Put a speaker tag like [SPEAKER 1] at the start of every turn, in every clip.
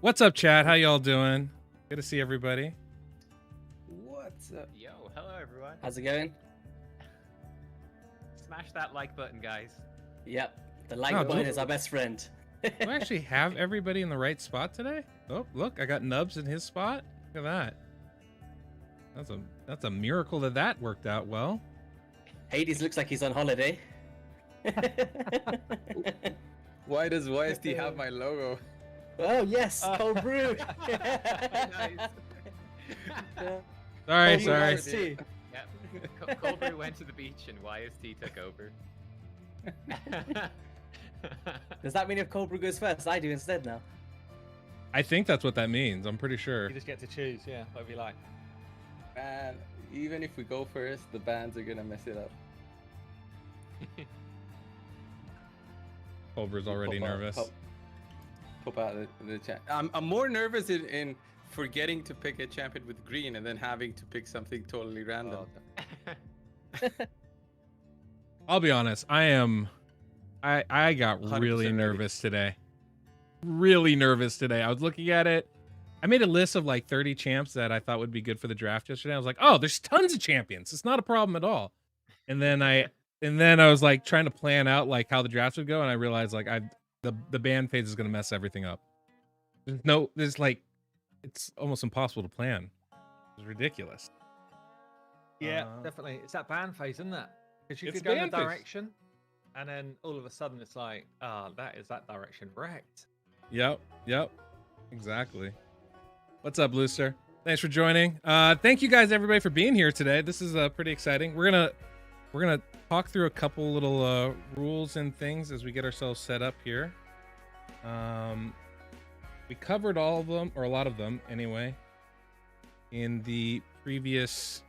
[SPEAKER 1] What's up, chat? How y'all doing? Good to see everybody.
[SPEAKER 2] What's up?
[SPEAKER 3] Yo, hello everyone.
[SPEAKER 2] How's it going?
[SPEAKER 3] Smash that like button, guys.
[SPEAKER 2] Yep, the like
[SPEAKER 1] Oh,
[SPEAKER 2] button is our best friend.
[SPEAKER 1] Do I actually have everybody in the right spot today? Oh, look, I got Nubs in his spot. Look at that. That's a miracle that worked out well.
[SPEAKER 2] Hades looks like he's on holiday.
[SPEAKER 4] Why does YST have my logo?
[SPEAKER 2] Oh yes, cold brew.
[SPEAKER 1] Sorry,
[SPEAKER 2] Cold brew
[SPEAKER 1] sorry.
[SPEAKER 2] iced tea.
[SPEAKER 3] Yep. Clover went to the beach and YST took over.
[SPEAKER 2] Does that mean if cold brew goes first, I do instead now?
[SPEAKER 1] I think that's what that means. I'm pretty sure.
[SPEAKER 5] You just get to choose, yeah, whatever you like.
[SPEAKER 4] And even if we go first, the bands are gonna mess it up.
[SPEAKER 1] Culver's already nervous.
[SPEAKER 4] Pop out the chat. I'm more nervous in forgetting to pick a champion with green and then having to pick something totally random.
[SPEAKER 1] I'll be honest. I got
[SPEAKER 4] 100%
[SPEAKER 1] really
[SPEAKER 4] ready.
[SPEAKER 1] nervous today. Really nervous today. I was looking at it. I made a list of like 30 champs that I thought would be good for the draft yesterday. I was like, oh, there's tons of champions. It's not a problem at all. And then I was like trying to plan out like how the drafts would go, and I realized like the ban phase is gonna mess everything up. There's like it's almost impossible to plan. It's ridiculous.
[SPEAKER 5] Yeah, definitely. It's that ban phase, isn't it? Because you
[SPEAKER 1] It's
[SPEAKER 5] could go in
[SPEAKER 1] ban
[SPEAKER 5] a
[SPEAKER 1] phase.
[SPEAKER 5] direction, and then all of a sudden it's like, that is that direction wrecked.
[SPEAKER 1] Yep. Exactly. What's up, Looster? Thanks for joining. Thank you guys, everybody, for being here today. This is pretty exciting. We're gonna talk through a couple little rules and things as we get ourselves set up here. We covered all of them, or a lot of them anyway, in the previous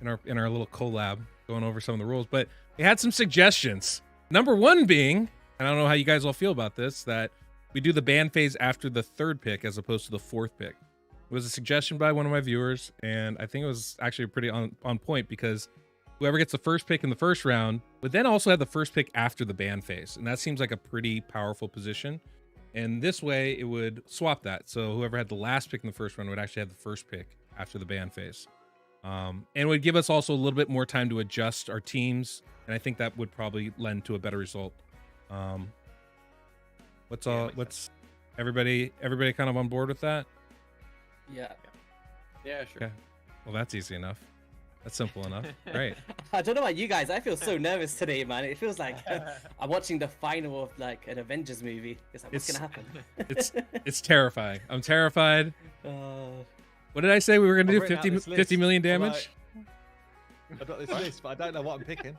[SPEAKER 1] in our little collab, going over some of the rules. But we had some suggestions. Number one being, I don't know how you guys all feel about this, that we do the ban phase after the third pick as opposed to the fourth pick. It was a suggestion by one of my viewers, and I think it was actually pretty on point, because whoever gets the first pick in the first round would then also have the first pick after the ban phase. And that seems like a pretty powerful position. And this way it would swap that. So whoever had the last pick in the first round would actually have the first pick after the ban phase. And it would give us also a little bit more time to adjust our teams. And I think that would probably lend to a better result. What's everybody kind of on board with that?
[SPEAKER 2] Yeah.
[SPEAKER 4] Yeah, sure.
[SPEAKER 1] Okay. Well, that's easy enough. That's simple enough. Right.
[SPEAKER 2] I don't know about you guys. I feel so nervous today, man. It feels like I'm watching the final of like an Avengers movie. It's like, what's gonna happen?
[SPEAKER 1] It's terrifying. I'm terrified.
[SPEAKER 2] Uh,
[SPEAKER 1] What did I say we were gonna
[SPEAKER 5] I've
[SPEAKER 1] do?
[SPEAKER 5] written out
[SPEAKER 1] 50
[SPEAKER 5] this list.
[SPEAKER 1] million
[SPEAKER 5] I'm
[SPEAKER 1] damage?
[SPEAKER 5] I've got this list, but I don't know what I'm picking.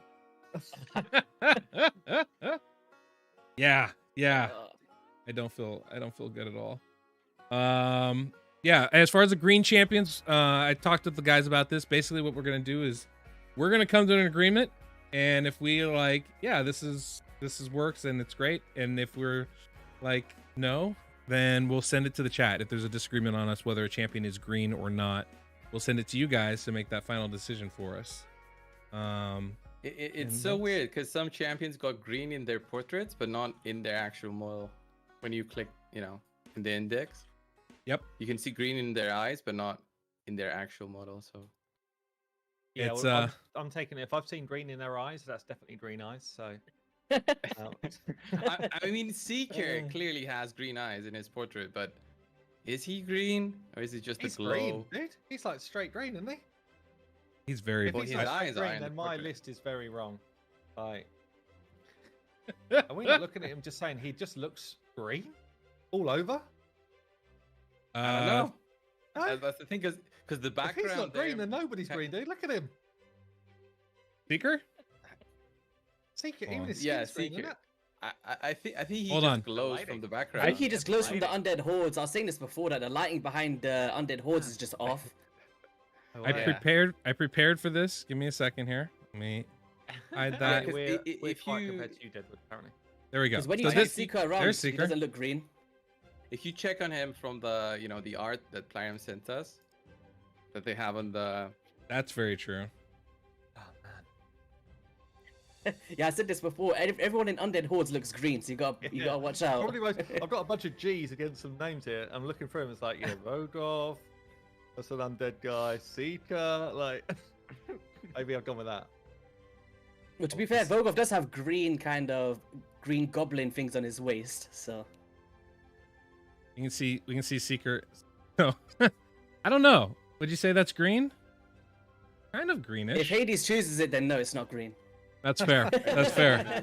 [SPEAKER 1] Yeah. I don't feel good at all. Yeah, as far as the green champions, I talked with the guys about this. Basically what we're gonna do is we're gonna come to an agreement, and if we like, yeah, this is works and it's great, and if we're like no, then we'll send it to the chat. If there's a disagreement on us whether a champion is green or not, we'll send it to you guys to make that final decision for us.
[SPEAKER 4] It's so weird because some champions got green in their portraits, but not in their actual model. When you click, in the index.
[SPEAKER 1] Yep.
[SPEAKER 4] You can see green in their eyes, but not in their actual model. So
[SPEAKER 5] Yeah,
[SPEAKER 1] It's,
[SPEAKER 5] well, I'm taking it. If I've seen green in their eyes, that's definitely green eyes. So,
[SPEAKER 4] I mean, Seeker clearly has green eyes in his portrait, but is he green or is it just
[SPEAKER 5] he's
[SPEAKER 4] the glow?
[SPEAKER 5] green, dude. He's like straight green, isn't he?
[SPEAKER 1] He's very
[SPEAKER 5] If
[SPEAKER 4] Well,
[SPEAKER 5] he's
[SPEAKER 4] his
[SPEAKER 5] like
[SPEAKER 4] eyes
[SPEAKER 5] straight
[SPEAKER 4] are
[SPEAKER 5] green,
[SPEAKER 4] in the
[SPEAKER 5] then my
[SPEAKER 4] portrait.
[SPEAKER 5] list is very wrong. Like, are we not looking at him just saying he just looks green all over?
[SPEAKER 4] I don't know.
[SPEAKER 5] No?
[SPEAKER 4] That's the thing, because the
[SPEAKER 5] If
[SPEAKER 4] background.
[SPEAKER 5] he's not green,
[SPEAKER 4] there-
[SPEAKER 5] then nobody's green, dude. Look at him.
[SPEAKER 1] Seeker.
[SPEAKER 5] Seeker,
[SPEAKER 1] Hold
[SPEAKER 5] even
[SPEAKER 1] on.
[SPEAKER 5] his
[SPEAKER 4] Yeah,
[SPEAKER 5] skin's green, isn't
[SPEAKER 4] Seeker.
[SPEAKER 5] it?
[SPEAKER 4] I think he
[SPEAKER 1] Hold
[SPEAKER 4] just
[SPEAKER 1] on.
[SPEAKER 4] glows
[SPEAKER 3] Lighting.
[SPEAKER 4] from the
[SPEAKER 2] I
[SPEAKER 4] background.
[SPEAKER 2] think he just glows from the
[SPEAKER 3] Lighting.
[SPEAKER 2] undead hordes. I was saying this before, that the lighting behind the undead hordes is just off.
[SPEAKER 5] Oh,
[SPEAKER 1] I
[SPEAKER 5] wow.
[SPEAKER 1] prepared for this. Give me a second here. Let me hide that.
[SPEAKER 4] Yeah,
[SPEAKER 5] we're,
[SPEAKER 4] 'cause
[SPEAKER 5] we're
[SPEAKER 4] if
[SPEAKER 5] quiet
[SPEAKER 4] you-
[SPEAKER 5] compared to you, Deadwood, apparently.
[SPEAKER 1] There we go.
[SPEAKER 2] Because when you
[SPEAKER 1] So
[SPEAKER 2] see
[SPEAKER 1] this,
[SPEAKER 2] Seeker around,
[SPEAKER 1] there's
[SPEAKER 2] he
[SPEAKER 1] Seeker.
[SPEAKER 2] doesn't look green.
[SPEAKER 4] If you check on him from the the art that Plarium sent us, that they have on the
[SPEAKER 1] that's very true.
[SPEAKER 5] Oh, man.
[SPEAKER 2] Yeah, I said this before. Everyone in Undead Hordes looks green, so you gotta watch out.
[SPEAKER 5] Probably I've got a bunch of G's against some names here. I'm looking through them. It's like, Rogoth, that's an undead guy. Seeker, like, maybe I've gone with that.
[SPEAKER 2] Well, to be fair, Vogov does have green goblin things on his waist, so.
[SPEAKER 1] We can see Seeker. No, I don't know. Would you say that's green? Kind of greenish.
[SPEAKER 2] If Hades chooses it, then no, it's not green.
[SPEAKER 1] That's fair. That's fair.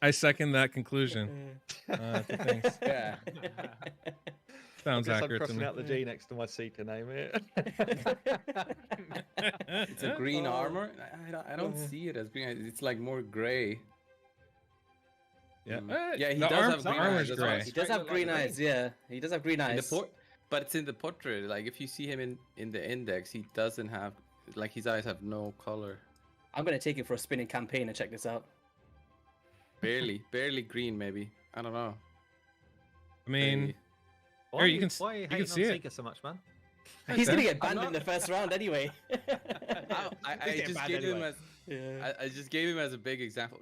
[SPEAKER 1] I second that conclusion. Thanks.
[SPEAKER 4] Yeah.
[SPEAKER 1] Sounds
[SPEAKER 5] I'm
[SPEAKER 1] accurate to
[SPEAKER 5] crossing
[SPEAKER 1] me.
[SPEAKER 5] out the G next to my Seeker name here.
[SPEAKER 4] It's a green armor. I don't see it as green. It's like more gray.
[SPEAKER 1] Yeah.
[SPEAKER 4] Yeah, he
[SPEAKER 1] the
[SPEAKER 4] does
[SPEAKER 1] arm-
[SPEAKER 4] have
[SPEAKER 1] the
[SPEAKER 4] green
[SPEAKER 1] armor's
[SPEAKER 4] eyes.
[SPEAKER 1] gray.
[SPEAKER 2] He does have green eyes, yeah. He does have green eyes.
[SPEAKER 4] But it's in the portrait. Like if you see him in the index, he doesn't have, like, his eyes have no color.
[SPEAKER 2] I'm gonna take it for a spinning campaign and check this out.
[SPEAKER 4] Barely green, maybe. I don't know.
[SPEAKER 1] I mean,
[SPEAKER 5] Why
[SPEAKER 1] Here,
[SPEAKER 5] are
[SPEAKER 1] you
[SPEAKER 5] you,
[SPEAKER 1] can
[SPEAKER 5] why are you
[SPEAKER 1] you can
[SPEAKER 5] hating
[SPEAKER 1] see
[SPEAKER 5] on
[SPEAKER 1] it.
[SPEAKER 5] Seeker so much, man?
[SPEAKER 2] He's gonna get
[SPEAKER 4] I'm
[SPEAKER 2] banned in the first round anyway.
[SPEAKER 4] I just gave him as I just gave him as a big example.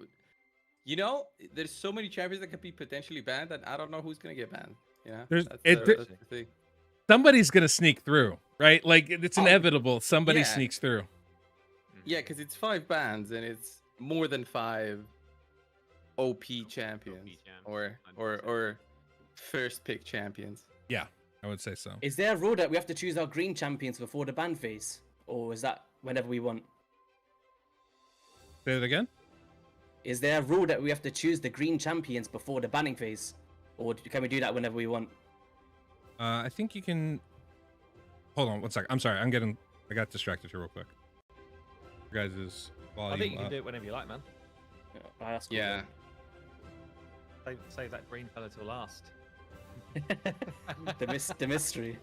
[SPEAKER 4] You know, there's so many champions that could be potentially banned, and I don't know who's gonna get banned. Yeah,
[SPEAKER 1] There's-
[SPEAKER 4] that's the thing.
[SPEAKER 1] Somebody's gonna sneak through, right? Like it's inevitable. Somebody
[SPEAKER 4] yeah.
[SPEAKER 1] sneaks through.
[SPEAKER 4] Yeah, because it's 5 bans and it's more than 5 OP champions or first pick champions.
[SPEAKER 1] Yeah, I would say so.
[SPEAKER 2] Is there a rule that we have to choose our green champions before the ban phase? Or is that whenever we want?
[SPEAKER 1] Say it again.
[SPEAKER 2] Is there a rule that we have to choose the green champions before the banning phase? Or can we do that whenever we want?
[SPEAKER 1] I think you can. Hold on one second. I'm sorry. I got distracted here real quick. Your guys' volume
[SPEAKER 5] I think you
[SPEAKER 1] up.
[SPEAKER 5] can do it whenever you like, man.
[SPEAKER 2] That's cool.
[SPEAKER 4] Yeah.
[SPEAKER 5] Save that green colour till last.
[SPEAKER 2] the mystery.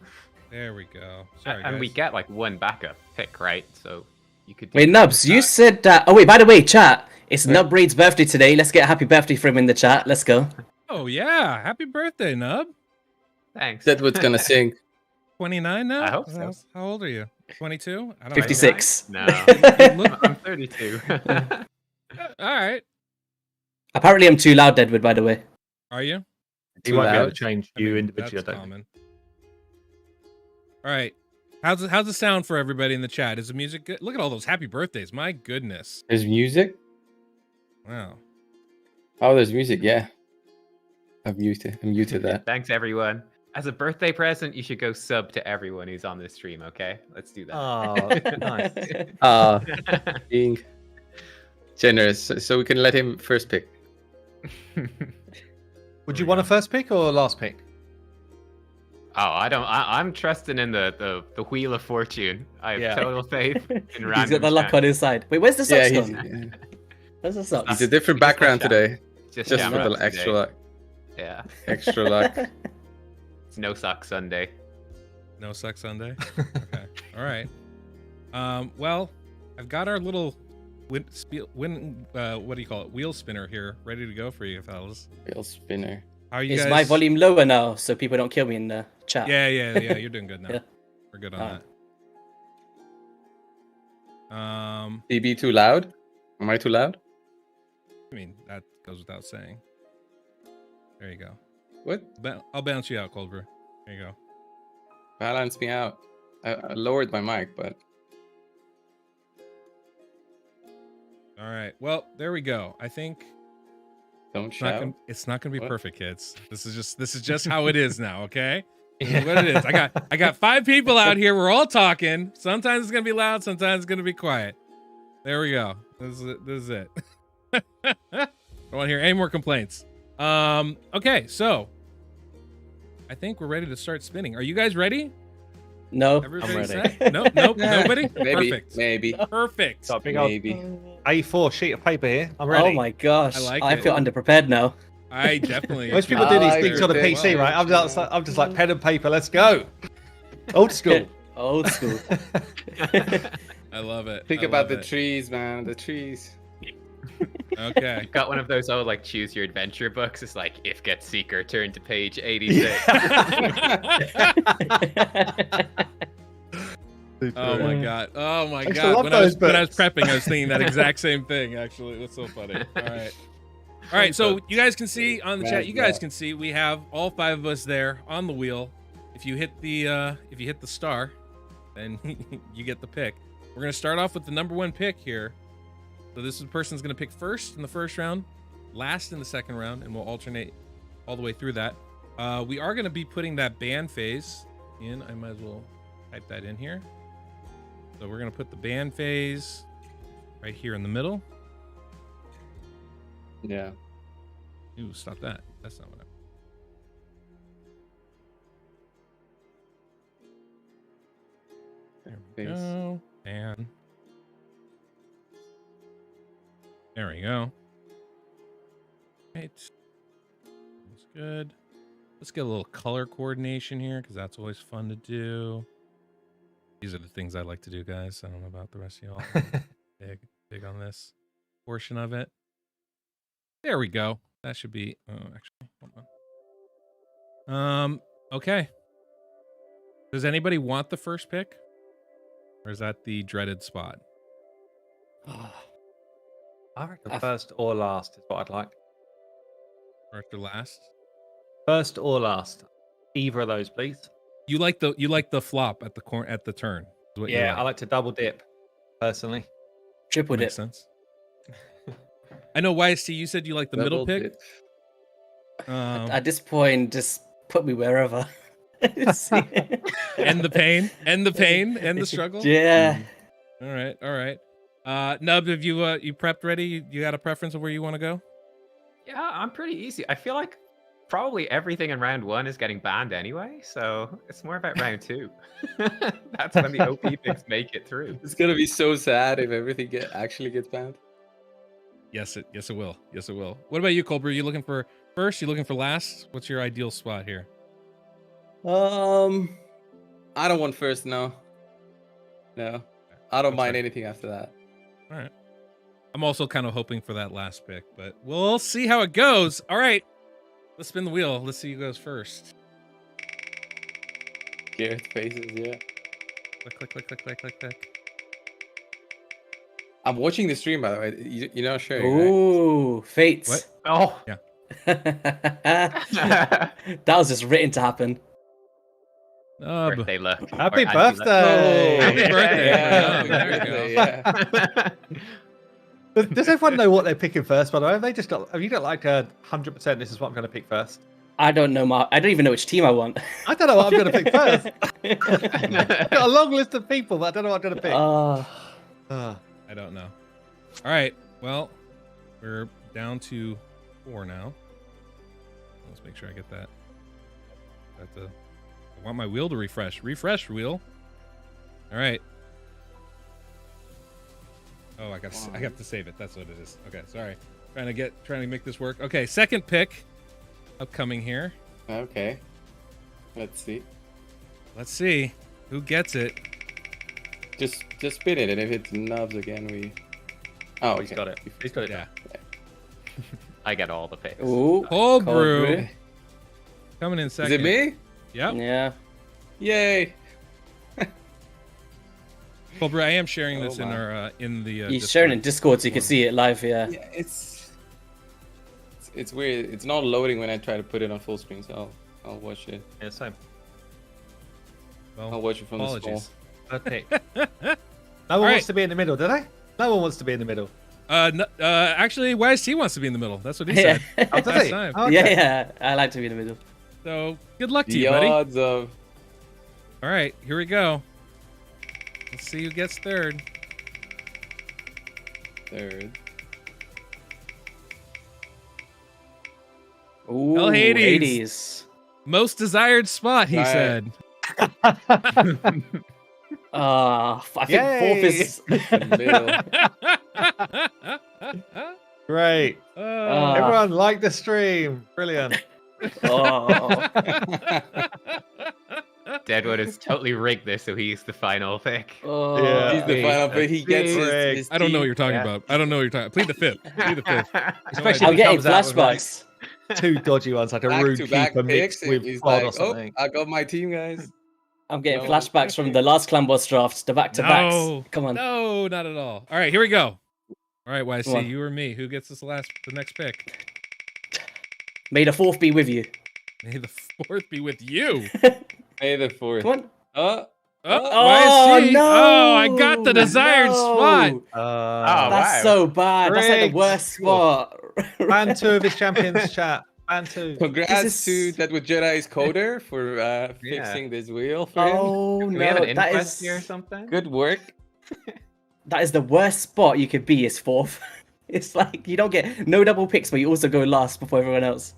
[SPEAKER 1] There we go. Sorry,
[SPEAKER 3] And we
[SPEAKER 1] guys.
[SPEAKER 3] get like one backup pick, right? So you could.
[SPEAKER 2] Wait, Nubs, you said that. Oh, wait, by the way, chat, it's NubRaids' birthday today. Let's get a happy birthday for him in the chat. Let's go.
[SPEAKER 1] Oh yeah! Happy birthday, Nub.
[SPEAKER 3] Thanks.
[SPEAKER 4] Deadwood's gonna sing.
[SPEAKER 1] 29 now.
[SPEAKER 3] I hope so.
[SPEAKER 1] How old are you? 22? I don't
[SPEAKER 2] 56.
[SPEAKER 3] No,
[SPEAKER 1] Look-
[SPEAKER 3] I'm 32.
[SPEAKER 1] know. All right.
[SPEAKER 2] Apparently, I'm too loud, Deadwood, by the way.
[SPEAKER 1] Are you?
[SPEAKER 5] He
[SPEAKER 4] Too
[SPEAKER 5] won't be able
[SPEAKER 4] loud.
[SPEAKER 5] to change
[SPEAKER 1] I
[SPEAKER 5] you
[SPEAKER 1] mean,
[SPEAKER 5] individually.
[SPEAKER 1] that's common. All right. How's the sound for everybody in the chat? Is the music good? Look at all those happy birthdays. My goodness.
[SPEAKER 4] There's music.
[SPEAKER 1] Wow.
[SPEAKER 4] Oh, there's music. Yeah. I'm muted that.
[SPEAKER 3] Thanks, everyone. As a birthday present, you should go sub to everyone who's on this stream. Okay, let's do that.
[SPEAKER 5] Oh, nice.
[SPEAKER 4] Being generous, so we can let him first pick.
[SPEAKER 5] Would you want a first pick or last pick?
[SPEAKER 3] Oh, I don't. I'm trusting in the wheel of fortune. I have
[SPEAKER 5] Yeah.
[SPEAKER 3] total faith in
[SPEAKER 2] He's
[SPEAKER 3] random.
[SPEAKER 2] got the luck on his side. Wait, where's the
[SPEAKER 4] Yeah,
[SPEAKER 2] socks
[SPEAKER 4] he's,
[SPEAKER 2] gone? Where's the socks?
[SPEAKER 4] he's a different background today.
[SPEAKER 3] Just
[SPEAKER 4] Just for
[SPEAKER 3] Shamrock
[SPEAKER 4] the extra
[SPEAKER 3] today.
[SPEAKER 4] luck.
[SPEAKER 3] Yeah,
[SPEAKER 4] Extra luck.
[SPEAKER 3] it's no sock Sunday.
[SPEAKER 1] No sex Sunday. Okay. All right. Well, I've got our little what do you call it? Wheel spinner here, ready to go for you, fellas.
[SPEAKER 4] Wheel spinner.
[SPEAKER 1] How are you
[SPEAKER 2] Is
[SPEAKER 1] guys?
[SPEAKER 2] my volume lower now so people don't kill me in the chat?
[SPEAKER 1] Yeah. You're doing good now.
[SPEAKER 2] Yeah.
[SPEAKER 1] We're good on
[SPEAKER 2] Alright.
[SPEAKER 1] that.
[SPEAKER 4] DB too loud? Am I too loud?
[SPEAKER 1] I mean that goes without saying. There you go.
[SPEAKER 4] What?
[SPEAKER 1] I'll bounce you out, Clover. There you go.
[SPEAKER 4] Balance me out. I lowered my mic, but
[SPEAKER 1] All right. Well, there we go. I think
[SPEAKER 4] don't
[SPEAKER 1] it's not
[SPEAKER 4] shout.
[SPEAKER 1] it's not gonna be
[SPEAKER 4] What?
[SPEAKER 1] perfect, kids. This is just how it is now. Okay. This is what it is. I got 5 people out here. We're all talking. Sometimes it's gonna be loud. Sometimes it's gonna be quiet. There we go. This is it. I don't want to hear any more complaints. Okay, so I think we're ready to start spinning. Are you guys ready?
[SPEAKER 2] No.
[SPEAKER 1] Everybody
[SPEAKER 5] ready.
[SPEAKER 1] set? Nope. Nobody.
[SPEAKER 4] Maybe.
[SPEAKER 1] Perfect.
[SPEAKER 4] Maybe.
[SPEAKER 1] Perfect.
[SPEAKER 5] Got a big old
[SPEAKER 4] Maybe.
[SPEAKER 5] A4 sheet of paper here. I'm ready.
[SPEAKER 2] Oh my gosh.
[SPEAKER 1] I like
[SPEAKER 2] I
[SPEAKER 1] it.
[SPEAKER 2] feel underprepared now.
[SPEAKER 1] I definitely.
[SPEAKER 5] Most people do these
[SPEAKER 4] I
[SPEAKER 5] things on a
[SPEAKER 4] agree.
[SPEAKER 5] PC, right? I'm just like pen and paper. Let's go. Old school.
[SPEAKER 2] Old school.
[SPEAKER 1] I love it.
[SPEAKER 4] Think
[SPEAKER 1] I
[SPEAKER 4] about
[SPEAKER 1] love
[SPEAKER 4] the
[SPEAKER 1] it.
[SPEAKER 4] trees, man. The trees.
[SPEAKER 1] Okay.
[SPEAKER 3] Got one of those old like choose your adventure books. It's like if get seeker, turn to page 86.
[SPEAKER 1] Oh my god. Oh my
[SPEAKER 5] I used to
[SPEAKER 1] god.
[SPEAKER 5] love
[SPEAKER 1] When I was
[SPEAKER 5] those
[SPEAKER 1] prepping, I was thinking that exact same thing. Actually, that's so funny. All right. All right. So you guys can see on the chat. You guys can see we have all 5 of us there on the wheel. If you hit the star, then you get the pick. We're gonna start off with the number 1 pick here. So this person's gonna pick first in the first round, last in the second round, and we'll alternate all the way through that. We are gonna be putting that ban phase in. I might as well type that in here. So we're gonna put the ban phase right here in the middle.
[SPEAKER 4] Yeah.
[SPEAKER 1] Ooh, stop that. That's not what There we go. And there we go. Right. That's good. Let's get a little color coordination here because that's always fun to do. These are the things I like to do, guys. I don't know about the rest of y'all. big on this portion of it. There we go. That should be. Oh, actually, hold on. Okay. Does anybody want the first pick, or is that the dreaded spot?
[SPEAKER 5] I reckon first or last is what I'd like.
[SPEAKER 1] First or last?
[SPEAKER 5] First or last, either of those, please.
[SPEAKER 1] You like the flop at the turn. Is what you
[SPEAKER 5] Yeah,
[SPEAKER 1] like.
[SPEAKER 5] I like to double dip, personally.
[SPEAKER 2] Triple dip.
[SPEAKER 1] Makes sense. I know, YST, you said you like the middle pick.
[SPEAKER 2] At this point, just put me wherever.
[SPEAKER 1] End the pain, end the struggle.
[SPEAKER 2] Yeah.
[SPEAKER 1] All right. Nub, have you prepped ready? You got a preference of where you want to go?
[SPEAKER 3] Yeah, I'm pretty easy. I feel like probably everything in round 1 is getting banned anyway, so it's more about round 2. That's when the OP picks make it through.
[SPEAKER 4] It's gonna be so sad if everything actually gets banned.
[SPEAKER 1] Yes, it will. Yes, it will. What about you, Clover? You looking for first? You looking for last? What's your ideal spot here?
[SPEAKER 4] I don't want first. No. I don't mind anything after that.
[SPEAKER 1] All right. I'm also kind of hoping for that last pick, but we'll see how it goes. All right. Let's spin the wheel. Let's see who goes first.
[SPEAKER 4] Gareth faces, yeah.
[SPEAKER 1] Click.
[SPEAKER 4] I'm watching the stream, by the way. You're not sharing,
[SPEAKER 2] Ooh, fates.
[SPEAKER 1] What?
[SPEAKER 3] Oh,
[SPEAKER 1] Yeah.
[SPEAKER 2] That was just written to happen.
[SPEAKER 1] Nub.
[SPEAKER 3] birthday luck.
[SPEAKER 5] Happy
[SPEAKER 3] Or anti-luck.
[SPEAKER 5] birthday!
[SPEAKER 1] Happy birthday.
[SPEAKER 4] Yeah,
[SPEAKER 1] Nub. There you go.
[SPEAKER 4] yeah.
[SPEAKER 5] Does everyone know what they're picking first, by the way? Have you got like a 100% this is what I'm going to pick first?
[SPEAKER 2] I don't know, I don't even know which team I want.
[SPEAKER 5] I don't know what I'm going to pick first. I've got a long list of people, but I don't know what I'm going to pick.
[SPEAKER 1] I don't know. All right. Well, we're down to 4 now. Let's make sure I get that. I want my wheel to refresh. Refresh wheel. All right. Oh, I got to save it. That's what it is. Okay, sorry. Trying to make this work. Okay, second pick upcoming here.
[SPEAKER 4] Okay. Let's see
[SPEAKER 1] who gets it.
[SPEAKER 4] Just spin it, and if it's nubs again, we. Oh,
[SPEAKER 5] He's got it. He's got it.
[SPEAKER 1] Yeah.
[SPEAKER 3] I get all the picks.
[SPEAKER 2] Ooh,
[SPEAKER 1] Cold
[SPEAKER 2] cold
[SPEAKER 1] brew coming in
[SPEAKER 4] Is
[SPEAKER 1] second.
[SPEAKER 4] it me?
[SPEAKER 1] Yep.
[SPEAKER 2] Yeah.
[SPEAKER 4] Yay!
[SPEAKER 1] Cold brew. I am sharing this
[SPEAKER 4] Oh
[SPEAKER 1] in
[SPEAKER 4] my.
[SPEAKER 1] our in the.
[SPEAKER 2] He's sharing in Discord so you can see it live. Yeah.
[SPEAKER 4] Yeah, it's weird. It's not loading when I try to put it on full screen, so I'll watch it.
[SPEAKER 5] Yeah, same.
[SPEAKER 1] Well,
[SPEAKER 4] I'll watch it from the
[SPEAKER 1] apologies.
[SPEAKER 5] Okay. No one wants to be in the middle, do they? No one wants to be in the middle.
[SPEAKER 1] Actually, YST wants to be in the middle. That's what he said.
[SPEAKER 5] Oh, does
[SPEAKER 1] Last
[SPEAKER 5] he?
[SPEAKER 1] time.
[SPEAKER 5] Oh, okay.
[SPEAKER 2] Yeah. I like to be in the middle.
[SPEAKER 1] So good luck to
[SPEAKER 4] The
[SPEAKER 1] you, buddy.
[SPEAKER 4] odds of
[SPEAKER 1] All right, here we go. Let's see who gets third.
[SPEAKER 4] third.
[SPEAKER 2] Ooh,
[SPEAKER 1] HellHades.
[SPEAKER 2] Hades.
[SPEAKER 1] Most desired spot, he
[SPEAKER 4] Right.
[SPEAKER 1] said.
[SPEAKER 2] I think
[SPEAKER 5] Yay.
[SPEAKER 2] fourth is.
[SPEAKER 4] Middle.
[SPEAKER 5] Great. Everyone like the stream. Brilliant.
[SPEAKER 2] Oh.
[SPEAKER 3] Deadwood has totally rigged this, so he's the final pick.
[SPEAKER 2] Oh.
[SPEAKER 5] Yeah.
[SPEAKER 4] He's the final, but he gets
[SPEAKER 5] Big.
[SPEAKER 4] his
[SPEAKER 1] I don't know what
[SPEAKER 4] team.
[SPEAKER 1] you're talking
[SPEAKER 3] Yeah.
[SPEAKER 1] about. I don't know what you're talking. Plead the fifth. Plead the fifth.
[SPEAKER 5] Especially
[SPEAKER 2] I'm
[SPEAKER 5] if it
[SPEAKER 2] getting
[SPEAKER 5] comes out with, like,
[SPEAKER 2] flashbacks.
[SPEAKER 5] 2 dodgy ones, like a rude
[SPEAKER 4] Back-to-back
[SPEAKER 5] keeper mixed
[SPEAKER 4] picks.
[SPEAKER 5] with
[SPEAKER 4] He's
[SPEAKER 5] pod or
[SPEAKER 4] like,
[SPEAKER 5] something.
[SPEAKER 4] I got my team, guys.
[SPEAKER 2] I'm getting
[SPEAKER 4] No.
[SPEAKER 2] flashbacks from the last Clan Boss draft, the back-to-backs.
[SPEAKER 1] No,
[SPEAKER 2] Come on.
[SPEAKER 1] No, not at all. All right, here we go. All right,
[SPEAKER 2] Come
[SPEAKER 1] YC,
[SPEAKER 2] on.
[SPEAKER 1] you or me? Who gets the next pick?
[SPEAKER 2] May the 4th be with you.
[SPEAKER 1] May the 4th be with you.
[SPEAKER 4] May the 4th.
[SPEAKER 2] Come on.
[SPEAKER 1] Oh,
[SPEAKER 2] Oh,
[SPEAKER 1] YC.
[SPEAKER 2] no.
[SPEAKER 1] Oh, I got the desired spot.
[SPEAKER 2] That's
[SPEAKER 3] wow.
[SPEAKER 2] so bad. That's like the
[SPEAKER 5] Rigged.
[SPEAKER 2] worst spot.
[SPEAKER 5] Ban 2 of his champions, chat. Ban 2.
[SPEAKER 4] Congrats
[SPEAKER 2] This
[SPEAKER 4] to DeadwoodJedi's coder for fixing this wheel for him.
[SPEAKER 2] Oh,
[SPEAKER 3] Do we have an
[SPEAKER 2] no. That
[SPEAKER 3] inquest
[SPEAKER 2] is,
[SPEAKER 3] here or something?
[SPEAKER 4] Good work.
[SPEAKER 2] that is the worst spot you could be is 4th. It's like you don't get no double picks, but you also go last before everyone else.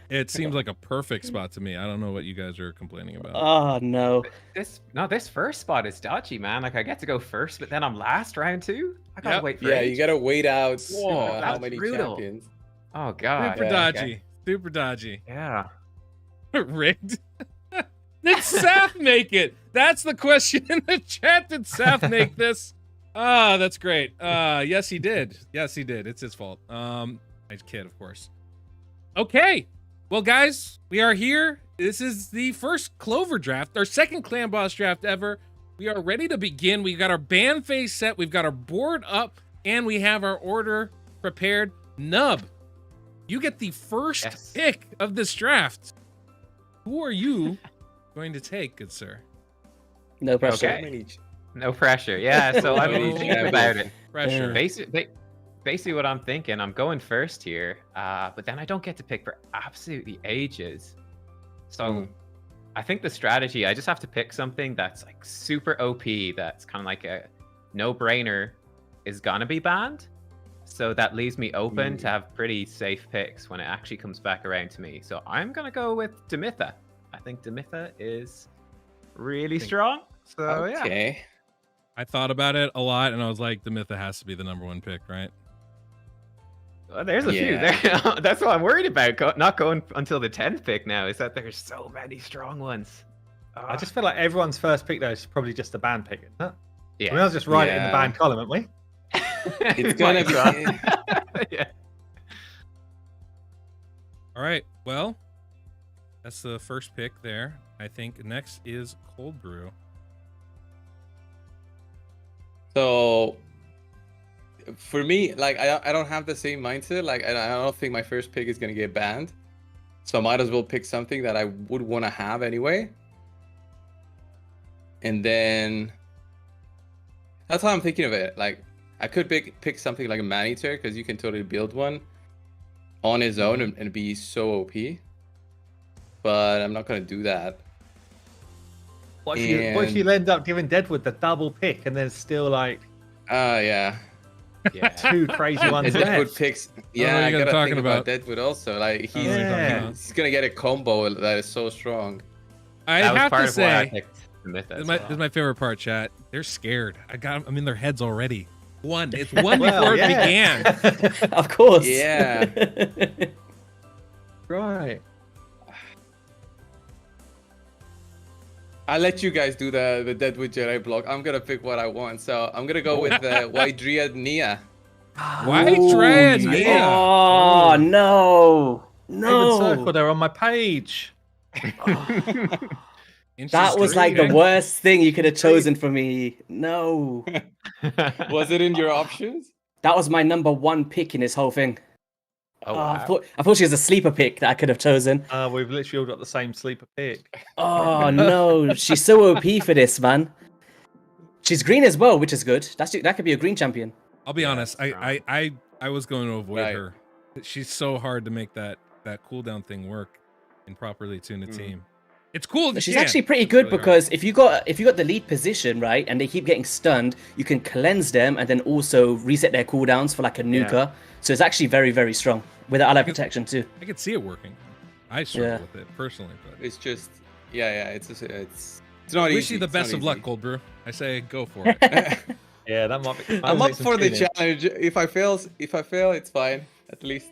[SPEAKER 1] It seems like a perfect spot to me. I don't know what you guys are complaining about.
[SPEAKER 2] Oh, no.
[SPEAKER 3] This first spot is dodgy, man. Like I get to go first, but then I'm last round 2. I gotta
[SPEAKER 1] Yep.
[SPEAKER 3] wait for
[SPEAKER 4] Yeah,
[SPEAKER 3] age.
[SPEAKER 4] you gotta wait out
[SPEAKER 3] Whoa,
[SPEAKER 4] how
[SPEAKER 3] that's
[SPEAKER 4] many
[SPEAKER 3] brutal.
[SPEAKER 4] champions.
[SPEAKER 3] Oh god.
[SPEAKER 1] Super
[SPEAKER 4] yeah,
[SPEAKER 1] dodgy.
[SPEAKER 3] okay.
[SPEAKER 1] Super dodgy.
[SPEAKER 3] Yeah.
[SPEAKER 1] Rigged. Did Saf make it? That's the question in the chat. Did Saf make this? Ah, that's great. Yes, he did. Yes, he did. It's his fault. I kid, of course. Okay. Well, guys, we are here. This is the first Clover draft, our second Clan Boss draft ever. We are ready to begin. We've got our band phase set. We've got our board up, and we have our order prepared. Nub, you get the first pick of this draft. Who are you going to take, good sir?
[SPEAKER 2] No pressure.
[SPEAKER 3] Okay. No pressure. Yeah, so I mean, think about it.
[SPEAKER 1] Pressure.
[SPEAKER 3] Basically what I'm thinking, I'm going first here, but then I don't get to pick for absolutely ages. So I think the strategy, I just have to pick something that's like super OP, that's kind of like a no-brainer is gonna be banned. So that leaves me open to have pretty safe picks when it actually comes back around to me. So I'm gonna go with Demitha. I think Demitha is really strong. So yeah.
[SPEAKER 4] Okay.
[SPEAKER 1] I thought about it a lot, and I was like, Demitha has to be the #1 pick, right?
[SPEAKER 3] Well, there's a few there. That's what I'm worried about. Not going until the 10th pick now. Is that there's so many strong ones.
[SPEAKER 5] I just feel like everyone's first pick though is probably just a band pick, isn't it?
[SPEAKER 3] Yeah.
[SPEAKER 5] We might as well just write it in the band column, haven't we?
[SPEAKER 4] It's gonna be.
[SPEAKER 3] Yeah.
[SPEAKER 1] All right. Well, that's the first pick there. I think next is Cold Brew.
[SPEAKER 4] So for me, like I don't have the same mindset. Like I don't think my first pick is gonna get banned, so I might as well pick something that I would want to have anyway. And then that's how I'm thinking of it. Like I could pick something like a Maneater because you can totally build one on his own and be so OP. But I'm not gonna do that.
[SPEAKER 5] What if you end up giving Deadwood the double pick and then still like
[SPEAKER 4] Yeah.
[SPEAKER 5] two crazy ones
[SPEAKER 4] And Deadwood
[SPEAKER 5] left?
[SPEAKER 4] picks.
[SPEAKER 1] know
[SPEAKER 4] Yeah,
[SPEAKER 1] what
[SPEAKER 4] I
[SPEAKER 1] you're
[SPEAKER 4] gotta
[SPEAKER 1] talking
[SPEAKER 4] think about
[SPEAKER 1] about.
[SPEAKER 4] Deadwood also. Like
[SPEAKER 1] I know what you're talking about.
[SPEAKER 4] he's gonna get a combo that is so strong.
[SPEAKER 1] I
[SPEAKER 3] That was
[SPEAKER 1] have
[SPEAKER 3] part
[SPEAKER 1] to
[SPEAKER 3] of why I
[SPEAKER 1] say,
[SPEAKER 3] picked Demitha
[SPEAKER 1] this
[SPEAKER 3] as
[SPEAKER 1] is
[SPEAKER 3] well.
[SPEAKER 1] my favorite part, chat. They're scared. I'm in their heads already. It's one
[SPEAKER 5] Well,
[SPEAKER 1] before
[SPEAKER 5] yeah.
[SPEAKER 1] it began.
[SPEAKER 2] Of course.
[SPEAKER 4] Yeah.
[SPEAKER 5] Right.
[SPEAKER 4] I'll let you guys do the Deadwood Jedi block. I'm gonna pick what I want. So I'm gonna go with White Dryad Nia.
[SPEAKER 1] White Dryad
[SPEAKER 2] Ooh,
[SPEAKER 1] Nia.
[SPEAKER 2] Oh, no.
[SPEAKER 5] Even
[SPEAKER 2] No.
[SPEAKER 5] circle there on my page.
[SPEAKER 2] That was like the worst thing you could have chosen for me. No.
[SPEAKER 4] Was it in your options?
[SPEAKER 2] That was my #1 pick in this whole thing.
[SPEAKER 3] Oh,
[SPEAKER 2] I
[SPEAKER 3] wow.
[SPEAKER 2] thought she was a sleeper pick that I could have chosen.
[SPEAKER 5] We've literally all got the same sleeper pick.
[SPEAKER 2] Oh no, she's so OP for this, man. She's green as well, which is good. That could be a green champion.
[SPEAKER 1] I'll be honest.
[SPEAKER 3] strong.
[SPEAKER 1] I was going to avoid
[SPEAKER 4] Right.
[SPEAKER 1] her. She's so hard to make that cooldown thing work and properly tune a team. It's cool. If
[SPEAKER 2] She's
[SPEAKER 1] you can.
[SPEAKER 2] actually pretty good
[SPEAKER 1] Really hard.
[SPEAKER 2] because if you got the lead position right and they keep getting stunned, you can cleanse them and then also reset their cooldowns for like a nuker.
[SPEAKER 3] Yeah.
[SPEAKER 2] So it's actually very, very strong with the ally protection too.
[SPEAKER 1] I could see it working. I struggle
[SPEAKER 2] Yeah.
[SPEAKER 1] with it personally, but
[SPEAKER 4] It's just it's not easy.
[SPEAKER 1] wish you the
[SPEAKER 4] It's
[SPEAKER 1] best
[SPEAKER 4] not
[SPEAKER 1] of luck,
[SPEAKER 4] easy.
[SPEAKER 1] Cold Brew. I say go for it.
[SPEAKER 5] Yeah, that might be.
[SPEAKER 4] I'm up for the challenge. If I fail, it's fine. At least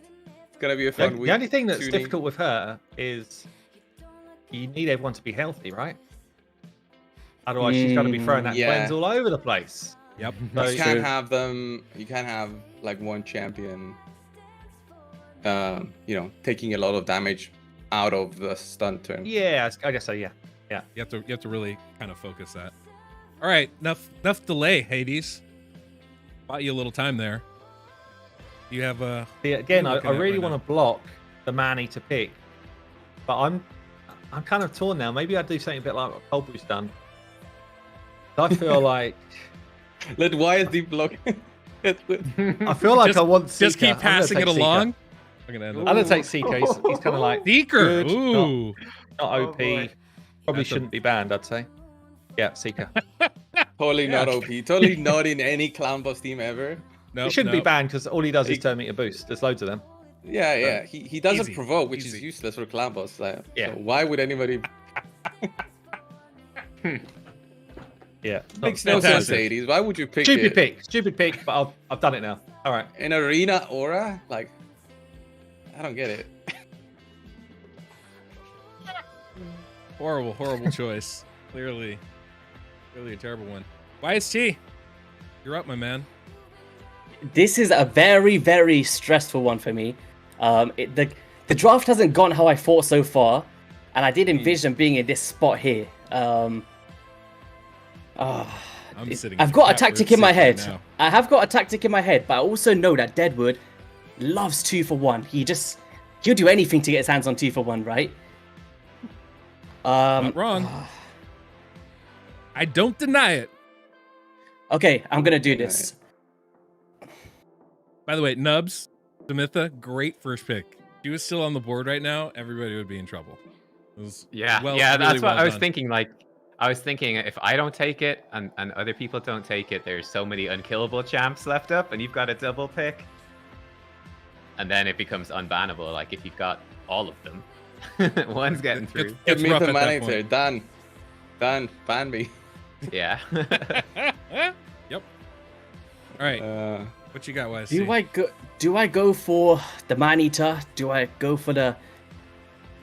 [SPEAKER 4] it's gonna be a fun week.
[SPEAKER 5] The only thing that's
[SPEAKER 4] tuning.
[SPEAKER 5] difficult with her is you need everyone to be healthy, right? Otherwise, she's going to be throwing that
[SPEAKER 4] Yeah.
[SPEAKER 5] cleanse all over the place.
[SPEAKER 1] Yep.
[SPEAKER 5] So
[SPEAKER 4] You can't have them. You can't have like one champion. Taking a lot of damage out of the stun turn.
[SPEAKER 5] yeah, I guess so. Yeah. Yeah.
[SPEAKER 1] You have to really kind of focus that. All right, enough delay, Hades. Bought you a little time there. You have a.
[SPEAKER 5] Yeah, again, I
[SPEAKER 1] looking at
[SPEAKER 5] really
[SPEAKER 1] right
[SPEAKER 5] want
[SPEAKER 1] now?
[SPEAKER 5] to block the Manny to pick, but I'm kind of torn now. Maybe I'd do something a bit like what Colbrew's done. I feel like
[SPEAKER 4] Let YSD block.
[SPEAKER 5] I feel like
[SPEAKER 1] Just-
[SPEAKER 5] I want Seeker.
[SPEAKER 1] Just keep
[SPEAKER 5] I'm gonna
[SPEAKER 1] passing
[SPEAKER 5] take
[SPEAKER 1] it
[SPEAKER 5] Seeker.
[SPEAKER 1] along. I'm gonna end
[SPEAKER 5] I'm
[SPEAKER 1] up.
[SPEAKER 5] gonna take Seeker. He's kind of like
[SPEAKER 1] Seeker.
[SPEAKER 5] good,
[SPEAKER 1] Ooh.
[SPEAKER 5] not
[SPEAKER 2] Oh,
[SPEAKER 5] OP.
[SPEAKER 2] boy.
[SPEAKER 5] Probably
[SPEAKER 1] That's a-
[SPEAKER 5] shouldn't be banned. I'd say. Yeah, Seeker.
[SPEAKER 4] Totally not OP. Totally not in any clan boss team ever.
[SPEAKER 1] No,
[SPEAKER 5] He shouldn't be banned because all he does is turn me to boost. There's loads of them.
[SPEAKER 4] Yeah. He doesn't
[SPEAKER 1] Easy,
[SPEAKER 4] provoke, which
[SPEAKER 1] easy.
[SPEAKER 4] is useless for clan boss. Like,
[SPEAKER 5] Yeah.
[SPEAKER 4] So why would anybody?
[SPEAKER 5] Yeah.
[SPEAKER 4] Makes no sense,
[SPEAKER 1] fantastic.
[SPEAKER 4] Hades. Why would you pick
[SPEAKER 5] Stupid
[SPEAKER 4] it?
[SPEAKER 5] pick. Stupid pick. But I've done it now. All right.
[SPEAKER 4] An arena aura? Like, I don't get it.
[SPEAKER 1] Horrible choice. Clearly a terrible one. YST, you're up, my man.
[SPEAKER 2] This is a very, very stressful one for me. The draft hasn't gone how I thought so far, and I did envision being in this spot here.
[SPEAKER 1] I'm sitting.
[SPEAKER 2] I've
[SPEAKER 1] in
[SPEAKER 2] got a
[SPEAKER 1] cat
[SPEAKER 2] tactic
[SPEAKER 1] root
[SPEAKER 2] in my
[SPEAKER 1] seat right
[SPEAKER 2] head.
[SPEAKER 1] now.
[SPEAKER 2] I have got a tactic in my head, but I also know that Deadwood loves 2-for-1. He'll do anything to get his hands on 2-for-1, right?
[SPEAKER 1] Not wrong. I don't deny it.
[SPEAKER 2] Okay, I'm gonna do this.
[SPEAKER 1] By the way, Nubs, Samitha, great first pick. If he was still on the board right now, everybody would be in trouble. It was
[SPEAKER 3] Yeah,
[SPEAKER 1] well-
[SPEAKER 3] yeah,
[SPEAKER 1] really
[SPEAKER 3] that's what
[SPEAKER 1] well
[SPEAKER 3] I was
[SPEAKER 1] done.
[SPEAKER 3] thinking. Like, I was thinking if I don't take it and other people don't take it, there's so many unkillable champs left up, and you've got a double pick, and then it becomes unbannable. Like if you've got all of them, one's getting through.
[SPEAKER 1] It's
[SPEAKER 4] Get me
[SPEAKER 1] rough
[SPEAKER 4] the
[SPEAKER 1] at that
[SPEAKER 4] manager.
[SPEAKER 1] point.
[SPEAKER 4] Done. Ban me.
[SPEAKER 3] Yeah.
[SPEAKER 1] Yep. All right, what you got, YST?
[SPEAKER 2] Do I go for the man-eater? Do I go for the...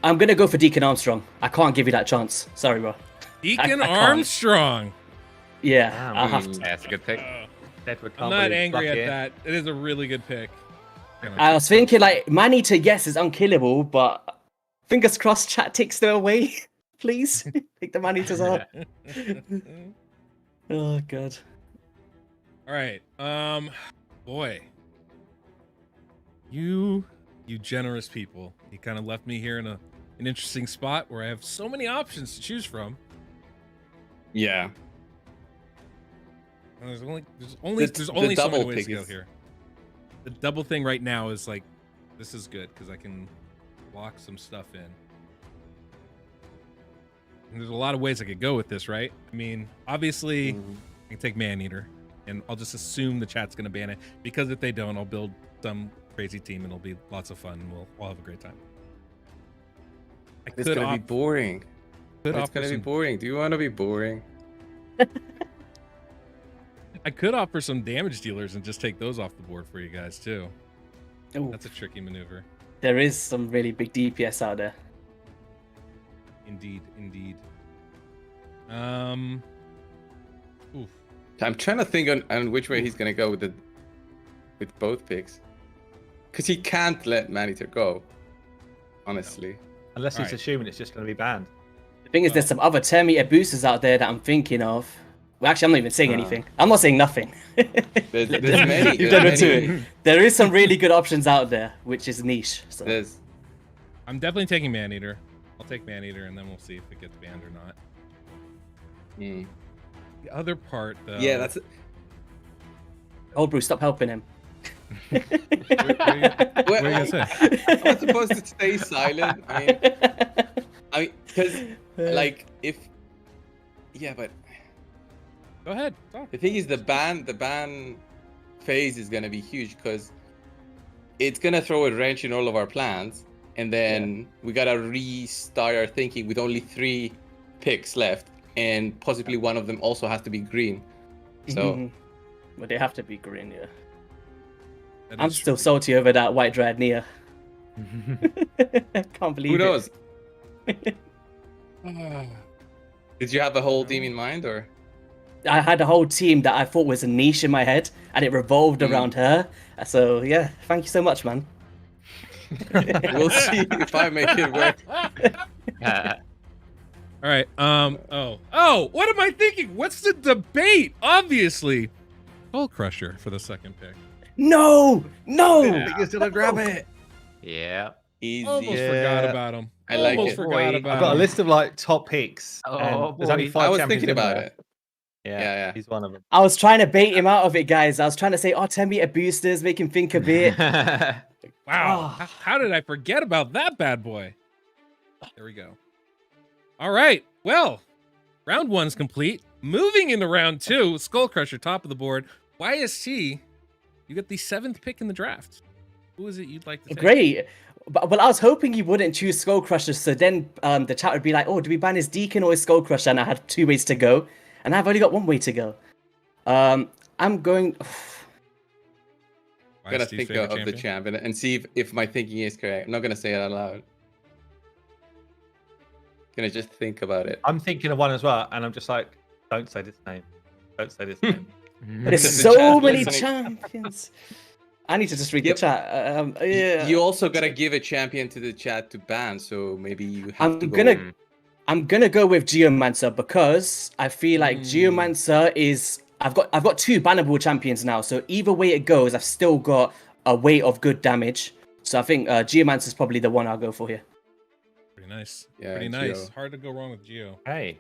[SPEAKER 2] I'm gonna go for Deacon Armstrong. I can't give you that chance. Sorry, bro.
[SPEAKER 1] Deacon
[SPEAKER 2] I can't.
[SPEAKER 1] Armstrong.
[SPEAKER 2] Yeah, I'll have to.
[SPEAKER 3] Yeah, that's a good pick.
[SPEAKER 5] Deadwood
[SPEAKER 1] I'm
[SPEAKER 5] can't
[SPEAKER 1] not
[SPEAKER 5] believe
[SPEAKER 1] angry
[SPEAKER 5] luck
[SPEAKER 1] at
[SPEAKER 5] here.
[SPEAKER 1] that. It is a really good pick.
[SPEAKER 2] I was thinking like man-eater, yes, is unkillable, but fingers crossed, chat takes them away, please. Take the man-eaters out. Oh god.
[SPEAKER 1] All right. Boy. You generous people. You kind of left me here in an interesting spot where I have so many options to choose from.
[SPEAKER 4] Yeah.
[SPEAKER 1] And there's only
[SPEAKER 4] The
[SPEAKER 1] so many
[SPEAKER 4] double
[SPEAKER 1] ways to
[SPEAKER 4] pick
[SPEAKER 1] go
[SPEAKER 4] is-
[SPEAKER 1] here. The double thing right now is like, this is good because I can lock some stuff in. And there's a lot of ways I could go with this, right? I mean, obviously,
[SPEAKER 4] Mhm.
[SPEAKER 1] I can take Maneater, and I'll just assume the chat's going to ban it, because if they don't, I'll build some crazy team, and it'll be lots of fun, and we'll have a great time. I
[SPEAKER 4] It's
[SPEAKER 1] could
[SPEAKER 4] gonna be
[SPEAKER 1] opt,
[SPEAKER 4] boring.
[SPEAKER 1] could
[SPEAKER 4] It's
[SPEAKER 1] offer
[SPEAKER 4] gonna be
[SPEAKER 1] some,
[SPEAKER 4] boring. Do you want to be boring?
[SPEAKER 1] I could offer some damage dealers and just take those off the board for you guys too.
[SPEAKER 2] Ooh,
[SPEAKER 1] That's a tricky maneuver.
[SPEAKER 2] there is some really big DPS out there.
[SPEAKER 1] Indeed. Oof.
[SPEAKER 4] I'm trying to think on which way he's gonna go with both picks, because he can't let Maneater go. Honestly,
[SPEAKER 5] Unless he's
[SPEAKER 1] Alright.
[SPEAKER 5] assuming it's just going to be banned.
[SPEAKER 2] The thing is, there's some other 10-meter boosters out there that I'm thinking of. Well, actually, I'm not even saying anything. I'm not saying nothing.
[SPEAKER 4] there's many.
[SPEAKER 2] You've
[SPEAKER 4] there's
[SPEAKER 2] done it to
[SPEAKER 4] many-
[SPEAKER 2] it. There is some really good options out there, which is niche. So.
[SPEAKER 4] There's
[SPEAKER 1] I'm definitely taking Maneater. I'll take Maneater, and then we'll see if it gets banned or not.
[SPEAKER 4] mm.
[SPEAKER 1] The other part, though.
[SPEAKER 4] Yeah, that's
[SPEAKER 2] Old Brew, stop helping him.
[SPEAKER 1] What are you gonna say?
[SPEAKER 4] I'm supposed to stay silent. I mean, because like if, yeah, but
[SPEAKER 1] Go ahead. Talk.
[SPEAKER 4] the thing is, the ban phase is gonna be huge because it's gonna throw a wrench in all of our plans, and then we gotta restart our thinking with only 3 picks left, and possibly one of them also has to be green. So
[SPEAKER 2] But they have to be green, yeah.
[SPEAKER 1] That
[SPEAKER 2] I'm
[SPEAKER 1] is
[SPEAKER 2] still
[SPEAKER 1] true.
[SPEAKER 2] salty over that white dread Nia. Can't believe
[SPEAKER 4] who
[SPEAKER 2] it.
[SPEAKER 4] knows? Did you have a whole team in mind, or?
[SPEAKER 2] I had a whole team that I thought was a niche in my head, and it revolved around her. So yeah, thank you so much, man.
[SPEAKER 4] We'll see if I make it work.
[SPEAKER 1] All right. Oh, what am I thinking? What's the debate? Obviously, Skull Crusher for the second pick.
[SPEAKER 2] No!
[SPEAKER 5] You're still gonna grab it.
[SPEAKER 3] Yeah.
[SPEAKER 4] Easy.
[SPEAKER 1] Almost
[SPEAKER 5] Yeah.
[SPEAKER 1] forgot about him.
[SPEAKER 4] I like
[SPEAKER 1] Almost
[SPEAKER 4] it.
[SPEAKER 1] forgot
[SPEAKER 3] Boy,
[SPEAKER 1] about
[SPEAKER 5] I've got a
[SPEAKER 1] him.
[SPEAKER 5] list of like top picks.
[SPEAKER 3] Oh,
[SPEAKER 5] and there's only
[SPEAKER 3] boy.
[SPEAKER 5] 5
[SPEAKER 4] I was
[SPEAKER 5] champions
[SPEAKER 4] thinking
[SPEAKER 5] in
[SPEAKER 4] about
[SPEAKER 5] there.
[SPEAKER 4] it.
[SPEAKER 5] Yeah,
[SPEAKER 4] Yeah.
[SPEAKER 5] he's one of them.
[SPEAKER 2] I was trying to bait him out of it, guys. I was trying to say, 10-meter boosters, make him think a bit.
[SPEAKER 1] Wow.
[SPEAKER 2] Oh.
[SPEAKER 1] How did I forget about that bad boy? There we go. All right. Well, round 1's complete. Moving into round 2, Skull Crusher, top of the board. YST, you get the 7th pick in the draft. Who is it you'd like to take?
[SPEAKER 2] Great. But I was hoping you wouldn't choose Skull Crusher, so then the chat would be like, oh, do we ban his Deacon or his Skull Crusher? And I had 2 ways to go, and I've only got 1 way to go. I'm going...
[SPEAKER 4] I'm gonna
[SPEAKER 1] YST's
[SPEAKER 4] think
[SPEAKER 1] favorite
[SPEAKER 4] of the champion and see if my thinking is correct. I'm not gonna say it out loud. Gonna just think about it.
[SPEAKER 5] I'm thinking of one as well, and I'm just like, don't say this name. Don't say this name.
[SPEAKER 2] There's
[SPEAKER 4] The
[SPEAKER 2] so
[SPEAKER 4] chat
[SPEAKER 2] many
[SPEAKER 4] listening.
[SPEAKER 2] champions. I need to just read
[SPEAKER 4] Yep.
[SPEAKER 2] the chat. Yeah.
[SPEAKER 4] You also gotta give a champion to the chat to ban, so maybe you have
[SPEAKER 2] I'm
[SPEAKER 4] to go.
[SPEAKER 2] gonna- I'm gonna go with Geomancer because I feel like Geomancer is. I've got 2 bannable champions now, so either way it goes, I've still got a weight of good damage. So I think Geomancer is probably the one I'll go for here.
[SPEAKER 1] Pretty nice.
[SPEAKER 4] Yeah,
[SPEAKER 1] Pretty nice.
[SPEAKER 4] Geo.
[SPEAKER 1] Hard to go wrong with Geo.
[SPEAKER 5] Hey,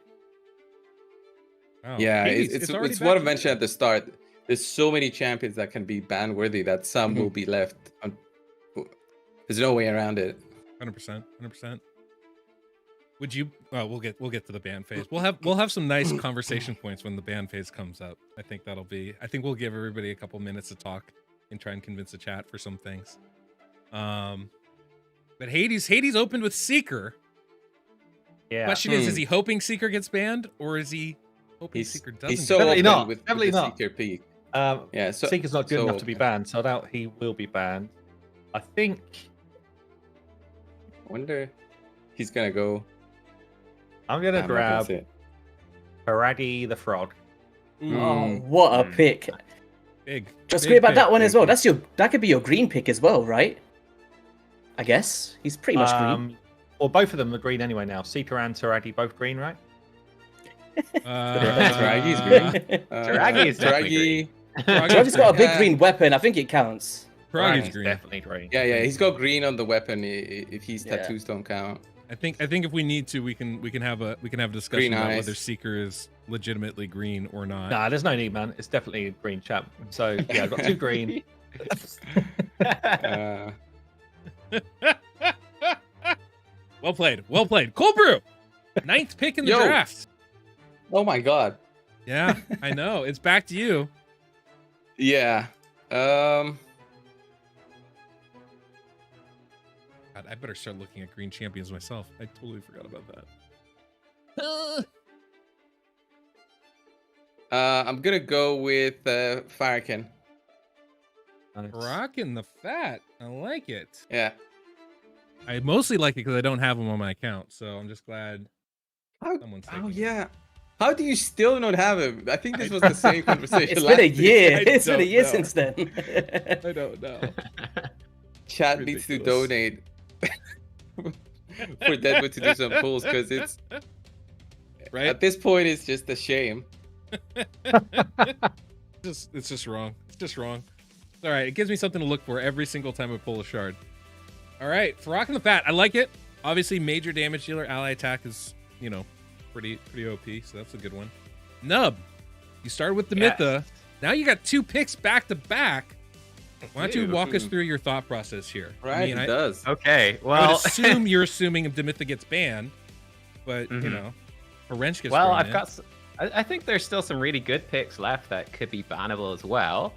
[SPEAKER 1] Wow.
[SPEAKER 4] Yeah,
[SPEAKER 1] Hades,
[SPEAKER 4] it's
[SPEAKER 1] already
[SPEAKER 4] what I
[SPEAKER 1] back.
[SPEAKER 4] mentioned at the start. There's so many champions that can be ban worthy that some will be left. There's no way around it.
[SPEAKER 1] 100%. 100%. Would you? Oh, we'll get to the ban phase. We'll have some nice conversation points when the ban phase comes up. I think that'll be. I think we'll give everybody a couple minutes to talk and try and convince the chat for some things. But Hades opened with Seeker.
[SPEAKER 5] yeah.
[SPEAKER 1] Question is he hoping Seeker gets banned or is he hoping
[SPEAKER 4] He's
[SPEAKER 1] Seeker doesn't?
[SPEAKER 4] he's so
[SPEAKER 5] Definitely
[SPEAKER 4] open
[SPEAKER 5] not,
[SPEAKER 4] with
[SPEAKER 5] definitely
[SPEAKER 4] the
[SPEAKER 5] not.
[SPEAKER 4] Seeker peak.
[SPEAKER 5] Yeah,
[SPEAKER 4] So
[SPEAKER 5] Seeker's not good
[SPEAKER 4] so
[SPEAKER 5] enough to be banned, so I doubt he will be banned. I think.
[SPEAKER 4] Wonder he's gonna go.
[SPEAKER 5] I'm gonna
[SPEAKER 4] I'm not gonna
[SPEAKER 5] grab
[SPEAKER 4] say it.
[SPEAKER 5] Paragi the Frog.
[SPEAKER 2] Oh, what a pick!
[SPEAKER 1] Big.
[SPEAKER 2] Just
[SPEAKER 1] big
[SPEAKER 2] great about
[SPEAKER 1] pick,
[SPEAKER 2] that one
[SPEAKER 1] big
[SPEAKER 2] as well.
[SPEAKER 1] pick.
[SPEAKER 2] That could be your green pick as well, right? I guess he's pretty much green.
[SPEAKER 5] Well, both of them are green anyway now. Seeker and Taragi both green, right?
[SPEAKER 4] Taragi's green.
[SPEAKER 3] Taragi is definitely
[SPEAKER 2] Travis got a big
[SPEAKER 4] Yeah.
[SPEAKER 2] green weapon. I think it counts.
[SPEAKER 1] Taragi's
[SPEAKER 5] Taragi's
[SPEAKER 1] green.
[SPEAKER 5] definitely green.
[SPEAKER 4] Yeah, he's got green on the weapon. If his
[SPEAKER 2] Yeah.
[SPEAKER 4] tattoos don't count.
[SPEAKER 1] I think if we need to, we can have a discussion
[SPEAKER 4] Green
[SPEAKER 1] about
[SPEAKER 4] eyes.
[SPEAKER 1] whether Seeker is legitimately green or not.
[SPEAKER 5] Nah, there's no need, man. It's definitely a green chap. So yeah, I've got 2 green.
[SPEAKER 1] Well played. Well played. Cold Brew. 9th pick in the
[SPEAKER 4] Yo.
[SPEAKER 1] draft.
[SPEAKER 4] Oh my god.
[SPEAKER 1] Yeah, I know. It's back to you.
[SPEAKER 4] Yeah.
[SPEAKER 1] God, I better start looking at green champions myself. I totally forgot about that.
[SPEAKER 4] I'm gonna go with Firekin.
[SPEAKER 5] Nice.
[SPEAKER 1] Rocking the fat. I like it.
[SPEAKER 4] Yeah.
[SPEAKER 1] I mostly like it because I don't have them on my account, so I'm just glad
[SPEAKER 4] How,
[SPEAKER 1] someone's
[SPEAKER 4] oh
[SPEAKER 1] taking it.
[SPEAKER 4] yeah. How do you still not have him? I think this was the same conversation.
[SPEAKER 2] It's
[SPEAKER 4] last
[SPEAKER 2] been a
[SPEAKER 4] week.
[SPEAKER 2] year.
[SPEAKER 1] I
[SPEAKER 2] It's been a
[SPEAKER 1] don't
[SPEAKER 2] year
[SPEAKER 1] know.
[SPEAKER 2] since then.
[SPEAKER 1] I don't know.
[SPEAKER 4] Chat needs to
[SPEAKER 1] Ridiculous.
[SPEAKER 4] donate for Deadwood to do some pulls because it's
[SPEAKER 1] Right?
[SPEAKER 4] at this point it's just a shame.
[SPEAKER 1] It's just wrong. It's just wrong. It's all right. It gives me something to look for every single time I pull a shard. All right, for rocking the fat, I like it. Obviously, major damage dealer. Ally attack is, pretty OP, so that's a good one. Nub, you started with the
[SPEAKER 3] Yes.
[SPEAKER 1] Mytha. Now you got 2 picks back to back. Why don't you walk us through your thought process here?
[SPEAKER 4] Right,
[SPEAKER 1] I
[SPEAKER 4] it does.
[SPEAKER 3] Okay,
[SPEAKER 1] I
[SPEAKER 3] well,
[SPEAKER 1] would assume you're assuming Demytha gets banned, but
[SPEAKER 3] Mhm.
[SPEAKER 1] a wrench gets
[SPEAKER 3] well,
[SPEAKER 1] thrown
[SPEAKER 3] I've
[SPEAKER 1] in.
[SPEAKER 3] got. I think there's still some really good picks left that could be bannable as well.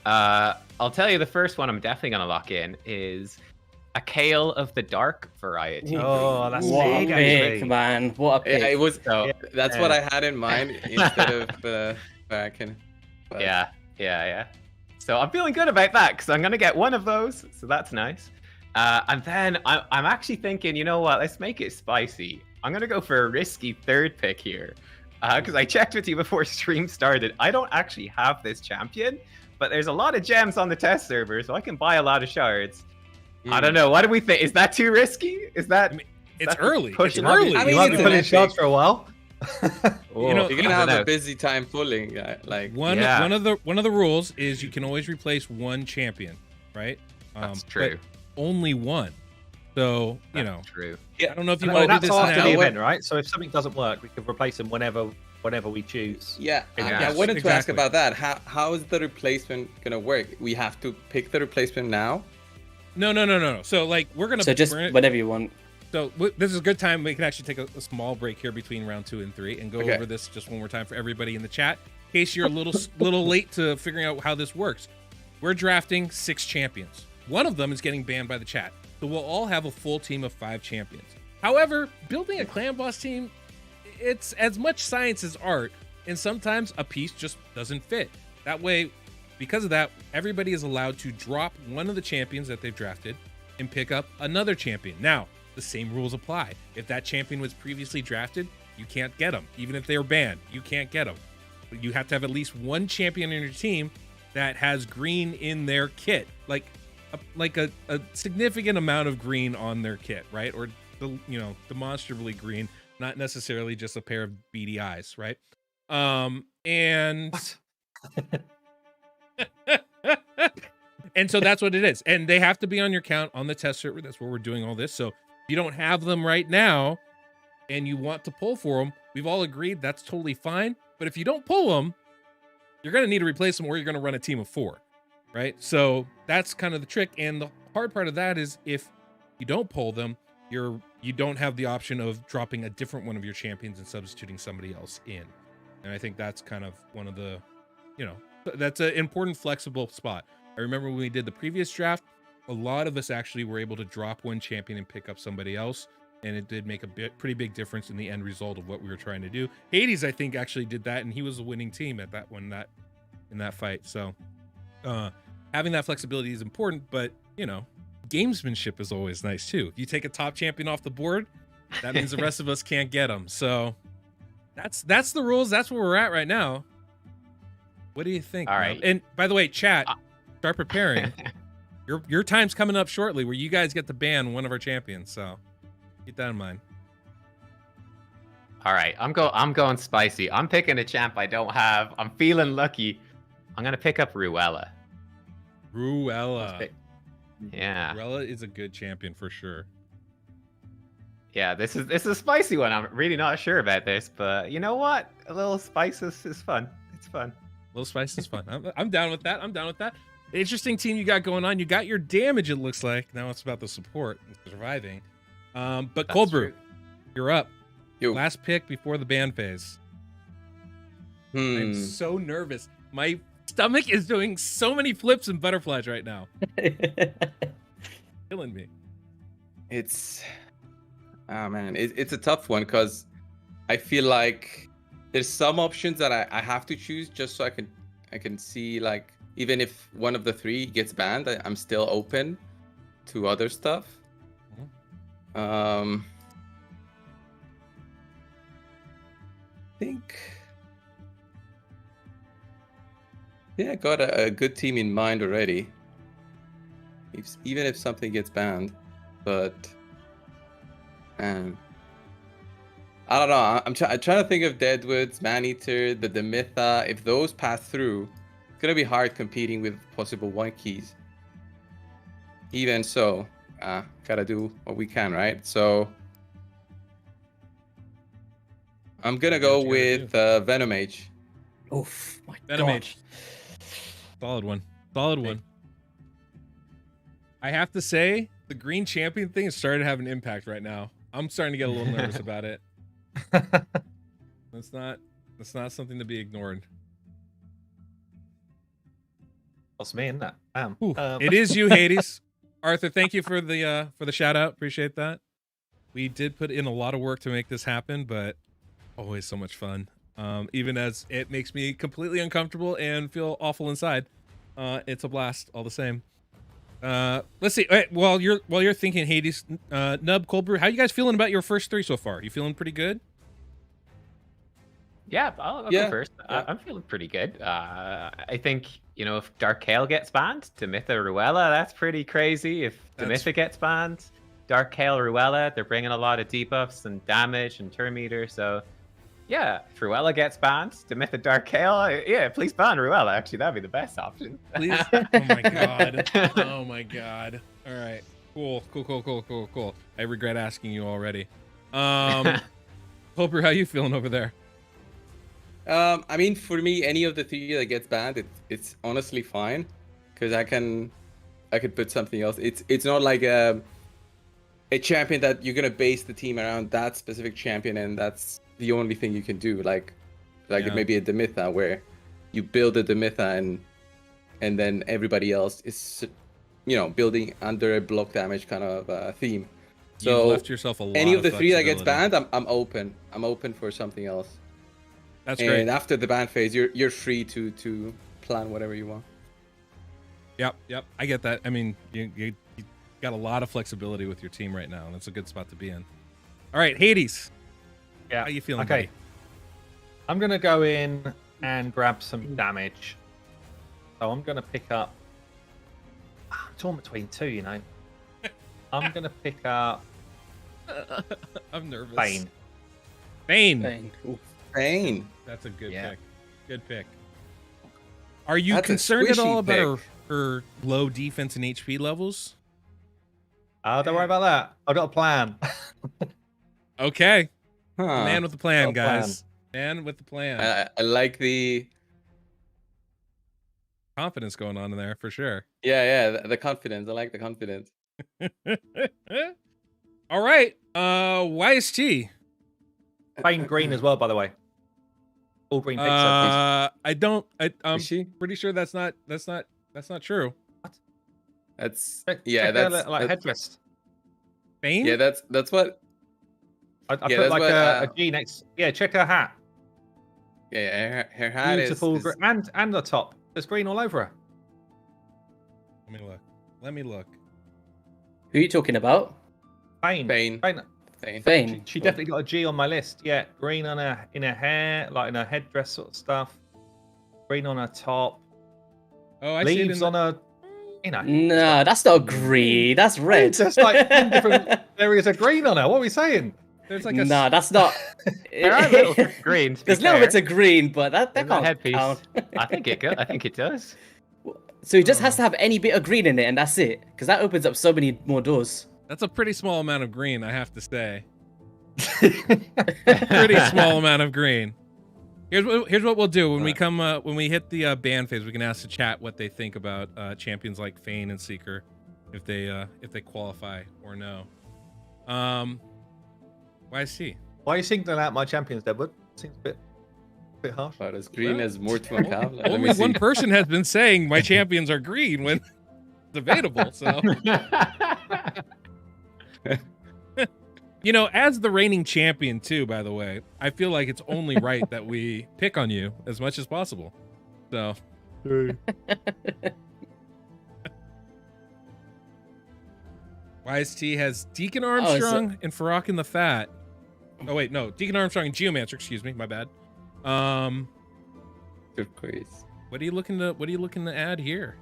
[SPEAKER 3] I'll tell you, the first one I'm definitely gonna lock in is a Kale of the Dark variety.
[SPEAKER 5] Oh, that's
[SPEAKER 2] What a
[SPEAKER 5] big,
[SPEAKER 2] pick,
[SPEAKER 5] actually.
[SPEAKER 2] man. What a pick.
[SPEAKER 4] It was.
[SPEAKER 3] So,
[SPEAKER 4] That's what I had in mind instead of Firekin. But-
[SPEAKER 3] yeah. So I'm feeling good about that because I'm gonna get one of those, so that's nice. And then I'm actually thinking, you know what? Let's make it spicy. I'm gonna go for a risky 3rd pick here because I checked with you before stream started. I don't actually have this champion, but there's a lot of gems on the test server, so I can buy a lot of shards. I don't know. What do we think? Is that too risky? Is that?
[SPEAKER 1] It's early. It's
[SPEAKER 3] pushing
[SPEAKER 1] early.
[SPEAKER 4] I
[SPEAKER 5] You
[SPEAKER 4] mean,
[SPEAKER 5] might be
[SPEAKER 4] it's
[SPEAKER 5] pulling
[SPEAKER 4] an
[SPEAKER 5] shots for a while.
[SPEAKER 3] Oh,
[SPEAKER 1] know,
[SPEAKER 4] You're
[SPEAKER 3] I
[SPEAKER 4] gonna
[SPEAKER 3] don't
[SPEAKER 4] have
[SPEAKER 3] know.
[SPEAKER 4] a busy time pulling. Like
[SPEAKER 1] One
[SPEAKER 3] Yeah.
[SPEAKER 1] of the rules is you can always replace one champion, right?
[SPEAKER 3] That's
[SPEAKER 1] but
[SPEAKER 3] true.
[SPEAKER 1] only one. So you
[SPEAKER 3] That's
[SPEAKER 1] know,
[SPEAKER 3] true.
[SPEAKER 1] I don't know if you
[SPEAKER 5] Well,
[SPEAKER 1] want to do
[SPEAKER 5] that's
[SPEAKER 1] this
[SPEAKER 5] after
[SPEAKER 1] now.
[SPEAKER 5] the event, right? So if something doesn't work, we can replace them whenever we choose.
[SPEAKER 4] yeah,
[SPEAKER 3] Yeah.
[SPEAKER 4] I wanted to ask
[SPEAKER 1] Exactly.
[SPEAKER 4] about that. How is the replacement gonna work? We have to pick the replacement now.
[SPEAKER 1] No. So like we're gonna
[SPEAKER 2] So just
[SPEAKER 1] we're gonna-
[SPEAKER 2] whenever you want.
[SPEAKER 1] So this is a good time. We can actually take a small break here between round 2 and 3 and go
[SPEAKER 4] Okay.
[SPEAKER 1] over this just one more time for everybody in the chat. In case you're a little late to figuring out how this works. We're drafting 6 champions. One of them is getting banned by the chat. So we'll all have a full team of 5 champions. However, building a clan boss team, it's as much science as art, and sometimes a piece just doesn't fit. That way, because of that, everybody is allowed to drop one of the champions that they've drafted and pick up another champion. Now, the same rules apply. If that champion was previously drafted, you can't get them. Even if they were banned, you can't get them. But you have to have at least one champion in your team that has green in their kit, like a significant amount of green on their kit, right? Or demonstrably green, not necessarily just a pair of beady eyes, right? And and so that's what it is. And they have to be on your count on the test server. That's where we're doing all this. So if you don't have them right now and you want to pull for them, we've all agreed that's totally fine. But if you don't pull them, you're going to need to replace them or you're going to run a team of 4, right? So that's kind of the trick. And the hard part of that is if you don't pull them, you don't have the option of dropping a different one of your champions and substituting somebody else in. And I think that's kind of one of the, that's an important flexible spot. I remember when we did the previous draft, a lot of us actually were able to drop one champion and pick up somebody else. And it did make a pretty big difference in the end result of what we were trying to do. Hades, I think, actually did that, and he was the winning team at that one in that fight. So having that flexibility is important, but gamesmanship is always nice too. If you take a top champion off the board, that means the rest of us can't get them. So that's the rules. That's where we're at right now. What do you think?
[SPEAKER 3] All right.
[SPEAKER 1] And by the way, chat, start preparing. Your time's coming up shortly where you guys get to ban one of our champions. So keep that in mind.
[SPEAKER 3] All right, I'm going spicy. I'm picking a champ I don't have. I'm feeling lucky. I'm gonna pick up Ruella.
[SPEAKER 1] Ruella.
[SPEAKER 3] Yeah.
[SPEAKER 1] Ruella is a good champion for sure.
[SPEAKER 3] Yeah, this is a spicy one. I'm really not sure about this, but you know what? A little spice is fun. It's fun.
[SPEAKER 1] A little spice is fun. I'm down with that. Interesting team you got going on. You got your damage, it looks like. Now it's about the support and surviving. But Cold Brew, you're up.
[SPEAKER 4] Yo.
[SPEAKER 1] Last pick before the ban phase. I'm so nervous. My stomach is doing so many flips and butterflies right now. Killing me.
[SPEAKER 4] It's it's a tough one because I feel like there's some options that I have to choose just so I can see, like, even if one of the 3 gets banned, I'm still open to other stuff. I think, yeah, I got a good team in mind already. Even if something gets banned, but I don't know. I'm trying to think of Deadwoods, Maneater, the Mytha. If those pass through, it's gonna be hard competing with possible 1 keys. Even so, gotta do what we can, right? So I'm gonna go with Venom Mage.
[SPEAKER 2] Oof, my
[SPEAKER 1] Venom
[SPEAKER 2] God.
[SPEAKER 1] Mage. Solid one. I have to say, the green champion thing is starting to have an impact right now. I'm starting to get a little nervous about it. That's not something to be ignored.
[SPEAKER 5] That's me, isn't that?
[SPEAKER 1] It is you, Hades. Arthur, thank you for the shout out. Appreciate that. We did put in a lot of work to make this happen, but always so much fun. Even as it makes me completely uncomfortable and feel awful inside. It's a blast all the same. Let's see. While you're thinking, Hades, Nub, Cold Brew, how you guys feeling about your first 3 so far? You feeling pretty good?
[SPEAKER 3] Yeah, I'll go first. I'm feeling pretty good. I think, if Dark Kale gets banned, Demitha Ruella, that's pretty crazy. If Demitha gets banned, Dark Hail Ruella. They're bringing a lot of debuffs and damage and turn meter. So, yeah, if Ruella gets banned, Demyth the Dark Hail, yeah, please ban Ruella. Actually, that'd be the best option.
[SPEAKER 1] Please. Oh my god. Oh my god. All right. Cool. I regret asking you already. Clover, how you feeling over there?
[SPEAKER 4] I mean, for me, any of the 3 that gets banned, it's honestly fine, because I could put something else. It's not like a champion that you're gonna base the team around that specific champion, and that's the only thing you can do. Like it may be a Demytha where you build a Demytha and then everybody else is, building under a block damage kind of theme. So
[SPEAKER 1] You've left yourself a lot
[SPEAKER 4] any of the 3 that gets
[SPEAKER 1] flexibility.
[SPEAKER 4] banned, I'm open. I'm open for something else.
[SPEAKER 1] That's
[SPEAKER 4] And
[SPEAKER 1] great.
[SPEAKER 4] after the ban phase, you're free to plan whatever you want.
[SPEAKER 1] Yep. I get that. I mean, you got a lot of flexibility with your team right now, and that's a good spot to be in. All right, Hades.
[SPEAKER 5] Yeah.
[SPEAKER 1] How you feeling,
[SPEAKER 5] Okay.
[SPEAKER 1] buddy?
[SPEAKER 5] I'm gonna go in and grab some damage. So I'm gonna pick up. I'm torn between 2, you know. I'm gonna pick up
[SPEAKER 1] I'm nervous.
[SPEAKER 5] Bane.
[SPEAKER 1] Bane.
[SPEAKER 2] Bang. Ooh.
[SPEAKER 4] Bane.
[SPEAKER 1] That's a good
[SPEAKER 3] Yeah.
[SPEAKER 1] pick. Good pick. Are you
[SPEAKER 4] That's a
[SPEAKER 1] concerned at all
[SPEAKER 4] squishy
[SPEAKER 1] about
[SPEAKER 4] pick.
[SPEAKER 1] her low defense and HP levels?
[SPEAKER 5] Don't worry about that. I've got a plan.
[SPEAKER 1] Okay.
[SPEAKER 4] Huh.
[SPEAKER 1] Man with the plan,
[SPEAKER 5] got a plan.
[SPEAKER 1] guys. Man with the plan.
[SPEAKER 4] I like the
[SPEAKER 1] Confidence going on in there for sure.
[SPEAKER 4] the confidence. I like the confidence.
[SPEAKER 1] All right. YST.
[SPEAKER 5] Bane green as well, by the way. All green pixels.
[SPEAKER 1] I'm
[SPEAKER 4] Is she?
[SPEAKER 1] pretty sure that's not true.
[SPEAKER 4] That's
[SPEAKER 5] Check
[SPEAKER 4] yeah.
[SPEAKER 5] her,
[SPEAKER 4] That's
[SPEAKER 5] like
[SPEAKER 4] that's-
[SPEAKER 5] headdress.
[SPEAKER 1] Bane?
[SPEAKER 4] yeah. That's what.
[SPEAKER 5] I
[SPEAKER 4] Yeah,
[SPEAKER 5] put
[SPEAKER 4] that's
[SPEAKER 5] like
[SPEAKER 4] what,
[SPEAKER 5] a G next. Yeah, check her hat.
[SPEAKER 4] Yeah. Her hat
[SPEAKER 5] Beautiful,
[SPEAKER 4] is
[SPEAKER 5] and the top. There's green all over her.
[SPEAKER 1] Let me look.
[SPEAKER 2] Who are you talking about?
[SPEAKER 5] Bane.
[SPEAKER 4] Bane.
[SPEAKER 5] Bane.
[SPEAKER 4] Bane.
[SPEAKER 2] Bane.
[SPEAKER 5] She definitely got a G on my list. Yeah, green on her in her hair, like in her headdress sort of stuff. Green on her top.
[SPEAKER 1] Oh, I see it
[SPEAKER 5] Leaves
[SPEAKER 1] in
[SPEAKER 5] on her. You know.
[SPEAKER 2] No, that's not green. That's red.
[SPEAKER 5] There's like 10 different areas of green on her. What are we saying?
[SPEAKER 1] there's like a
[SPEAKER 2] Nah, that's not.
[SPEAKER 3] There are little green.
[SPEAKER 2] There's little bits of green, but that
[SPEAKER 3] in the
[SPEAKER 2] can't
[SPEAKER 3] headpiece.
[SPEAKER 2] count.
[SPEAKER 3] I think it does.
[SPEAKER 2] So he just has to have any bit of green in it, and that's it. Because that opens up so many more doors.
[SPEAKER 1] that's a pretty small amount of green, I have to say. Pretty small amount of green. Here's what we'll do when we come when we hit the ban phase. We can ask the chat what they think about champions like Fane and Seeker, if they qualify or no. YC.
[SPEAKER 5] Why are you singling out my champions, Deadwood? Seems a bit harsh.
[SPEAKER 4] About as green as Mortimer Cow. Let
[SPEAKER 1] Only
[SPEAKER 4] me see.
[SPEAKER 1] one person has been saying my champions are green when it's debatable. So as the reigning champion too, by the way, I feel like it's only right that we pick on you as much as possible. So YST has Deacon Armstrong and Farrakhan the Fat. Oh wait, no, Deacon Armstrong and Geomancer. Excuse me, my bad.
[SPEAKER 4] Good quiz.
[SPEAKER 1] What are you looking to add here?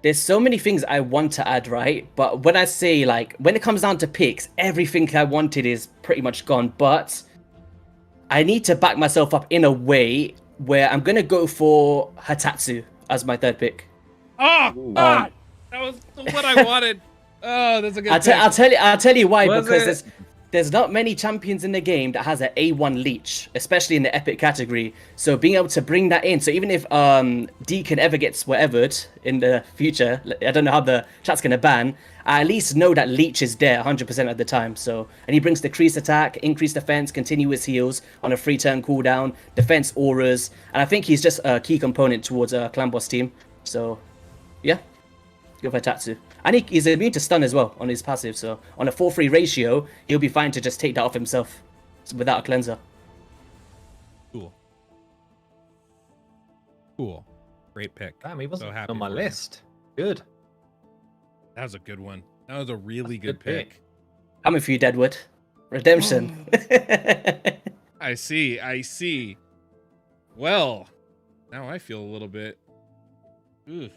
[SPEAKER 2] There's so many things I want to add, right? But when I say, like, when it comes down to picks, everything I wanted is pretty much gone. But I need to back myself up in a way where I'm going to go for Hatatsu as my third pick.
[SPEAKER 1] Oh, that was what I wanted. Oh, that's a good pick.
[SPEAKER 2] I'll tell you why,
[SPEAKER 3] Was
[SPEAKER 2] because there's not many champions in the game that has an A1 leech, especially in the epic category. So being able to bring that in, so even if Deacon ever gets whatevered in the future, I don't know how the chat's gonna ban, I at least know that leech is there 100% of the time. So, and he brings decreased attack, increased defense, continuous heals on a 3-turn cooldown, defense auras, and I think he's just a key component towards a clan boss team. So, yeah, go for Tatsu. And he's immune to stun as well on his passive, so on a 4-3 ratio, he'll be fine to just take that off himself without a cleanser.
[SPEAKER 1] Cool. Great pick.
[SPEAKER 5] Damn, he wasn't
[SPEAKER 1] So happy
[SPEAKER 5] on my
[SPEAKER 1] for you.
[SPEAKER 5] list. Good.
[SPEAKER 1] That was a good one. That was a really
[SPEAKER 5] That's a
[SPEAKER 1] good
[SPEAKER 5] good
[SPEAKER 1] pick.
[SPEAKER 2] Coming for you, Deadwood. Redemption.
[SPEAKER 1] I see. Well, now I feel a little bit. Feeling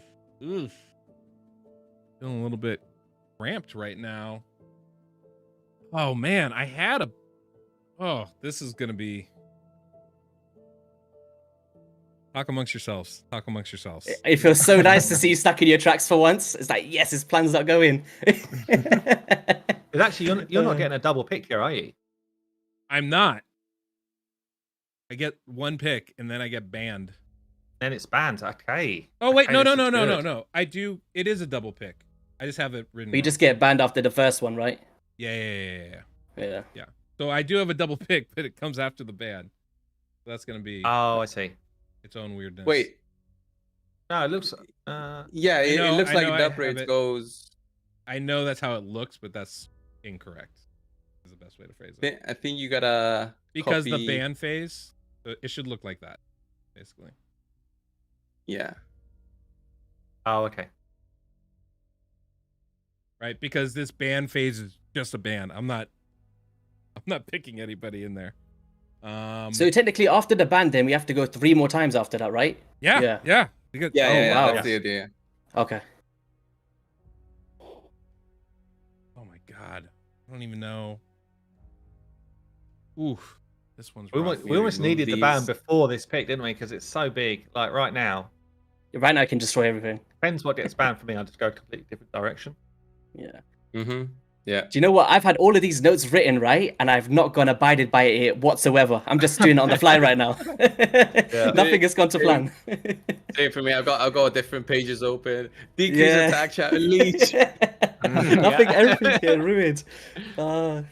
[SPEAKER 1] a little bit cramped right now. Oh man, I had a. Oh, this is gonna be. Talk amongst yourselves. Talk amongst yourselves.
[SPEAKER 2] It feels so nice to see you stuck in your tracks for once. It's like, yes, his plan's not going.
[SPEAKER 5] But actually, you're not getting a double pick here, are you?
[SPEAKER 1] I'm not. I get one pick and then I get banned.
[SPEAKER 5] Then it's banned. Okay.
[SPEAKER 1] Oh wait,
[SPEAKER 5] Okay,
[SPEAKER 1] no.
[SPEAKER 5] this is good.
[SPEAKER 1] I do. It is a double pick. I just have it written.
[SPEAKER 2] But you
[SPEAKER 1] wrong.
[SPEAKER 2] just get banned after the first one, right?
[SPEAKER 1] Yeah.
[SPEAKER 2] Yeah.
[SPEAKER 1] So I do have a double pick, but it comes after the ban. So that's gonna be
[SPEAKER 5] Oh, I see.
[SPEAKER 1] its own weirdness.
[SPEAKER 4] Wait.
[SPEAKER 5] No, it looks.
[SPEAKER 4] Yeah, it
[SPEAKER 1] know-
[SPEAKER 4] looks
[SPEAKER 1] I
[SPEAKER 4] like
[SPEAKER 1] know I have
[SPEAKER 4] NubRaids
[SPEAKER 1] it.
[SPEAKER 4] goes.
[SPEAKER 1] I know that's how it looks, but that's incorrect. Is the best way to phrase it.
[SPEAKER 4] I think you gotta
[SPEAKER 1] Because the
[SPEAKER 4] copy-
[SPEAKER 1] ban phase, it should look like that, basically.
[SPEAKER 4] Yeah.
[SPEAKER 5] Oh, okay.
[SPEAKER 1] Right? Because this ban phase is just a ban. I'm not picking anybody in there.
[SPEAKER 2] So technically, after the ban, then we have to go 3 more times after that, right?
[SPEAKER 1] yeah. Because,
[SPEAKER 4] Yeah,
[SPEAKER 2] wow.
[SPEAKER 4] that's the idea.
[SPEAKER 2] Okay.
[SPEAKER 1] oh my god, I don't even know. Oof, this one's
[SPEAKER 5] We
[SPEAKER 1] rough.
[SPEAKER 5] almost, we almost
[SPEAKER 4] remove
[SPEAKER 5] needed the ban
[SPEAKER 4] these.
[SPEAKER 5] before this pick, didn't we? Because it's so big. Like right now,
[SPEAKER 2] Right now, I can destroy everything.
[SPEAKER 5] depends what gets banned for me. I'll just go a completely different direction.
[SPEAKER 2] Yeah.
[SPEAKER 4] Mm-hmm. Yeah.
[SPEAKER 2] Do you know what? I've had all of these notes written, right? And I've not gone abided by it whatsoever. I'm just doing it on the fly right now. Nothing has gone to plan.
[SPEAKER 4] Same for me. I've got different pages open. Decrease
[SPEAKER 2] Yeah.
[SPEAKER 4] attack chat and leech.
[SPEAKER 2] Nothing, everything get ruined.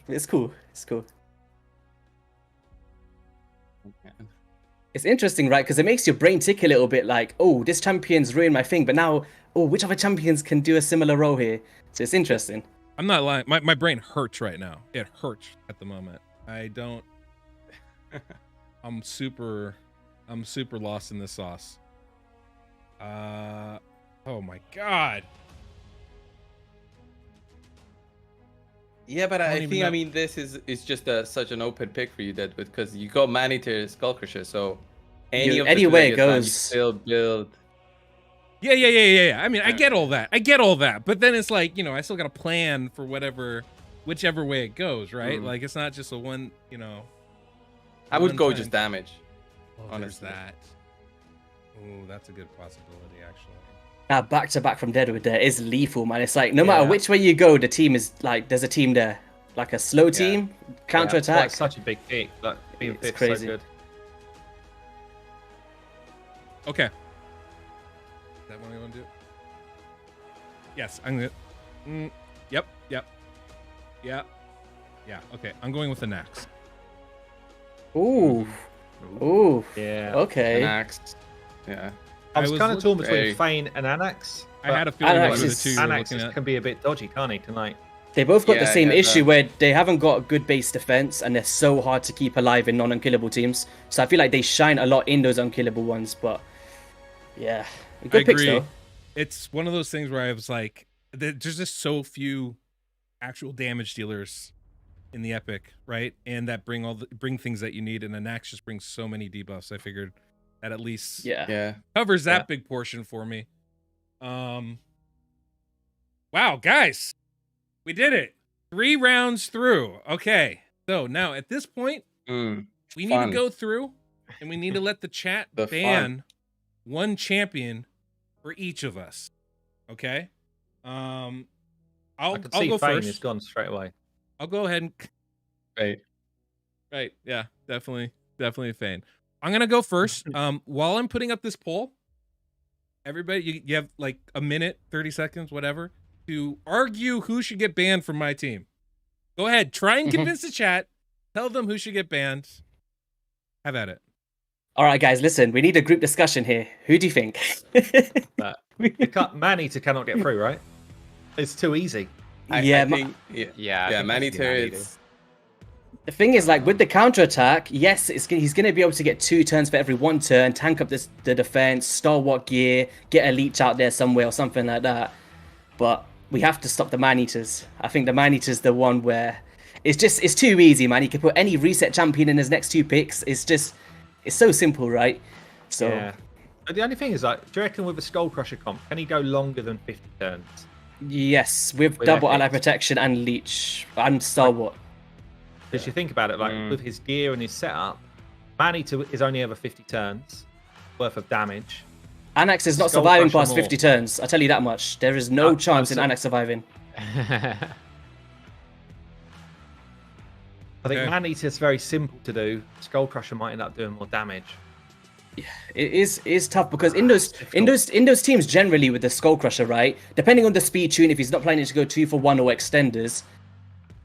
[SPEAKER 2] It's cool. It's cool. It's interesting, right? Because it makes your brain tick a little bit like, oh, this champion's ruined my thing, but now, oh, which other champions can do a similar role here? So it's interesting.
[SPEAKER 1] I'm not lying. My brain hurts right now. It hurts at the moment. I don't. I'm super lost in this sauce. Oh my god.
[SPEAKER 4] Yeah, but
[SPEAKER 1] I
[SPEAKER 4] I
[SPEAKER 1] don't even
[SPEAKER 4] think
[SPEAKER 1] know.
[SPEAKER 4] I mean this is just such an open pick for you, Deadwood, because you got Maneater, Skullcrusher, so any of the
[SPEAKER 2] any
[SPEAKER 4] two
[SPEAKER 2] way
[SPEAKER 4] that
[SPEAKER 2] it
[SPEAKER 4] gets banned, you
[SPEAKER 2] goes.
[SPEAKER 4] still build.
[SPEAKER 1] Yeah. I mean, I get all that. But then it's like, I still got to plan for whichever way it goes, right?
[SPEAKER 4] Mm.
[SPEAKER 1] Like it's not just a one,
[SPEAKER 4] I would
[SPEAKER 1] one
[SPEAKER 4] go
[SPEAKER 1] time.
[SPEAKER 4] just damage.
[SPEAKER 1] Oh, there's
[SPEAKER 4] honestly.
[SPEAKER 1] that. Oh, that's a good possibility, actually.
[SPEAKER 2] Back to back from Deadwood there is lethal, man. It's like no matter
[SPEAKER 5] Yeah.
[SPEAKER 2] which way you go, the team is like there's a team there, like a slow
[SPEAKER 4] Yeah.
[SPEAKER 2] team, counter
[SPEAKER 5] That's why
[SPEAKER 2] attack.
[SPEAKER 5] it's such a big pick. Like being
[SPEAKER 2] It's
[SPEAKER 5] fifth
[SPEAKER 2] crazy.
[SPEAKER 5] so good.
[SPEAKER 1] Okay. Is that what I want to do? Yes, I'm gonna. Yep. Yeah. Okay, I'm going with the Nax.
[SPEAKER 2] Ooh, ooh.
[SPEAKER 5] Yeah.
[SPEAKER 2] Okay.
[SPEAKER 4] Next. Yeah.
[SPEAKER 5] I was kind of torn between
[SPEAKER 4] Hey.
[SPEAKER 5] Fane and Anax.
[SPEAKER 1] I had a feeling
[SPEAKER 2] Anax
[SPEAKER 1] those were the
[SPEAKER 2] is-
[SPEAKER 1] two you were
[SPEAKER 5] Anax
[SPEAKER 1] looking at.
[SPEAKER 5] can be a bit dodgy, can't he, tonight?
[SPEAKER 2] They both got the
[SPEAKER 4] Yeah,
[SPEAKER 2] same
[SPEAKER 4] yeah,
[SPEAKER 2] issue
[SPEAKER 4] that-
[SPEAKER 2] where they haven't got a good base defense and they're so hard to keep alive in non-unkillable teams. So I feel like they shine a lot in those unkillable ones. But yeah, good
[SPEAKER 1] I
[SPEAKER 2] picks
[SPEAKER 1] agree.
[SPEAKER 2] though.
[SPEAKER 1] It's one of those things where I was like, there's just so few actual damage dealers in the epic, right? And that bring things that you need, and the Nax just brings so many debuffs. I figured that at least
[SPEAKER 2] Yeah.
[SPEAKER 4] Yeah.
[SPEAKER 1] covers that
[SPEAKER 5] Yeah.
[SPEAKER 1] big portion for me. Wow, guys, we did it. 3 rounds through. Okay, so now at this point,
[SPEAKER 4] Mm.
[SPEAKER 1] we need to
[SPEAKER 4] Fun.
[SPEAKER 1] go through and we need to let the chat
[SPEAKER 4] The
[SPEAKER 1] ban one champion for each of us. Okay. I'll
[SPEAKER 5] I can
[SPEAKER 1] I'll
[SPEAKER 5] see
[SPEAKER 1] go
[SPEAKER 5] Fane
[SPEAKER 1] first.
[SPEAKER 5] is gone straight away.
[SPEAKER 1] I'll go ahead and
[SPEAKER 4] Right.
[SPEAKER 1] right. Yeah, definitely a Fane. I'm gonna go first. While I'm putting up this poll, everybody, you have like a minute, 30 seconds, whatever, to argue who should get banned from my team. Go ahead, try and convince the chat. Tell them who should get banned. Have at it.
[SPEAKER 2] All right, guys, listen. We need a group discussion here. Who do you think?
[SPEAKER 5] Maneater cannot get through, right? It's too easy.
[SPEAKER 4] I
[SPEAKER 2] Ma-
[SPEAKER 4] think,
[SPEAKER 3] Yeah, I
[SPEAKER 4] yeah,
[SPEAKER 3] think
[SPEAKER 4] Maneater
[SPEAKER 3] Maneater.
[SPEAKER 4] is.
[SPEAKER 2] The thing is, like with the counter attack, yes, he's going to be able to get 2 turns for every 1 turn, tank up the defense, stalwart gear, get a leech out there somewhere or something like that. But we have to stop the man-eaters. I think the man-eater's the one where it's too easy, man. He can put any reset champion in his next 2 picks. It's so simple, right? So
[SPEAKER 5] Yeah. But the only thing is, like, do you reckon with a Skull Crusher comp, can he go longer than 50 turns?
[SPEAKER 2] yes, with
[SPEAKER 5] With
[SPEAKER 2] double ally
[SPEAKER 5] epics.
[SPEAKER 2] protection and leech and stalwart.
[SPEAKER 5] Because you think about it, like with his gear and his setup, Man-Eater is only ever 50 turns worth of damage.
[SPEAKER 2] Anax is not
[SPEAKER 5] Skull
[SPEAKER 2] surviving
[SPEAKER 5] Crusher
[SPEAKER 2] past 50 turns. I tell you that much. There is no chance in Anax surviving.
[SPEAKER 5] I think Man-Eater is very simple to do. Skull Crusher might end up doing more damage.
[SPEAKER 2] It is tough because in those teams generally with the Skull Crusher, right? Depending on the speed tune, if he's not planning to go 2-for-1 or extenders,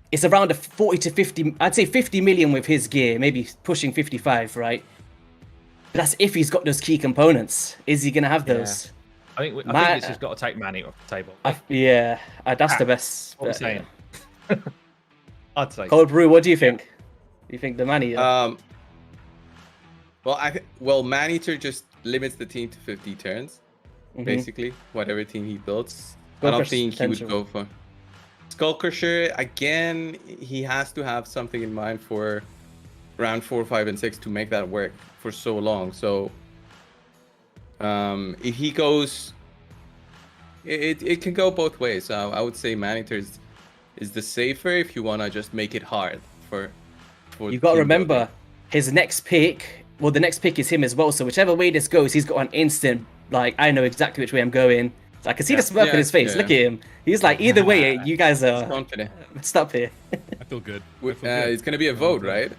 [SPEAKER 2] it's around a 40 to 50. I'd say 50 million with his gear, maybe pushing 55, right? But that's if he's got those key components. Is he gonna have those?
[SPEAKER 5] I think it's just got to take Man-Eater off the table.
[SPEAKER 2] That's the best.
[SPEAKER 5] What I'm saying. I'd say.
[SPEAKER 2] Cold Brew, what do you think? Do you think the Man-Eater?
[SPEAKER 4] Well, Man-Eater just limits the team to 50 turns, basically, whatever team he builds. I don't think he would go for Skull Crusher. Again, he has to have something in mind for round 4, 5, and 6 to make that work for so long. So, if he goes, it can go both ways. So I would say Man-Eater is the safer if you want to just make it hard for
[SPEAKER 2] you got to remember his next pick. Well, the next pick is him as well. So whichever way this goes, he's got an instant, like, I know exactly which way I'm going. So I can see the smirk on his face. Look at him. He's like, either way, you guys are
[SPEAKER 4] confident.
[SPEAKER 2] Stop here.
[SPEAKER 1] I feel good.
[SPEAKER 4] It's going to be a vote, right?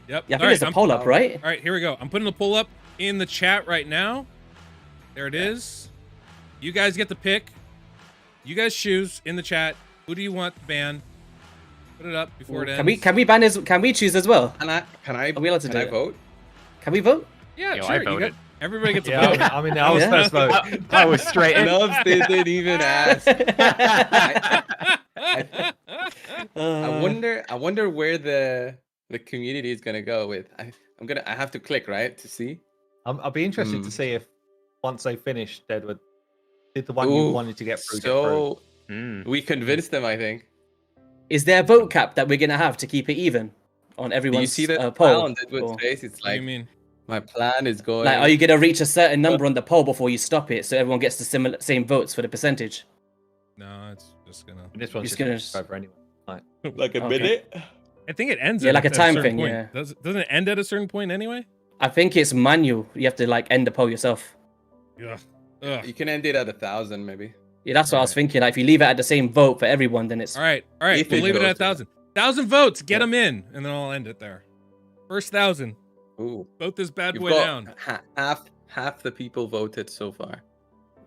[SPEAKER 1] Yep.
[SPEAKER 2] Yeah, I think there's a poll up, right?
[SPEAKER 1] All right, here we go. I'm putting the poll up in the chat right now. There it is. You guys get the pick. You guys choose in the chat. Who do you want to ban? Put it up before it ends.
[SPEAKER 2] Can we ban as? Can we choose as well?
[SPEAKER 4] Can I
[SPEAKER 2] Are we allowed to do it?
[SPEAKER 4] vote?
[SPEAKER 2] Can we vote?
[SPEAKER 1] Yeah,
[SPEAKER 3] Yo,
[SPEAKER 1] sure.
[SPEAKER 3] I voted.
[SPEAKER 1] Everybody gets a
[SPEAKER 5] Yeah,
[SPEAKER 1] vote.
[SPEAKER 5] I mean, I was first vote.
[SPEAKER 3] I was straight in.
[SPEAKER 4] Nubs didn't even ask. I wonder where the community is gonna go with. I have to click right to see.
[SPEAKER 5] I'll be interested to see if once they finish Deadwood, did the one you wanted to get through.
[SPEAKER 4] So we convinced them, I think.
[SPEAKER 2] Is there a vote cap that we're gonna have to keep it even on everyone's
[SPEAKER 4] You see the
[SPEAKER 2] poll?
[SPEAKER 4] on Deadwood's face? It's
[SPEAKER 1] What do
[SPEAKER 4] like,
[SPEAKER 1] you mean?
[SPEAKER 4] my plan is going.
[SPEAKER 2] Like, are you gonna reach a certain number on the poll before you stop it, so everyone gets the same votes for the percentage?
[SPEAKER 1] No, it's just gonna.
[SPEAKER 5] This one's
[SPEAKER 2] Just
[SPEAKER 5] just
[SPEAKER 2] gonna-
[SPEAKER 5] over anyway.
[SPEAKER 4] like a
[SPEAKER 2] Okay.
[SPEAKER 4] minute?
[SPEAKER 1] I think it ends.
[SPEAKER 2] Yeah,
[SPEAKER 1] at
[SPEAKER 2] like a
[SPEAKER 1] a
[SPEAKER 2] time
[SPEAKER 1] certain
[SPEAKER 2] thing,
[SPEAKER 1] point.
[SPEAKER 2] yeah.
[SPEAKER 1] Doesn't it end at a certain point anyway?
[SPEAKER 2] I think it's manual. You have to like end the poll yourself.
[SPEAKER 1] Yeah.
[SPEAKER 4] You can end it at 1,000 maybe.
[SPEAKER 2] Yeah, that's what I was thinking. Like, if you leave it at the same vote for everyone, then it's
[SPEAKER 1] All right.
[SPEAKER 4] If
[SPEAKER 1] We'll
[SPEAKER 4] it
[SPEAKER 1] leave it
[SPEAKER 4] goes
[SPEAKER 1] at
[SPEAKER 4] to
[SPEAKER 1] 1,000. 1,000 votes. Get them in, and then I'll end it there. First 1,000.
[SPEAKER 4] Ooh.
[SPEAKER 1] Vote this bad
[SPEAKER 4] You've
[SPEAKER 1] boy
[SPEAKER 4] got
[SPEAKER 1] down.
[SPEAKER 4] half the people voted so far.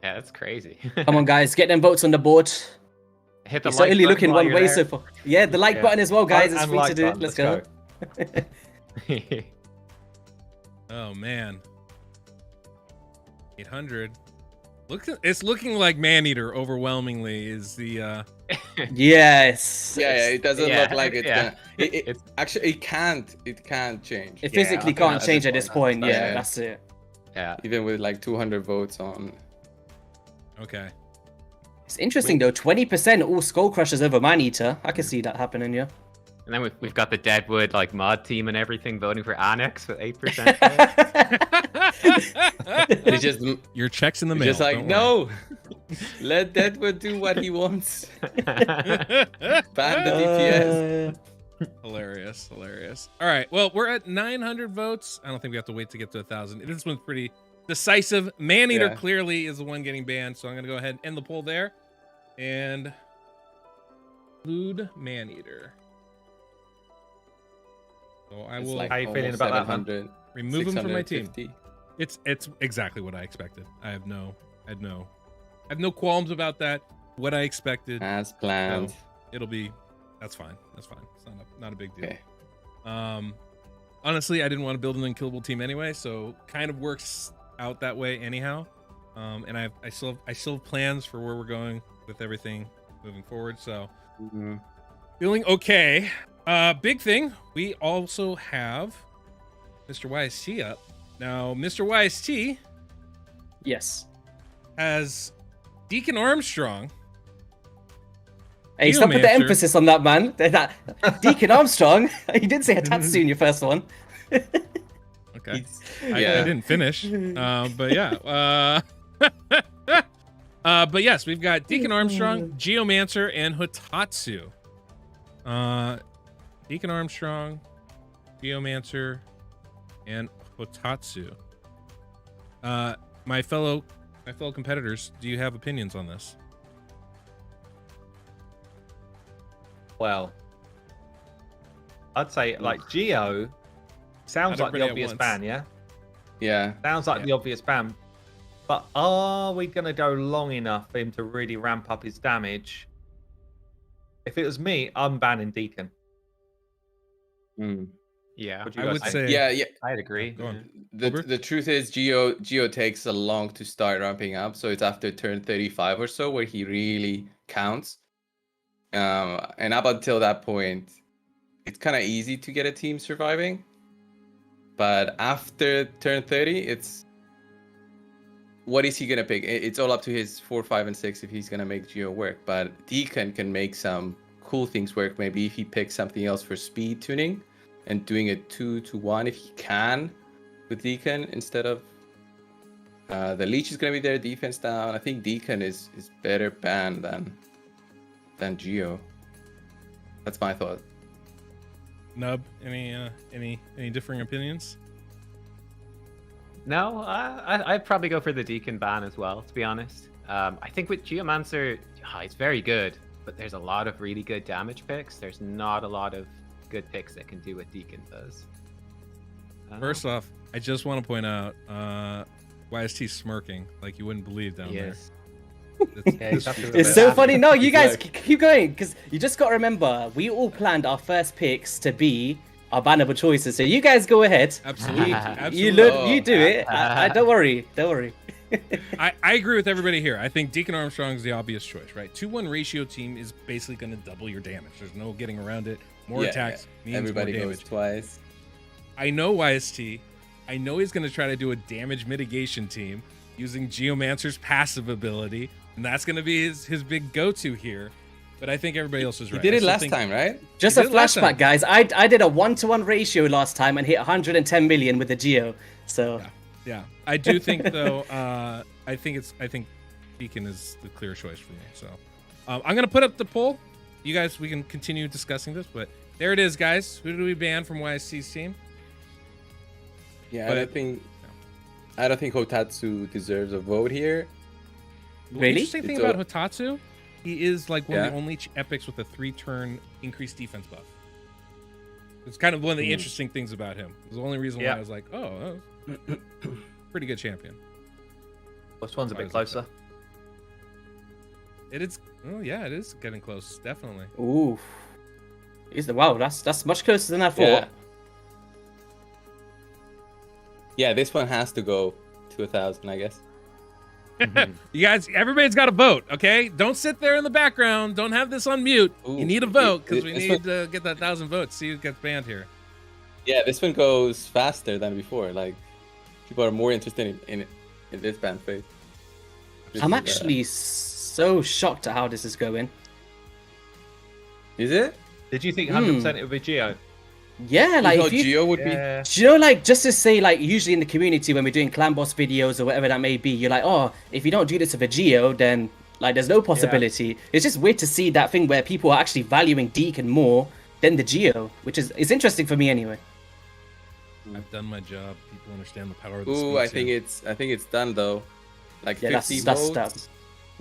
[SPEAKER 3] Yeah, that's crazy.
[SPEAKER 2] Come on, guys, get them votes on the board.
[SPEAKER 3] Hit the
[SPEAKER 2] It's
[SPEAKER 3] like
[SPEAKER 2] certainly
[SPEAKER 3] button
[SPEAKER 2] looking
[SPEAKER 3] while
[SPEAKER 2] one
[SPEAKER 3] you're
[SPEAKER 2] way
[SPEAKER 3] there.
[SPEAKER 2] so far. Yeah, the like button as well, guys. It's
[SPEAKER 5] And
[SPEAKER 2] free
[SPEAKER 5] like
[SPEAKER 2] to do.
[SPEAKER 5] button,
[SPEAKER 2] Let's go.
[SPEAKER 1] Oh man. 800. It's looking like Man-Eater overwhelmingly is the
[SPEAKER 2] Yes.
[SPEAKER 4] Yeah, it doesn't
[SPEAKER 3] Yeah,
[SPEAKER 4] look like it's
[SPEAKER 3] yeah.
[SPEAKER 4] gonna. It actually it can't change.
[SPEAKER 2] It physically
[SPEAKER 3] Yeah,
[SPEAKER 2] can't
[SPEAKER 4] at
[SPEAKER 2] change
[SPEAKER 4] this
[SPEAKER 2] at this
[SPEAKER 4] point.
[SPEAKER 2] point.
[SPEAKER 4] Yeah.
[SPEAKER 2] Yeah, that's it.
[SPEAKER 3] Yeah.
[SPEAKER 4] Even with like 200 votes on.
[SPEAKER 1] okay.
[SPEAKER 2] It's interesting though. 20% all Skull Crushers over Man-Eater. I can see that happening. Yeah.
[SPEAKER 3] And then we've got the Deadwood like mod team and everything voting for Annex with 8%.
[SPEAKER 4] It's just
[SPEAKER 1] Your check's in the mail.
[SPEAKER 4] just like
[SPEAKER 1] don't
[SPEAKER 4] no, let Deadwood do what he wants. Ban the DPS.
[SPEAKER 1] Hilarious. All right. Well, we're at 900 votes. I don't think we have to wait to get to 1,000. This one's pretty decisive. Man-Eater
[SPEAKER 4] Yeah.
[SPEAKER 1] clearly is the one getting banned, so I'm gonna go ahead and end the poll there, and include Man-Eater. So I
[SPEAKER 4] It's
[SPEAKER 1] will
[SPEAKER 4] like
[SPEAKER 5] How you feeling
[SPEAKER 4] almost
[SPEAKER 5] about that, man?
[SPEAKER 4] 700,
[SPEAKER 1] remove him from my team.
[SPEAKER 4] 650.
[SPEAKER 1] It's exactly what I expected. I have no qualms about that. What I expected.
[SPEAKER 4] As planned.
[SPEAKER 1] So it'll be. That's fine. It's not a big deal.
[SPEAKER 4] Okay.
[SPEAKER 1] Honestly, I didn't want to build an unkillable team anyway, so kind of works out that way anyhow. And I still have plans for where we're going with everything moving forward. So feeling okay. Big thing. We also have Mr. YST up now. Mr. YST
[SPEAKER 2] Yes.
[SPEAKER 1] has Deacon Armstrong.
[SPEAKER 2] Hey, stop with the
[SPEAKER 1] Geomancer.
[SPEAKER 2] emphasis on that, man. That Deacon Armstrong. You didn't say a Tatsu in your first one.
[SPEAKER 1] Okay. I
[SPEAKER 4] Yeah.
[SPEAKER 1] didn't finish. But yeah. But yes, we've got Deacon Armstrong, Geomancer, and Hotatsu. Deacon Armstrong, Geomancer, and Hotatsu. My fellow competitors, do you have opinions on this?
[SPEAKER 5] Well, I'd say like Geo sounds
[SPEAKER 1] Not
[SPEAKER 5] like the
[SPEAKER 1] everybody at
[SPEAKER 5] obvious
[SPEAKER 1] once.
[SPEAKER 5] ban, yeah?
[SPEAKER 4] Yeah.
[SPEAKER 5] Sounds like
[SPEAKER 1] Yeah.
[SPEAKER 5] the obvious ban. But are we going to go long enough for him to really ramp up his damage? If it was me, I'm banning Deacon.
[SPEAKER 4] Mm.
[SPEAKER 3] Yeah,
[SPEAKER 5] Would you
[SPEAKER 1] I
[SPEAKER 5] guys
[SPEAKER 1] would
[SPEAKER 5] think?
[SPEAKER 1] say
[SPEAKER 4] Yeah.
[SPEAKER 3] I'd agree.
[SPEAKER 1] Go on.
[SPEAKER 3] Yeah.
[SPEAKER 1] Clover?
[SPEAKER 4] The truth is, Geo takes a long to start ramping up, so it's after turn 35 or so where he really counts. And up until that point, it's kind of easy to get a team surviving. But after turn 30, it's what is he gonna pick? It's all up to his 4, 5, and 6 if he's gonna make Geo work. But Deacon can make some cool things work. Maybe if he picks something else for speed tuning and doing a 2-to-1 if he can with Deacon instead of the Leech is gonna be there, defense down. I think Deacon is better banned than Geo. That's my thought.
[SPEAKER 1] Nub, any differing opinions?
[SPEAKER 3] No, I'd probably go for the Deacon ban as well, to be honest. I think with Geomancer, it's very good, but there's a lot of really good damage picks. There's not a lot of good picks that can do what Deacon does.
[SPEAKER 1] First off, I just want to point out YST smirking like you wouldn't believe down
[SPEAKER 3] yes.
[SPEAKER 5] Yeah, he's happy with
[SPEAKER 2] It's
[SPEAKER 5] it.
[SPEAKER 2] so funny. No, you guys
[SPEAKER 4] Exactly.
[SPEAKER 2] keep going because you just got to remember we all planned our first picks to be our bannable choices. So you guys go ahead.
[SPEAKER 1] there. Absolutely.
[SPEAKER 2] You
[SPEAKER 1] Absolutely.
[SPEAKER 2] learn, you do it. I don't worry. Don't worry.
[SPEAKER 1] I agree with everybody here. I think Deacon Armstrong is the obvious choice, right? 2-1 ratio team is basically going to double your damage. There's no getting around it. More attacks means
[SPEAKER 4] Everybody
[SPEAKER 1] more
[SPEAKER 4] goes
[SPEAKER 1] damage.
[SPEAKER 4] twice.
[SPEAKER 1] I know YST. I know he's going to try to do a damage mitigation team using Geomancer's passive ability, and that's going to be his big go-to here. But I think everybody else is
[SPEAKER 4] He
[SPEAKER 1] right.
[SPEAKER 4] did
[SPEAKER 1] I
[SPEAKER 4] it
[SPEAKER 1] still
[SPEAKER 4] last
[SPEAKER 1] think-
[SPEAKER 4] time, right?
[SPEAKER 2] Just
[SPEAKER 1] You
[SPEAKER 2] a
[SPEAKER 1] did last time.
[SPEAKER 2] flashback, guys. I did a 1-to-1 ratio last time and hit 110 million with the Geo. So
[SPEAKER 1] Yeah, I do think though. I think Deacon is the clear choice for me. So I'm gonna put up the poll. You guys, we can continue discussing this, but there it is, guys. Who did we ban from YSC's team?
[SPEAKER 4] Yeah,
[SPEAKER 1] But-
[SPEAKER 4] I don't think Hotatsu deserves a vote here.
[SPEAKER 1] The
[SPEAKER 2] Really?
[SPEAKER 1] interesting thing
[SPEAKER 4] It's
[SPEAKER 1] about Hotatsu, he is like one of the
[SPEAKER 4] Yeah.
[SPEAKER 1] only epics with a 3-turn increased defense buff. It's kind of one of the interesting things about him. It's the only reason why
[SPEAKER 5] Yeah.
[SPEAKER 1] I was like, oh, pretty good champion.
[SPEAKER 5] This one's a bit closer.
[SPEAKER 1] It is. Oh yeah, it is getting close. Definitely.
[SPEAKER 2] ooh, wow. That's much closer than I thought.
[SPEAKER 4] Yeah. Yeah, this one has to go to 1,000, I guess.
[SPEAKER 1] You guys, everybody's got to vote, okay? Don't sit there in the background. Don't have this on mute. You
[SPEAKER 4] Ooh,
[SPEAKER 1] need a vote because we
[SPEAKER 4] this
[SPEAKER 1] need
[SPEAKER 4] one-
[SPEAKER 1] to get that 1,000 votes. See who gets banned here.
[SPEAKER 4] Yeah, this one goes faster than before. Like, people are more interested in this band phase.
[SPEAKER 2] I'm actually so shocked at how this is going.
[SPEAKER 4] Is it?
[SPEAKER 5] Did you think 100% it would be Geo?
[SPEAKER 2] Yeah,
[SPEAKER 4] You
[SPEAKER 2] like
[SPEAKER 4] thought
[SPEAKER 2] if you,
[SPEAKER 4] Geo would
[SPEAKER 5] Yeah.
[SPEAKER 2] do you know, like just to say, like usually in the community when we're doing clan boss videos or whatever that may be, you're like, oh, if you don't do this with a Geo, then like there's no possibility. It's just weird to see that thing where people are actually valuing Deacon more than the Geo, which is it's interesting for me anyway.
[SPEAKER 1] I've done my job. People understand the power of
[SPEAKER 4] be?
[SPEAKER 1] the
[SPEAKER 4] Ooh, I think it's done though. Like
[SPEAKER 2] Yeah,
[SPEAKER 4] 50
[SPEAKER 2] that's
[SPEAKER 4] votes.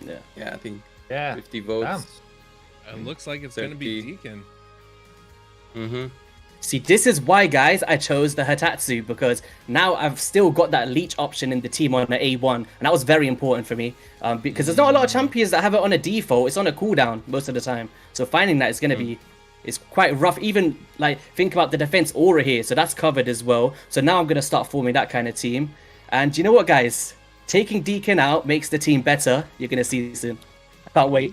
[SPEAKER 2] Yeah.
[SPEAKER 4] Yeah, I think
[SPEAKER 5] Yeah.
[SPEAKER 4] 50 votes.
[SPEAKER 5] Damn.
[SPEAKER 1] It looks like it's going to be
[SPEAKER 4] 30.
[SPEAKER 1] Deacon.
[SPEAKER 4] Mm-hmm.
[SPEAKER 2] See, this is why, guys, I chose the Hatatsu, because now I've still got that leech option in the team on the A1, and that was very important for me, because there's not a lot of champions that have it on a default. It's on a cooldown most of the time, so finding that is going to be, it's quite rough. Even, like, think about the defense aura here, so that's covered as well. So now I'm going to start forming that kind of team, and you know what, guys? Taking Deacon out makes the team better. You're going to see soon. I can't wait.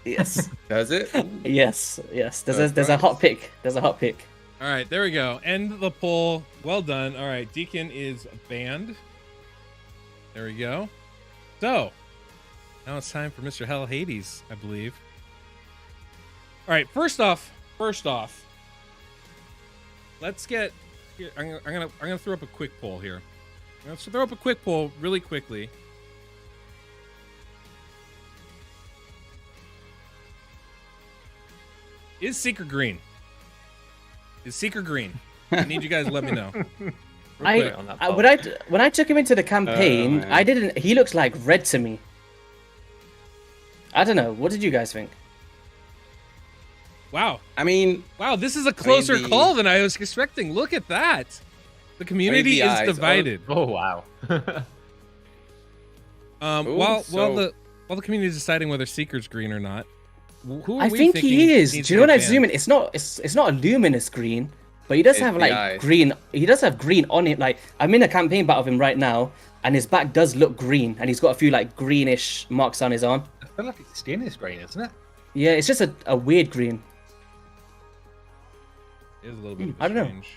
[SPEAKER 2] Yes.
[SPEAKER 4] Does it?
[SPEAKER 2] Yes. There's a hot pick. There's a hot pick.
[SPEAKER 1] All right, there we go. End the poll. Well done. All right, Deacon is banned. There we go. So, now it's time for Mr. HellHades, I believe. All right, first off, let's get. Here, I'm gonna throw up a quick poll here. Let's throw up a quick poll really quickly. Is Seeker green? Is Seeker green? I need you guys to let me know.
[SPEAKER 2] When I took him into the campaign,
[SPEAKER 4] man.
[SPEAKER 2] I didn't. He looked like red to me. I don't know. What did you guys think?
[SPEAKER 1] Wow.
[SPEAKER 4] I mean,
[SPEAKER 1] Wow, this is a closer
[SPEAKER 4] the-
[SPEAKER 1] call than I was expecting. Look at that. The community
[SPEAKER 4] the
[SPEAKER 1] is
[SPEAKER 4] eyes.
[SPEAKER 1] divided.
[SPEAKER 3] Oh wow.
[SPEAKER 4] Ooh,
[SPEAKER 1] While
[SPEAKER 4] so-
[SPEAKER 1] the community is deciding whether Seeker's green or not, who are
[SPEAKER 2] I
[SPEAKER 1] we
[SPEAKER 2] think
[SPEAKER 1] thinking
[SPEAKER 2] he is.
[SPEAKER 1] needs
[SPEAKER 2] Do you
[SPEAKER 1] to
[SPEAKER 2] know when I
[SPEAKER 1] get
[SPEAKER 2] zoom
[SPEAKER 1] banned?
[SPEAKER 2] in? It's not a luminous green, but he does
[SPEAKER 4] It's
[SPEAKER 2] have
[SPEAKER 4] the
[SPEAKER 2] like
[SPEAKER 4] eyes.
[SPEAKER 2] green. He does have green on him. Like I'm in a campaign battle of him right now, and his back does look green, and he's got a few like greenish marks on his arm.
[SPEAKER 5] I feel like his skin is green, isn't it?
[SPEAKER 2] Yeah, it's just a weird green.
[SPEAKER 1] It is a little bit of a
[SPEAKER 2] I don't know.
[SPEAKER 1] strange.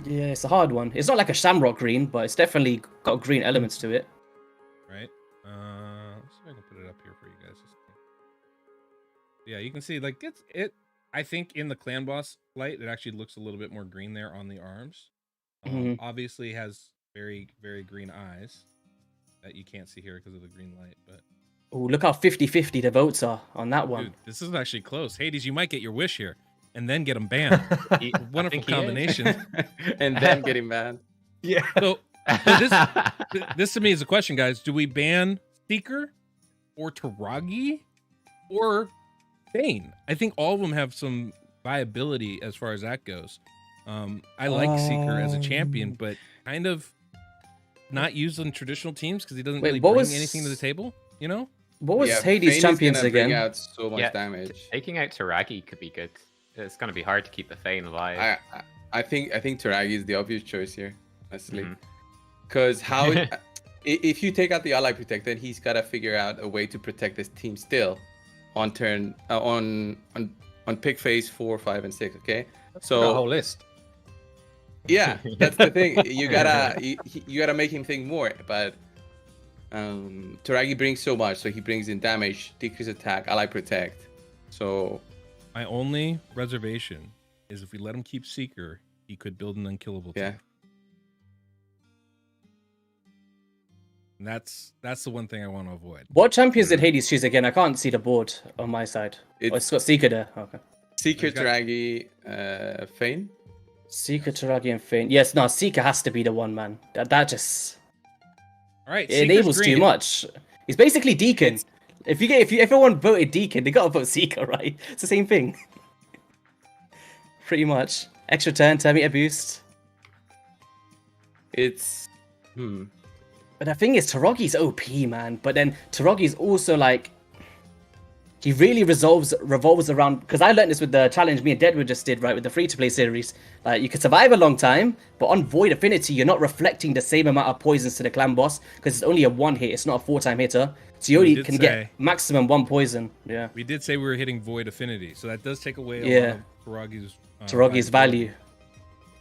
[SPEAKER 2] Yeah, it's a hard one. It's not like a shamrock green, but it's definitely got green elements to it.
[SPEAKER 1] Right? Let's see if I can put it up here for you guys. Yeah, you can see like it. I think in the clan boss light, it actually looks a little bit more green there on the arms.
[SPEAKER 2] Mhm.
[SPEAKER 1] Obviously, has very very green eyes that you can't see here because of the green light. But
[SPEAKER 2] Oh, look how 50-50 the votes are on that one.
[SPEAKER 1] dude, this is actually close. Hades, you might get your wish here, and then get him banned. Wonderful
[SPEAKER 3] think he is.
[SPEAKER 1] combination.
[SPEAKER 4] and then getting banned.
[SPEAKER 5] Yeah.
[SPEAKER 1] So this to me is a question, guys. Do we ban Seeker or Taragi or Bane? I think all of them have some viability as far as that goes. I like Seeker as a champion, but kind of not used on traditional teams because he doesn't
[SPEAKER 2] Wait,
[SPEAKER 1] really
[SPEAKER 2] what
[SPEAKER 1] bring
[SPEAKER 2] was-
[SPEAKER 1] anything to the table, you know?
[SPEAKER 2] What was
[SPEAKER 4] Yeah,
[SPEAKER 2] Hades
[SPEAKER 4] Fane is
[SPEAKER 2] champions
[SPEAKER 4] gonna bring
[SPEAKER 2] again?
[SPEAKER 4] out so much
[SPEAKER 3] Yeah.
[SPEAKER 4] damage.
[SPEAKER 3] Taking out Taragi could be good. It's gonna be hard to keep the Fane alive.
[SPEAKER 4] I think Taragi is the obvious choice here, honestly.
[SPEAKER 3] Mhm.
[SPEAKER 4] Because how if you take out the ally protect, then he's got to figure out a way to protect his team still on turn on pick phase 4, 5, and 6. Okay,
[SPEAKER 5] Got a
[SPEAKER 4] so
[SPEAKER 5] whole list.
[SPEAKER 4] yeah, that's the thing. You gotta make him think more. But Taragi brings so much, so he brings in damage, decrease attack, ally protect. So
[SPEAKER 1] My only reservation is if we let him keep Seeker, he could build an unkillable team.
[SPEAKER 4] yeah,
[SPEAKER 1] And that's the one thing I want to avoid.
[SPEAKER 2] What champions did Hades choose again? I can't see the board on my side. It's got Seeker there. Okay.
[SPEAKER 4] Seeker,
[SPEAKER 1] He's got-
[SPEAKER 4] Taragi, Fane.
[SPEAKER 2] Seeker, Taragi, and Fane. Yes, no, Seeker has to be the one, man. That just
[SPEAKER 1] All right,
[SPEAKER 2] it
[SPEAKER 1] Seeker's
[SPEAKER 2] enables
[SPEAKER 1] green.
[SPEAKER 2] too much. He's basically Deacon. If everyone voted Deacon, they gotta vote Seeker, right? It's the same thing. Pretty much. Extra turn, turn meter boost.
[SPEAKER 4] It's
[SPEAKER 2] But the thing is, Taragi's OP, man. But then Taragi's also like, he really revolves around. Because I learned this with the challenge me and Deadwood just did, right, with the free-to-play series. Like, you can survive a long time, but on Void Affinity, you're not reflecting the same amount of poisons to the clan boss because it's only a one hit. It's not a 4-time hitter, so you
[SPEAKER 1] We
[SPEAKER 2] only
[SPEAKER 1] did
[SPEAKER 2] can
[SPEAKER 1] say-
[SPEAKER 2] get maximum one poison. Yeah,
[SPEAKER 1] We did say we were hitting Void Affinity, so that does take away a
[SPEAKER 2] Yeah.
[SPEAKER 1] lot of Taragi's
[SPEAKER 2] Taragi's value.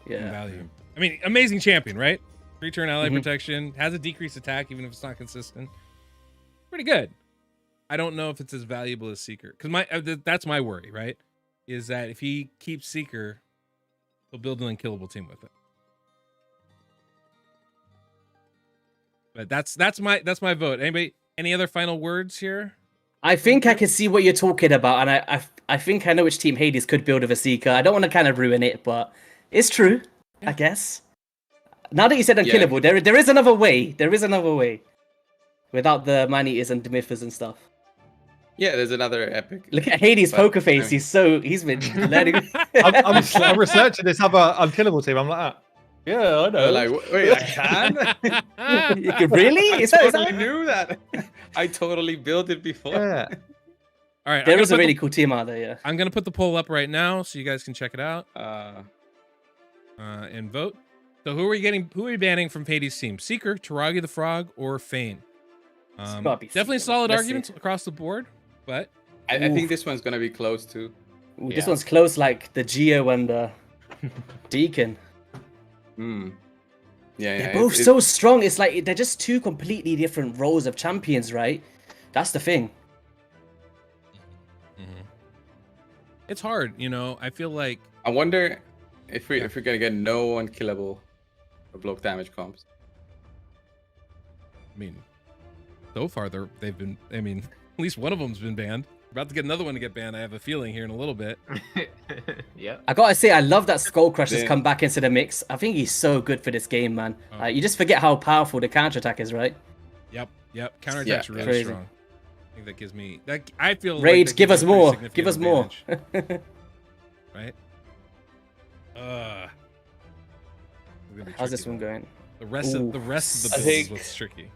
[SPEAKER 1] and
[SPEAKER 2] Yeah.
[SPEAKER 1] value. I mean, amazing champion, right? 3-turn ally
[SPEAKER 2] Mhm.
[SPEAKER 1] protection, has a decreased attack even if it's not consistent. Pretty good. I don't know if it's as valuable as Seeker because that's my worry, right? Is that if he keeps Seeker, he'll build an unkillable team with it. But that's my vote. Anybody? Any other final words here?
[SPEAKER 2] I think I can see what you're talking about, and I think I know which team Hades could build with a Seeker. I don't want to kind of ruin it, but it's true, I guess. Now that you said unkillable, there is another way. There is another way. Without the man-eaters and Demythas and stuff.
[SPEAKER 4] yeah. There's another epic.
[SPEAKER 2] Look at Hades'
[SPEAKER 4] But,
[SPEAKER 2] poker
[SPEAKER 4] I
[SPEAKER 2] face.
[SPEAKER 4] mean-
[SPEAKER 2] He's been learning.
[SPEAKER 5] I'm researching this other unkillable team. I'm like, yeah, I know.
[SPEAKER 4] Like, wait, I can?
[SPEAKER 2] You could- really? Is
[SPEAKER 4] I
[SPEAKER 2] that,
[SPEAKER 4] totally knew that. I totally built it before.
[SPEAKER 5] yeah.
[SPEAKER 1] All right,
[SPEAKER 2] there is a really cool team out there, yeah.
[SPEAKER 1] I'm gonna put the poll up right now so you guys can check it out
[SPEAKER 4] Uh,
[SPEAKER 1] and vote. So who are we banning from Hades' team? Seeker, Taragi the Frog, or Fane?
[SPEAKER 2] gotta be
[SPEAKER 1] Definitely
[SPEAKER 2] Seeker.
[SPEAKER 1] solid
[SPEAKER 2] Let's
[SPEAKER 1] arguments
[SPEAKER 2] see.
[SPEAKER 1] across the board, but
[SPEAKER 4] I think this one's gonna be close too.
[SPEAKER 2] Ooh, this
[SPEAKER 3] Yeah.
[SPEAKER 2] one's close like the Geo and the Deacon.
[SPEAKER 4] Hmm. Yeah,
[SPEAKER 2] They're
[SPEAKER 4] yeah.
[SPEAKER 2] both so strong. It's like they're just two completely different roles of champions, right? That's the thing.
[SPEAKER 1] it's hard, you know. I feel like
[SPEAKER 4] I wonder if we're gonna get no unkillable or block damage comps.
[SPEAKER 1] I mean, so far they've been. I mean, at least one of them's been banned. About to get another one to get banned. I have a feeling here in a little bit.
[SPEAKER 3] Yeah.
[SPEAKER 2] I gotta say, I love that Skull Crusher's
[SPEAKER 4] Yeah.
[SPEAKER 2] come back into the mix. I think he's so good for this game, man.
[SPEAKER 1] Oh.
[SPEAKER 2] You just forget how powerful the counterattack is, right?
[SPEAKER 1] Yep. Counterattack's really
[SPEAKER 2] Crazy.
[SPEAKER 1] strong. I think that gives me that. I feel like
[SPEAKER 2] Rage,
[SPEAKER 1] that
[SPEAKER 2] give
[SPEAKER 1] gives
[SPEAKER 2] us
[SPEAKER 1] me a pretty
[SPEAKER 2] more.
[SPEAKER 1] significant
[SPEAKER 2] Give us more.
[SPEAKER 1] advantage, right? It's gonna be
[SPEAKER 2] How's this
[SPEAKER 1] tricky,
[SPEAKER 2] one
[SPEAKER 1] though.
[SPEAKER 2] going?
[SPEAKER 1] The rest of the
[SPEAKER 2] Ooh.
[SPEAKER 1] build
[SPEAKER 4] I
[SPEAKER 1] is
[SPEAKER 4] think-
[SPEAKER 1] what's tricky.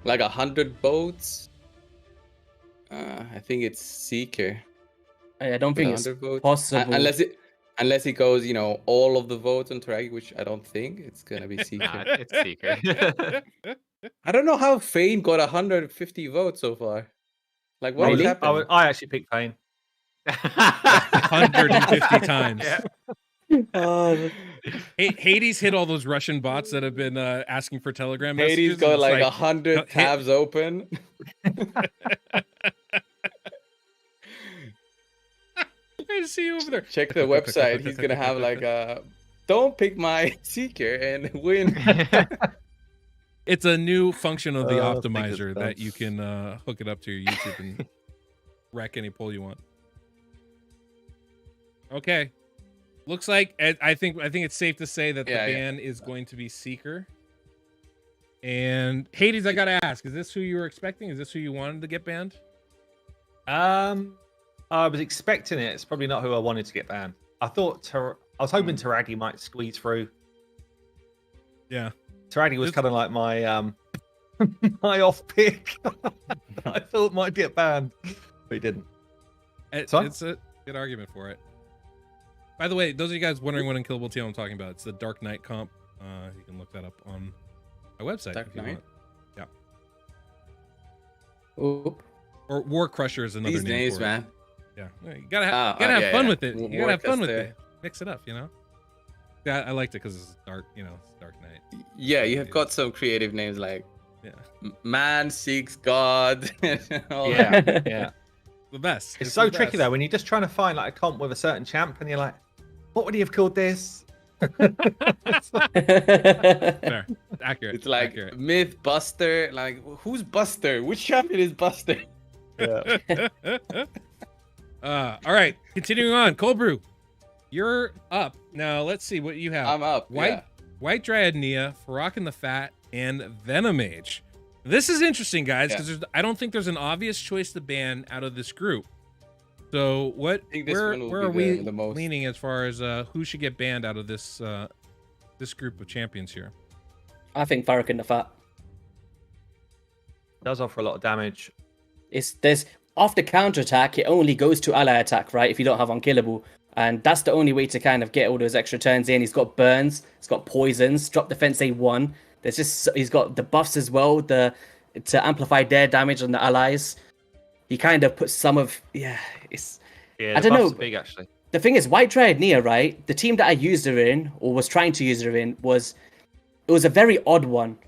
[SPEAKER 4] Like 100 votes. I think it's Seeker.
[SPEAKER 2] I don't think it's
[SPEAKER 4] 100 votes.
[SPEAKER 2] possible.
[SPEAKER 4] Unless it goes, all of the votes on Teragi, which I don't think. It's gonna be
[SPEAKER 3] Nah,
[SPEAKER 4] Seeker.
[SPEAKER 3] it's Seeker.
[SPEAKER 4] I don't know how Fane got 150 votes so far. Like, what
[SPEAKER 2] Really?
[SPEAKER 4] happened?
[SPEAKER 5] I actually picked Fane.
[SPEAKER 1] 150 times.
[SPEAKER 3] Yeah.
[SPEAKER 2] Oh,
[SPEAKER 1] Hades hit all those Russian bots that have been asking for Telegram messages.
[SPEAKER 4] Hades got
[SPEAKER 1] and
[SPEAKER 4] like
[SPEAKER 1] it's
[SPEAKER 4] 100
[SPEAKER 1] hit-
[SPEAKER 4] tabs open.
[SPEAKER 1] I see you over there.
[SPEAKER 4] Check the website. He's gonna have like don't pick my Seeker and win.
[SPEAKER 1] It's a new function of the
[SPEAKER 5] Oh, think it's
[SPEAKER 1] optimizer
[SPEAKER 5] dumb.
[SPEAKER 1] that you can hook it up to your YouTube and wreck any poll you want. Okay, looks like I think it's safe to say that the
[SPEAKER 4] Yeah, yeah.
[SPEAKER 1] ban is going to be Seeker. And Hades, I gotta ask: is this who you were expecting? Is this who you wanted to get banned?
[SPEAKER 5] I was expecting it. It's probably not who I wanted to get banned. I was hoping Teragi might squeeze through.
[SPEAKER 1] Yeah.
[SPEAKER 5] Teragi was
[SPEAKER 1] This-
[SPEAKER 5] kind of like my my off pick. I thought might get banned, but he didn't. Sorry?
[SPEAKER 1] It's a good argument for it. By the way, those of you guys wondering what Unkillable Teal I'm talking about, it's the Dark Knight comp. You can look that up on my website
[SPEAKER 4] Dark
[SPEAKER 1] if you
[SPEAKER 4] Knight?
[SPEAKER 1] want.
[SPEAKER 2] oop.
[SPEAKER 1] Or War Crusher is another
[SPEAKER 4] These
[SPEAKER 1] name
[SPEAKER 4] names,
[SPEAKER 1] for it.
[SPEAKER 4] man.
[SPEAKER 1] Yeah, you gotta have
[SPEAKER 4] yeah,
[SPEAKER 1] fun
[SPEAKER 4] yeah.
[SPEAKER 1] with it. You gotta have fun with
[SPEAKER 4] Warcaster.
[SPEAKER 1] it. Mix it up, Yeah, I liked it because it's dark. It's Dark Knight.
[SPEAKER 4] Yeah, you have got some creative names like
[SPEAKER 1] Yeah,
[SPEAKER 4] Man Seeks God. all
[SPEAKER 5] Yeah,
[SPEAKER 4] that.
[SPEAKER 5] yeah.
[SPEAKER 1] the best.
[SPEAKER 5] It's
[SPEAKER 1] the
[SPEAKER 5] so tricky
[SPEAKER 1] best.
[SPEAKER 5] though when you're just trying to find like a comp with a certain champ, and you're like, what would he have called this?
[SPEAKER 1] Fair, accurate.
[SPEAKER 4] It's like
[SPEAKER 1] accurate.
[SPEAKER 4] Myth Buster. Like, who's Buster? Which champion is Buster?
[SPEAKER 5] Yeah.
[SPEAKER 1] All right, continuing on. Cold Brew, you're up now. Let's see what you have.
[SPEAKER 4] I'm up.
[SPEAKER 1] White Dryad Nia, Farrakhan the Fat, and Venomage. This is interesting, guys, because I don't think there's an obvious choice to ban out of this group. So what?
[SPEAKER 4] think this
[SPEAKER 1] Where
[SPEAKER 4] one will
[SPEAKER 1] are
[SPEAKER 4] be
[SPEAKER 1] we
[SPEAKER 4] the most.
[SPEAKER 1] leaning as far as who should get banned out of this this group of champions here?
[SPEAKER 2] I think Farrakhan the Fat.
[SPEAKER 5] Does offer a lot of damage.
[SPEAKER 2] There's after counterattack, it only goes to ally attack, right? If you don't have unkillable. And that's the only way to kind of get all those extra turns in. He's got burns, he's got poisons, drop defense A1. He's got the buffs as well, to amplify their damage on the allies. He kind of puts some of it's
[SPEAKER 5] Yeah,
[SPEAKER 2] I
[SPEAKER 5] the
[SPEAKER 2] don't
[SPEAKER 5] buffs
[SPEAKER 2] know.
[SPEAKER 5] are big actually.
[SPEAKER 2] the thing is, White Dryad Nia, right? The team that I used her in, or was trying to use her in, was a very odd one,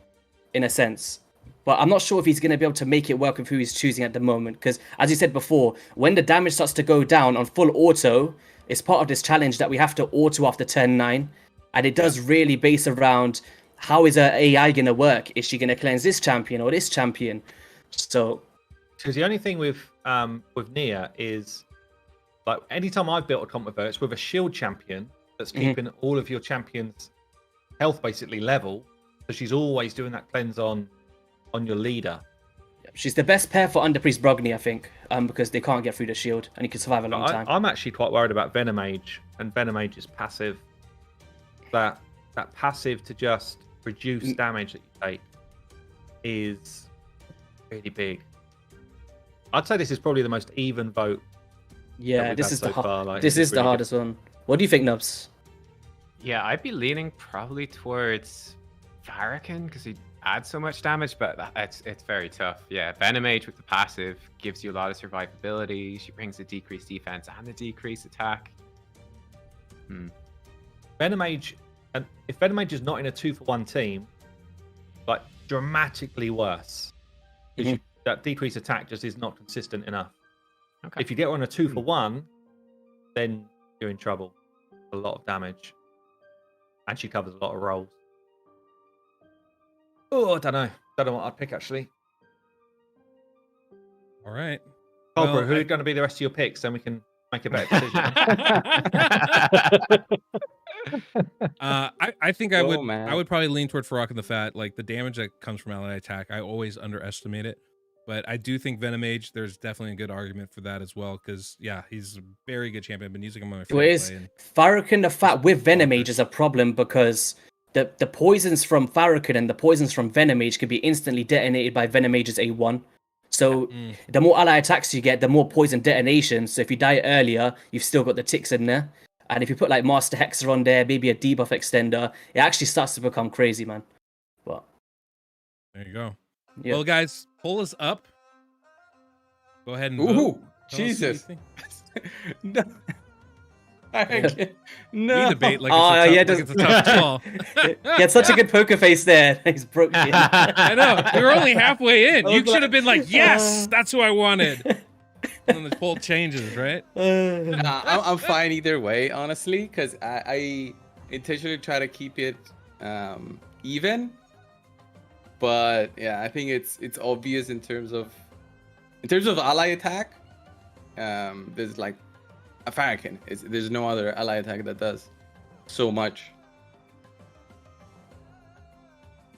[SPEAKER 2] in a sense. But I'm not sure if he's going to be able to make it work with who he's choosing at the moment. Because, as you said before, when the damage starts to go down on full auto, it's part of this challenge that we have to auto after turn 9. And it does really base around how is her AI going to work? Is she going to cleanse this champion or this champion? So,
[SPEAKER 5] Because the only thing with Nia is, like, anytime I've built a comp with her, it's with a shield champion that's keeping all of your champions' health basically level. So she's always doing that cleanse on your leader.
[SPEAKER 2] she's the best pair for Underpriest Brogni, I think, because they can't get through the shield and you can survive a long time.
[SPEAKER 5] I'm actually quite worried about Venomage and Venemage's passive. That passive to just reduce damage that you take is really big. I'd say this is probably the most even vote.
[SPEAKER 2] Yeah,
[SPEAKER 5] we've
[SPEAKER 2] this
[SPEAKER 5] had
[SPEAKER 2] is
[SPEAKER 5] so
[SPEAKER 2] the
[SPEAKER 5] far, like,
[SPEAKER 2] this
[SPEAKER 5] it's
[SPEAKER 2] is the
[SPEAKER 5] really good.
[SPEAKER 2] hardest one. What do you think, Nubs?
[SPEAKER 3] Yeah, I'd be leaning probably towards Farrakhan because he adds so much damage, but it's very tough. Yeah, Venomage with the passive gives you a lot of survivability. She brings the decreased defense and the decreased attack.
[SPEAKER 5] Venomage, and if Venomage is not in a 2-for-1 team, like dramatically worse, because that decreased attack just is not consistent enough.
[SPEAKER 3] Okay.
[SPEAKER 5] If you get her on a 2-for-1, then you're in trouble. A lot of damage, and she covers a lot of roles. Oh, I don't know what I'd pick actually.
[SPEAKER 1] All right.
[SPEAKER 5] Cobra,
[SPEAKER 1] Well,
[SPEAKER 5] who are going to be the rest of your picks? Then we can make a better decision.
[SPEAKER 1] I think I
[SPEAKER 4] Oh, man.
[SPEAKER 1] would probably lean toward Farrakh and the Fat. Like the damage that comes from ally attack, I always underestimate it. But I do think Venom Mage, there's definitely a good argument for that as well. Because yeah, he's a very good champion. I've been using him on my
[SPEAKER 2] Well,
[SPEAKER 1] free
[SPEAKER 2] it is
[SPEAKER 1] play. And
[SPEAKER 2] Farrakhan the Fat with Venomage is a problem because the poisons from Farrakhan and the poisons from Venomage could be instantly detonated by Venomage's A1. So the more ally attacks you get, the more poison detonation. So if you die earlier, you've still got the ticks in there. And if you put like Master Hexer on there, maybe a debuff extender, it actually starts to become crazy, man. But
[SPEAKER 1] there you go.
[SPEAKER 2] yeah.
[SPEAKER 1] Well, guys, poll is up. Go ahead and vote.
[SPEAKER 4] Ooh,
[SPEAKER 1] Tell us what you
[SPEAKER 4] Jesus.
[SPEAKER 1] think.
[SPEAKER 4] No. I can't- no.
[SPEAKER 1] We debate like
[SPEAKER 2] Oh,
[SPEAKER 1] it's, a
[SPEAKER 2] yeah,
[SPEAKER 1] tough, like it's a tough call.
[SPEAKER 2] He had such a good poker face there. He's broke it.
[SPEAKER 1] I know. We were only halfway in.
[SPEAKER 2] I
[SPEAKER 1] You
[SPEAKER 2] was
[SPEAKER 1] should have
[SPEAKER 2] like,
[SPEAKER 1] been like, yes, that's who I wanted. And then the poll changes, right?
[SPEAKER 4] I'm fine either way, honestly, because I intentionally try to keep it even. But yeah, I think it's obvious in terms of ally attack. There's like a Farrakhan. There's no other ally attack that does so much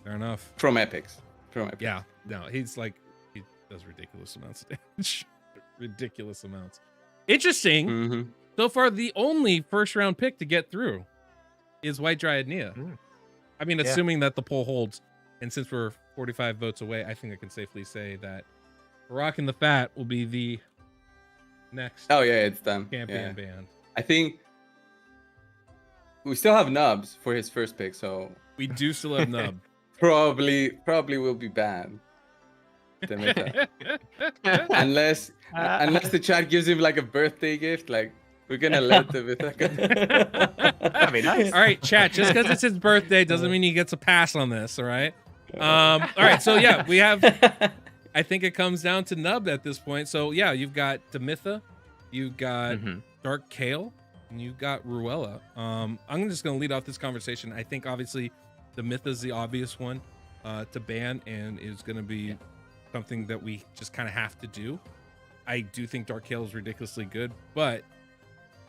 [SPEAKER 1] Fair enough.
[SPEAKER 4] from epics.
[SPEAKER 1] Yeah. No, he does ridiculous amounts of damage. Ridiculous amounts. Interesting.
[SPEAKER 4] Mm-hmm.
[SPEAKER 1] So far, the only first round pick to get through is White Dryad Nia. I mean, assuming that the poll holds, and since we're 45 votes away, I think I can safely say that Rockin' the Fat will be the next
[SPEAKER 4] Oh yeah, it's done.
[SPEAKER 1] champion
[SPEAKER 4] Yeah.
[SPEAKER 1] band.
[SPEAKER 4] I think we still have Nubs for his first pick, so
[SPEAKER 1] We do still have Nub.
[SPEAKER 4] probably will be banned. The meta. unless the chat gives him like a birthday gift, like we're gonna let the meta go.
[SPEAKER 3] That'd be nice.
[SPEAKER 1] All right, chat. Just because it's his birthday doesn't mean he gets a pass on this. All right. All right. So yeah, we have. I think it comes down to Nub at this point. So yeah, you've got Demitha, you've got Dark Kale, and you've got Ruella. I'm just gonna lead off this conversation. I think obviously Demitha's the obvious one to ban, and is gonna be something that we just kind of have to do. I do think Dark Kale is ridiculously good, but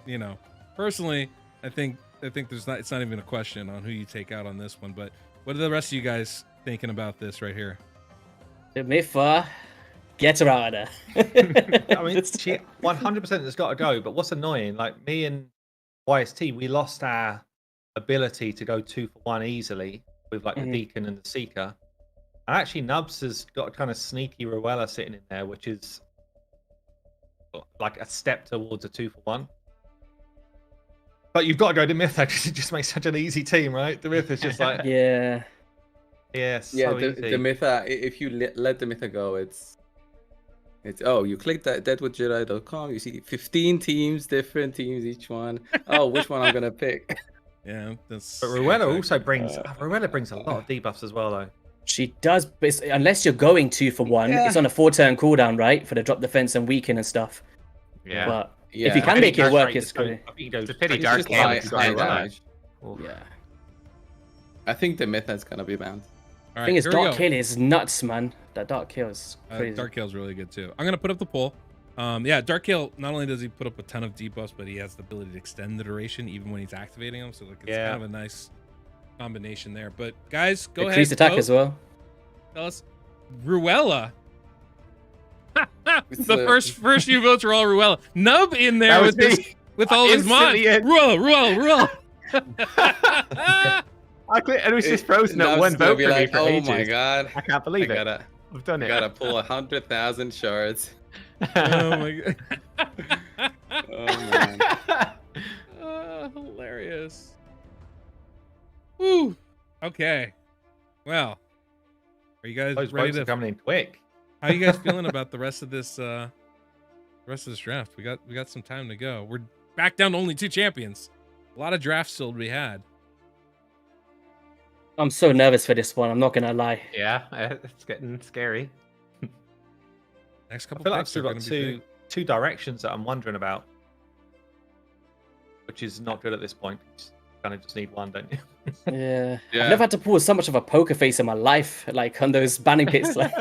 [SPEAKER 1] you know, personally, I think it's not even a question on who you take out on this one. But what are the rest of you guys thinking about this right here?
[SPEAKER 2] Mifa, get her out of there.
[SPEAKER 5] I mean, she 100% has got to go. But what's annoying, like me and YST, we lost our ability to go 2-for-1 easily with like the Deacon and the Seeker. And actually, Nubs has got a kind of sneaky Ruella sitting in there, which is like a step towards a 2-for-1. But you've got to go to Mytha because it just makes such an easy team, right? The Mytha is just like
[SPEAKER 2] Yeah.
[SPEAKER 5] yes,
[SPEAKER 4] Yeah,
[SPEAKER 5] so
[SPEAKER 4] the
[SPEAKER 5] easy.
[SPEAKER 4] Mytha. If you let the Mytha go, it's oh, you click that DeadwoodJedi.com, you see 15 teams, different teams, each one. Oh, which one I'm gonna pick?
[SPEAKER 1] Yeah, that's.
[SPEAKER 5] But Ruella also brings Ruella brings a lot of debuffs as well, though.
[SPEAKER 2] She does, but unless you're going 2-for-1, it's on a 4-turn cooldown, right? For the drop defense and weaken and stuff.
[SPEAKER 3] Yeah.
[SPEAKER 2] But
[SPEAKER 4] Yeah.
[SPEAKER 2] if you can make it work, it's good.
[SPEAKER 3] It's a pity
[SPEAKER 4] It's
[SPEAKER 3] Dark
[SPEAKER 4] just
[SPEAKER 3] Kale
[SPEAKER 4] high
[SPEAKER 3] is going to
[SPEAKER 4] damage.
[SPEAKER 2] Yeah.
[SPEAKER 4] I think the Mytha's gonna be banned.
[SPEAKER 1] All right,
[SPEAKER 2] Thing is,
[SPEAKER 1] here we
[SPEAKER 2] Dark
[SPEAKER 1] go.
[SPEAKER 2] Kill is nuts, man. That Dark Kill is crazy.
[SPEAKER 1] Dark Kale's really good too. I'm gonna put up the poll. Yeah, Dark Kale, not only does he put up a ton of debuffs, but he has the ability to extend the duration even when he's activating them. So like it's kind of a nice combination there. But guys, go ahead.
[SPEAKER 2] Increased attack
[SPEAKER 1] vote.
[SPEAKER 2] as well.
[SPEAKER 1] Tell us, Ruella.
[SPEAKER 4] It's
[SPEAKER 1] the first few votes are all Ruella. Nub in there
[SPEAKER 3] That
[SPEAKER 1] with
[SPEAKER 3] was
[SPEAKER 1] this,
[SPEAKER 3] me.
[SPEAKER 1] with all his mod.
[SPEAKER 3] Instantly in.
[SPEAKER 1] Ruella.
[SPEAKER 3] It was just frozen at
[SPEAKER 4] Nub's
[SPEAKER 3] one
[SPEAKER 4] gonna
[SPEAKER 3] vote
[SPEAKER 4] be
[SPEAKER 3] for me
[SPEAKER 4] like,
[SPEAKER 3] for
[SPEAKER 4] oh
[SPEAKER 3] ages.
[SPEAKER 4] my god,
[SPEAKER 3] I can't
[SPEAKER 4] I
[SPEAKER 3] believe it.
[SPEAKER 4] gotta
[SPEAKER 3] I've done it.
[SPEAKER 4] pull 100,000 shards.
[SPEAKER 1] Oh my god.
[SPEAKER 4] Oh man.
[SPEAKER 1] Hilarious. Woo. Okay. Well, are you guys
[SPEAKER 5] Those
[SPEAKER 1] ready
[SPEAKER 5] votes
[SPEAKER 1] to?
[SPEAKER 5] are coming in quick.
[SPEAKER 1] How are you guys feeling about the rest of this? Draft. We got some time to go. We're back down to only 2 champions. A lot of drafts still to be had.
[SPEAKER 2] I'm so nervous for this one. I'm not gonna lie.
[SPEAKER 3] Yeah, it's getting scary.
[SPEAKER 1] Next
[SPEAKER 5] I
[SPEAKER 1] couple
[SPEAKER 5] feel like I've
[SPEAKER 1] picks
[SPEAKER 5] still
[SPEAKER 1] are
[SPEAKER 5] got
[SPEAKER 1] gonna be big.
[SPEAKER 5] two directions that I'm wondering about, which is not good at this point. You kind of just need one, don't you?
[SPEAKER 2] Yeah.
[SPEAKER 4] Yeah.
[SPEAKER 2] I've never had to pull so much of a poker face in my life, like on those banning pits. Like,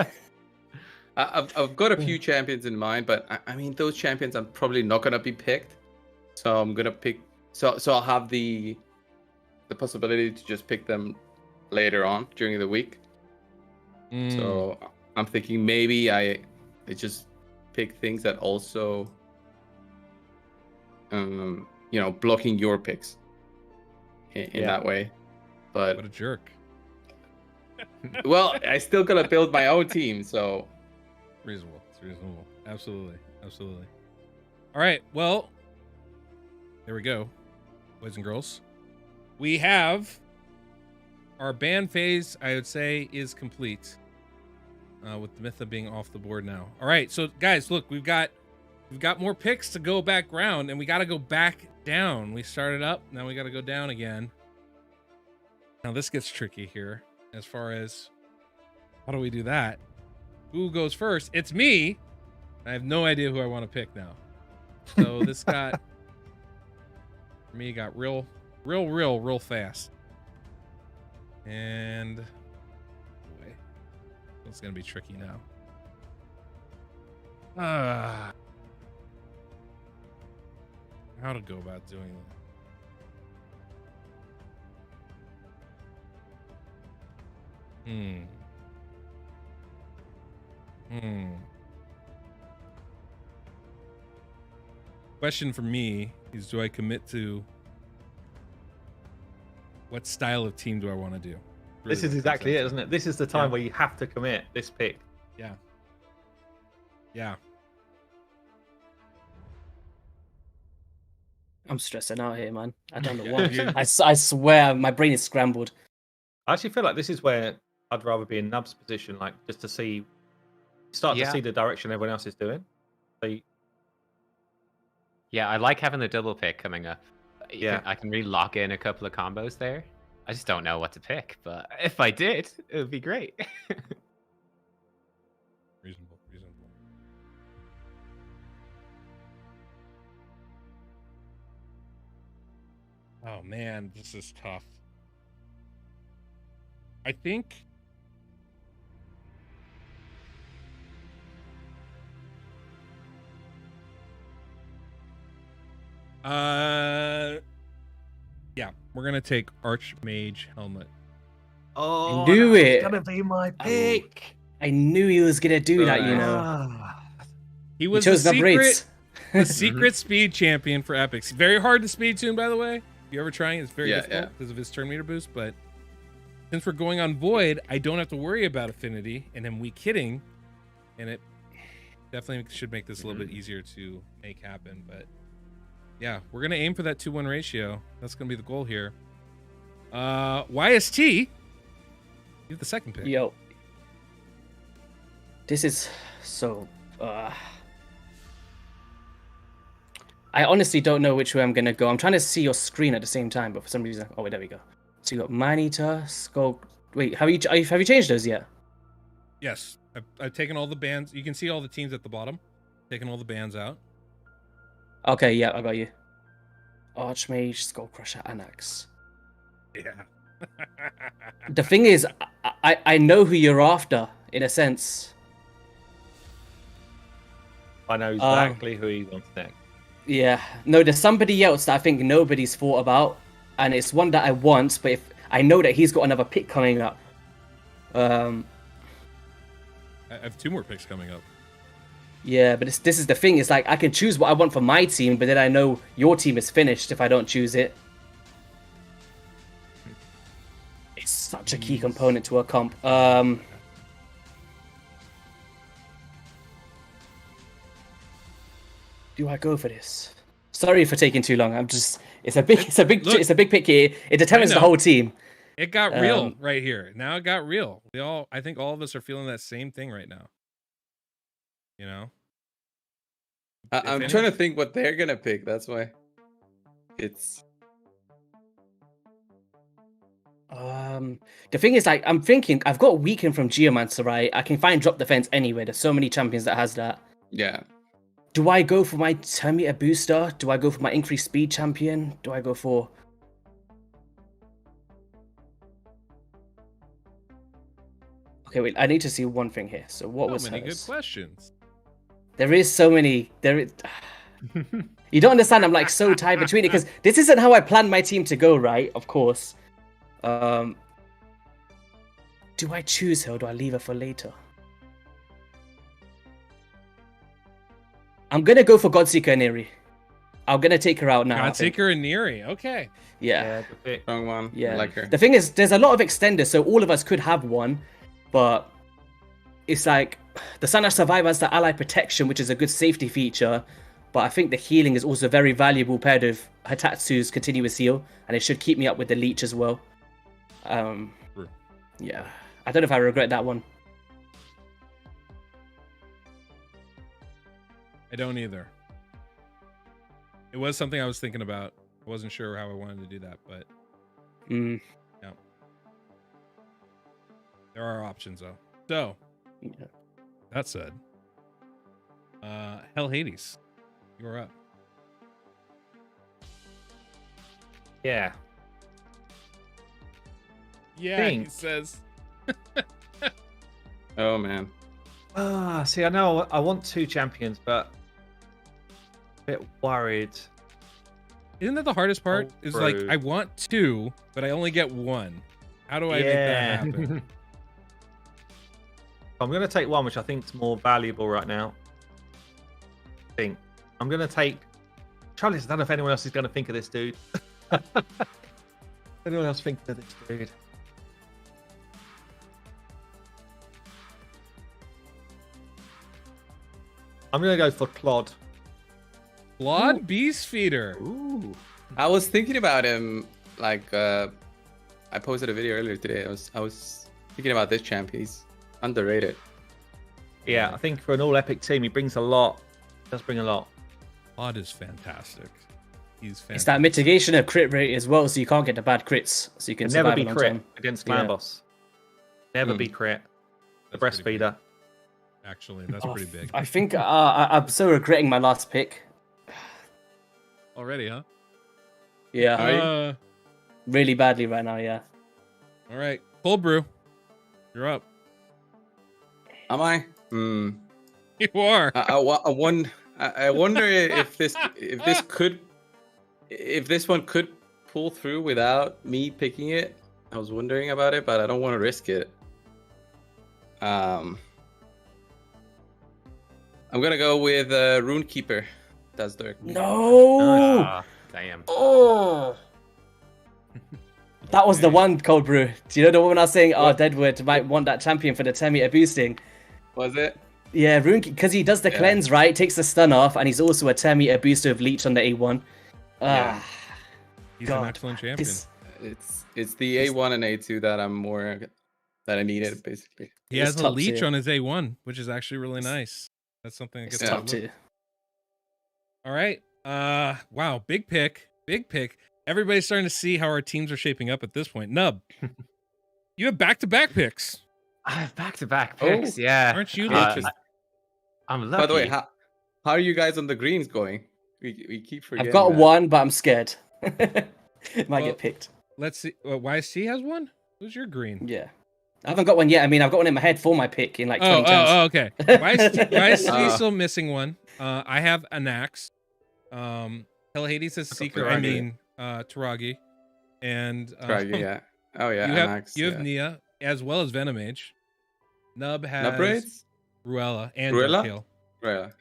[SPEAKER 4] I've got a few champions in mind, but I mean those champions I'm probably not gonna be picked. So I'm gonna pick. So I'll have the possibility to just pick them later on during the week. So I'm thinking maybe I just pick things that also, blocking your picks in that way. But
[SPEAKER 1] What a jerk.
[SPEAKER 4] well, I still gotta build my own team, so
[SPEAKER 1] Reasonable. It's reasonable. Absolutely. Absolutely. All right. Well, there we go, boys and girls. We have our ban phase, I would say, is complete. With the Mytha being off the board now. All right, so guys, look, we've got more picks to go back round, and we got to go back down. We started up, now we got to go down again. Now this gets tricky here, as far as how do we do that? Who goes first? It's me. I have no idea who I want to pick now. So this got for me got real fast, and. It's gonna be tricky now. How to go about doing that? Question for me is, do I commit to what style of team do I want to do? Really,
[SPEAKER 5] this is exactly it, isn't it? This is the time where you have to commit this pick.
[SPEAKER 1] Yeah.
[SPEAKER 2] I'm stressing out here, man. I don't know what. I swear, my brain is scrambled.
[SPEAKER 5] I actually feel like this is where I'd rather be in Nub's position, like just to see, to see the direction everyone else is doing. So
[SPEAKER 3] Yeah, I like having the double pick coming up. I can really lock in a couple of combos there. I just don't know what to pick, but if I did, it would be great.
[SPEAKER 1] Reasonable. Oh man, this is tough. I think yeah, we're gonna take Archmage helmet.
[SPEAKER 5] Oh,
[SPEAKER 2] I knew it.
[SPEAKER 5] Gonna be my pick.
[SPEAKER 2] I knew he was gonna do that. You know,
[SPEAKER 1] He was
[SPEAKER 2] chose
[SPEAKER 1] the
[SPEAKER 2] NubRaids.
[SPEAKER 1] secret speed champion for epics. Very hard to speed tune, by the way. If you ever trying, it's very difficult because of his turn meter boost. But since we're going on Void, I don't have to worry about affinity and I'm weak hitting, and it definitely should make this a little bit easier to make happen. But yeah, we're gonna aim for that 2-1 ratio. That's gonna be the goal here. YST, you have the second pick.
[SPEAKER 2] Yo, this is so. I honestly don't know which way I'm gonna go. I'm trying to see your screen at the same time, but for some reason, oh wait, there we go. So you got Man-Eater, Skull. Wait, have you changed those yet?
[SPEAKER 1] Yes, I've taken all the bands. You can see all the teams at the bottom. Taken all the bands out.
[SPEAKER 2] Okay, yeah, I got you. Archmage, Skullcrusher, Anax.
[SPEAKER 1] Yeah.
[SPEAKER 2] The thing is, I know who you're after, in a sense.
[SPEAKER 5] I know exactly who he wants next.
[SPEAKER 2] Yeah. No, there's somebody else that I think nobody's thought about, and it's one that I want, but if I know that he's got another pick coming up.
[SPEAKER 1] I have 2 more picks coming up.
[SPEAKER 2] Yeah, but this is the thing. It's like I can choose what I want for my team, but then I know your team is finished if I don't choose it. It's such a key component to a comp. Do I go for this? Sorry for taking too long. It's a big pick here. It determines the whole team.
[SPEAKER 1] It got real right here. Now it got real. I think all of us are feeling that same thing right now. You know?
[SPEAKER 4] I'm trying to think what they're gonna pick. That's why it's.
[SPEAKER 2] The thing is, like, I'm thinking I've got Weaken from Geomancer, right? I can find Drop Defense anywhere. There's so many champions that has that.
[SPEAKER 4] Yeah.
[SPEAKER 2] Do I go for my turn meter booster? Do I go for my increased speed champion? Do I go for? Okay, wait. I need to see one thing here. So what was
[SPEAKER 1] So many good
[SPEAKER 2] hers?
[SPEAKER 1] questions.
[SPEAKER 2] There is so many. You don't understand. I'm like so tied between it because this isn't how I planned my team to go. Right? Of course. Do I choose her or do I leave her for later? I'm gonna go for Godseeker and Neri. I'm gonna take her out now. I think.
[SPEAKER 1] Godseeker and Neri. Okay.
[SPEAKER 2] Yeah.
[SPEAKER 5] good pick.
[SPEAKER 4] Wrong one.
[SPEAKER 2] Yeah.
[SPEAKER 4] I like her.
[SPEAKER 2] The thing is, there's a lot of extenders, so all of us could have one, but it's like the Sana Survivor has the ally protection, which is a good safety feature, but I think the healing is also very valuable paired with Hatatsu's continuous heal, and it should keep me up with the leech as well. Yeah. I don't know if I regret that one.
[SPEAKER 1] I don't either. It was something I was thinking about. I wasn't sure how I wanted to do that, but yeah. There are options though. So that said, HellHades, you're up.
[SPEAKER 5] Yeah.
[SPEAKER 1] Yeah, he says.
[SPEAKER 4] Oh man.
[SPEAKER 5] See, I know I want 2 champions, but a bit worried.
[SPEAKER 1] Isn't that the hardest part? Is like I want 2, but I only get 1. How do I make that happen?
[SPEAKER 5] I'm going to take one, which I think is more valuable right now. I'm going to take. Charlie, I don't know if anyone else is going to think of this dude. Anyone else think of this dude? I'm going to go for Claude.
[SPEAKER 1] Claude Beastfeeder.
[SPEAKER 5] Ooh.
[SPEAKER 4] I was thinking about him. Like, I posted a video earlier today. I was thinking about this champ. He's underrated.
[SPEAKER 5] Yeah, I think for an all-epic team, he brings a lot. He does bring a lot.
[SPEAKER 1] Claude is fantastic. He's fantastic.
[SPEAKER 2] It's that mitigation of crit rate as well, so you can't get the bad crits. So you can
[SPEAKER 5] Never
[SPEAKER 2] survive
[SPEAKER 5] be
[SPEAKER 2] a long
[SPEAKER 5] crit
[SPEAKER 2] time.
[SPEAKER 5] against clan boss. Never be crit. The
[SPEAKER 1] That's pretty
[SPEAKER 5] breastfeeder.
[SPEAKER 1] big. Actually, that's pretty big.
[SPEAKER 2] I think I'm so regretting my last pick.
[SPEAKER 1] Already, huh?
[SPEAKER 2] Yeah. Really badly right now, yeah.
[SPEAKER 1] All right. Cold Brew. You're up.
[SPEAKER 4] Am I?
[SPEAKER 1] You are.
[SPEAKER 4] I wonder if this one could pull through without me picking it. I was wondering about it, but I don't want to risk it. I'm gonna go with Runekeeper. That's Dirk.
[SPEAKER 2] No!
[SPEAKER 3] Damn.
[SPEAKER 2] Oh! That was the one, Cold Brew. Do you know the one I was saying, Deadwood might want that champion for the 10 meter boosting?
[SPEAKER 4] Was it?
[SPEAKER 2] Yeah, Rune, because he does the cleanse, right? Takes the stun off, and he's also a 10 meter booster of leech on the A1.
[SPEAKER 1] He's an excellent champion.
[SPEAKER 4] It's the A1 and A2 that I needed, basically.
[SPEAKER 1] He has a leech on his A1, which is actually really nice. That's something that gets
[SPEAKER 2] top 2.
[SPEAKER 1] All right. Wow, big pick. Everybody's starting to see how our teams are shaping up at this point. Nub, you have back-to-back picks.
[SPEAKER 3] I have back-to-back picks, yeah.
[SPEAKER 1] Aren't you lucky?
[SPEAKER 3] I'm lucky.
[SPEAKER 4] By the way, how are you guys on the greens going? We keep forgetting.
[SPEAKER 2] I've got one, but I'm scared. Might get picked.
[SPEAKER 1] Let's see. YC has one? Who's your green?
[SPEAKER 2] Yeah. I haven't got one yet. I mean, I've got one in my head for my pick in like 20 turns.
[SPEAKER 1] Oh, okay. YC still missing one. I have an axe. HellHades has Seeker. I mean, Taragi. And
[SPEAKER 4] Taragi, yeah. Oh, yeah.
[SPEAKER 1] You have Nia, as well as Venomage. Nub has
[SPEAKER 4] NubRaids?
[SPEAKER 1] Ruella and
[SPEAKER 4] Ruella?
[SPEAKER 1] Darkale.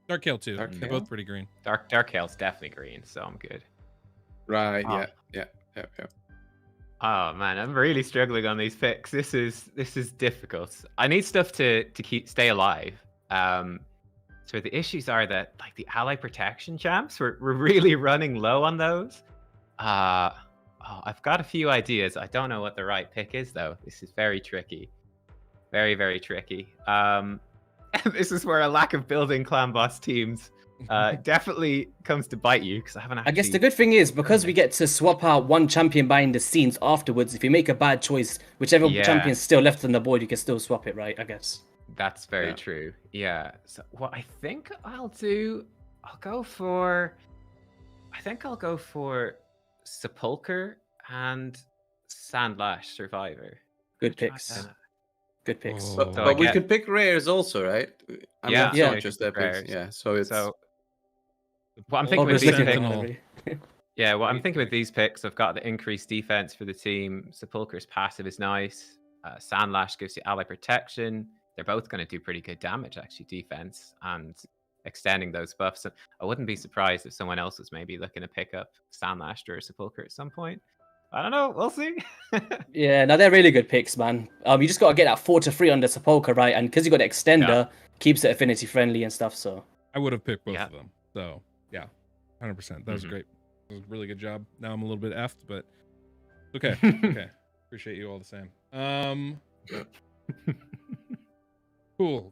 [SPEAKER 1] Darkale too.
[SPEAKER 4] Darkale?
[SPEAKER 1] They're both pretty green.
[SPEAKER 3] Darkale's definitely green, so I'm good.
[SPEAKER 4] Right, yeah.
[SPEAKER 3] Oh man, I'm really struggling on these picks. This is difficult. I need stuff to stay alive. So the issues are that like the ally protection champs, we're really running low on those. I've got a few ideas. I don't know what the right pick is though. This is very tricky. Very, very tricky. This is where a lack of building clan boss teams definitely comes to bite you because I haven't actually...
[SPEAKER 2] I guess the good thing is because we get to swap out one champion behind the scenes afterwards, if you make a bad choice, whichever champion's still left on the board, you can still swap it, right? I guess.
[SPEAKER 3] That's very true. Yeah. So what I think I'll do, I'll go for Sepulcher and Sandlash Survivor.
[SPEAKER 2] Good picks. Good picks.
[SPEAKER 1] Oh.
[SPEAKER 4] But,
[SPEAKER 3] So
[SPEAKER 4] but
[SPEAKER 3] I
[SPEAKER 4] we
[SPEAKER 3] get-
[SPEAKER 4] could pick rares also, right? I'm
[SPEAKER 3] Yeah,
[SPEAKER 4] not
[SPEAKER 2] yeah.
[SPEAKER 4] conscious that
[SPEAKER 3] Rares.
[SPEAKER 4] picks. Yeah, so it's
[SPEAKER 3] So what I'm
[SPEAKER 1] Oh,
[SPEAKER 3] thinking
[SPEAKER 2] Clover's
[SPEAKER 3] with these
[SPEAKER 2] looking
[SPEAKER 3] picks,
[SPEAKER 2] for one
[SPEAKER 1] Sentinel.
[SPEAKER 2] already.
[SPEAKER 3] yeah, what I'm thinking with these picks, I've got the increased defense for the team. Sepulchre's passive is nice. Sandlash gives you ally protection. They're both going to do pretty good damage, actually, defense and extending those buffs. And I wouldn't be surprised if someone else was maybe looking to pick up Sandlash or Sepulchre at some point. I don't know. We'll see.
[SPEAKER 2] Yeah, no, they're really good picks, man. You just got to get that 4-3 on the Sepulchre, right? And because you got the extender, keeps it affinity friendly and stuff. So
[SPEAKER 1] I would have picked both
[SPEAKER 3] Yeah.
[SPEAKER 1] of them. So yeah, 100%. That was
[SPEAKER 3] Mhm.
[SPEAKER 1] great. That was a really good job. Now I'm a little bit effed, but okay. Okay. Appreciate you all the same. Cool.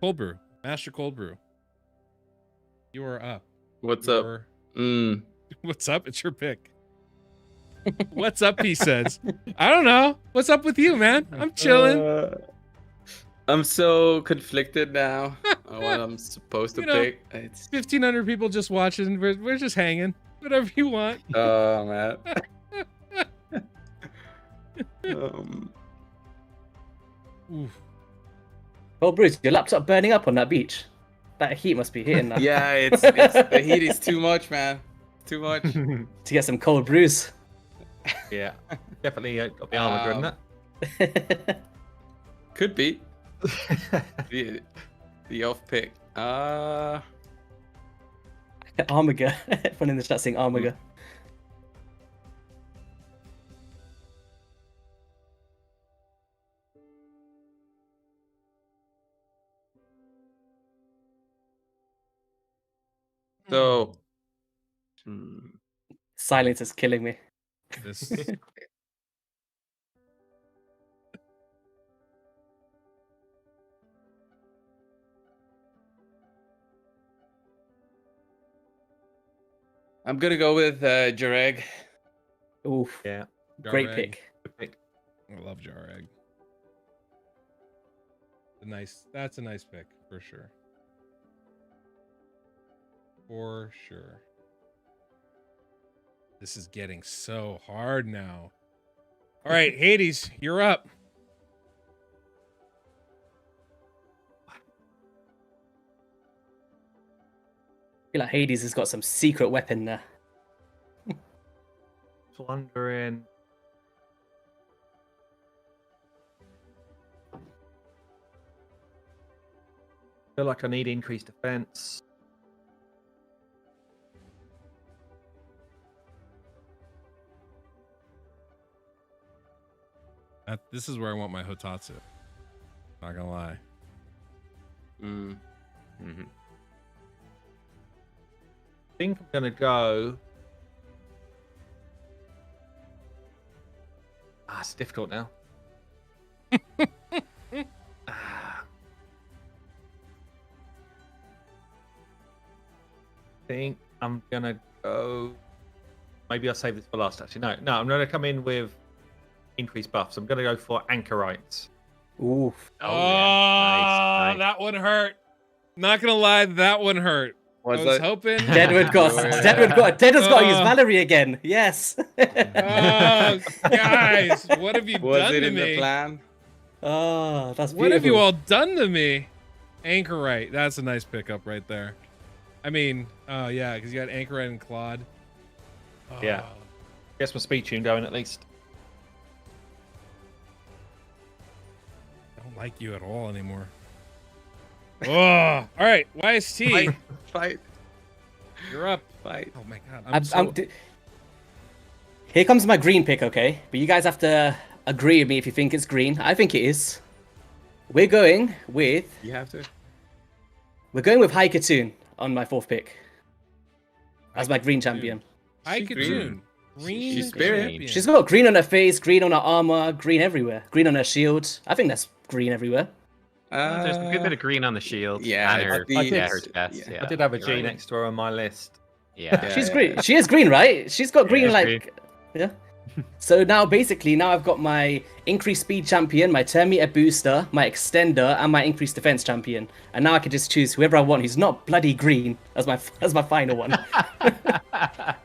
[SPEAKER 1] Cold brew. Master Cold Brew. You are up.
[SPEAKER 4] what's up?
[SPEAKER 1] What's up? It's your pick. What's up, he says. I don't know. What's up with you, man? I'm chilling.
[SPEAKER 4] I'm so conflicted now on what I'm supposed to
[SPEAKER 1] You know,
[SPEAKER 4] pick. It's
[SPEAKER 1] 1,500 people just watching. We're just hanging. Whatever you want.
[SPEAKER 4] oh man. um,
[SPEAKER 1] Oof.
[SPEAKER 2] Oh, Bruce, your laptop burning up on that beach. That heat must be hitting that.
[SPEAKER 4] yeah, it's the heat is too much, man. Too much.
[SPEAKER 2] To get some cold brews.
[SPEAKER 5] Yeah, definitely got the armor good, isn't
[SPEAKER 4] Could be the off pick.
[SPEAKER 2] Armiger. Everyone in the chat saying Armiger.
[SPEAKER 4] So.
[SPEAKER 2] Silence is killing me.
[SPEAKER 1] This.
[SPEAKER 4] I'm gonna go with Jareg.
[SPEAKER 2] Oof.
[SPEAKER 5] Yeah,
[SPEAKER 2] Great
[SPEAKER 1] Jareg.
[SPEAKER 2] pick.
[SPEAKER 5] good pick.
[SPEAKER 1] I love Jareg. That's a nice pick for sure. For sure. This is getting so hard now. All right, Hades, you're up.
[SPEAKER 2] I feel like Hades has got some secret weapon there.
[SPEAKER 5] Wondering. Feel like I need increased defense.
[SPEAKER 1] This is where I want my Hotatsu. Not gonna lie.
[SPEAKER 4] Mm.
[SPEAKER 3] Mhm.
[SPEAKER 5] I think I'm gonna go. It's difficult now. I think I'm gonna go. Maybe I'll save this for last. Actually, no. I'm gonna come in with increased buffs. I'm gonna go for anchorites.
[SPEAKER 2] Oof.
[SPEAKER 3] Oh, yeah. Nice.
[SPEAKER 1] That one hurt. Not gonna lie, that one hurt. I was
[SPEAKER 4] that?
[SPEAKER 1] hoping.
[SPEAKER 2] Deadwood got Deadwood's got to use Valerie again. Yes.
[SPEAKER 1] Oh, guys, what have you
[SPEAKER 4] Was
[SPEAKER 1] done
[SPEAKER 4] it
[SPEAKER 1] to
[SPEAKER 4] in the
[SPEAKER 1] me?
[SPEAKER 4] plan?
[SPEAKER 2] Oh, that's beautiful.
[SPEAKER 1] What have you all done to me? Anchorite. That's a nice pickup right there. I mean, yeah, because you got Anchorite and Claude. Oh,
[SPEAKER 5] Yeah. Gets my speed tune going at least.
[SPEAKER 1] I don't like you at all anymore. Oh, all right, YST,
[SPEAKER 4] Fight.
[SPEAKER 1] you're up.
[SPEAKER 4] Fight.
[SPEAKER 1] Oh my god,
[SPEAKER 2] Here comes my green pick, okay? But you guys have to agree with me if you think it's green. I think it is. We're going with
[SPEAKER 4] You have to.
[SPEAKER 2] Haikatoon on my fourth pick as my green champion.
[SPEAKER 1] Haikatoon. Green
[SPEAKER 4] She's spirit.
[SPEAKER 1] champion.
[SPEAKER 2] She's got green on her face, green on her armor, green everywhere, green on her shield. I think that's green everywhere.
[SPEAKER 3] There's a good bit of green on the shield.
[SPEAKER 4] yeah,
[SPEAKER 3] and her,
[SPEAKER 4] I did-
[SPEAKER 3] yeah, her chest.
[SPEAKER 4] yeah.
[SPEAKER 3] Yeah,
[SPEAKER 5] I did have a
[SPEAKER 3] you're
[SPEAKER 5] G
[SPEAKER 3] right.
[SPEAKER 5] next to her on my list.
[SPEAKER 3] Yeah.
[SPEAKER 2] She's green. She is green, right? She's got green,
[SPEAKER 3] she's
[SPEAKER 2] like,
[SPEAKER 3] green.
[SPEAKER 2] yeah. So now, basically, I've got my increased speed champion, my turn meter booster, my extender, and my increased defense champion. And now I can just choose whoever I want who's not bloody green as my final one.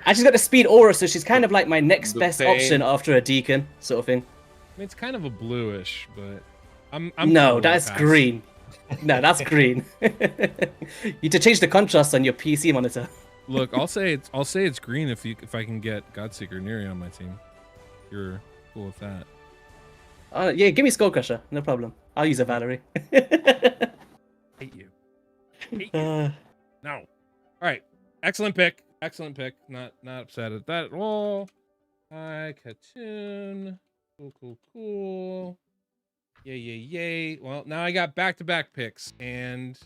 [SPEAKER 2] And she's got the speed aura, so she's kind of like my next
[SPEAKER 4] The
[SPEAKER 2] best
[SPEAKER 4] pain.
[SPEAKER 2] option after a deacon, sort of thing.
[SPEAKER 1] mean, it's kind of a bluish, but I'm
[SPEAKER 2] No,
[SPEAKER 1] cool
[SPEAKER 2] that's
[SPEAKER 1] with pass.
[SPEAKER 2] green. No, that's green. You need to change the contrast on your PC monitor.
[SPEAKER 1] Look, I'll say it's green if I can get Godseeker Neri on my team. You're cool with that.
[SPEAKER 2] Yeah, give me Skull Crusher, no problem. I'll use a Valerie.
[SPEAKER 1] Hate you. Hate you. No. All right. Excellent pick. Excellent pick. Not upset at that at all. Hi, Katoon. Cool. Yay. Well, now I got back-to-back picks, and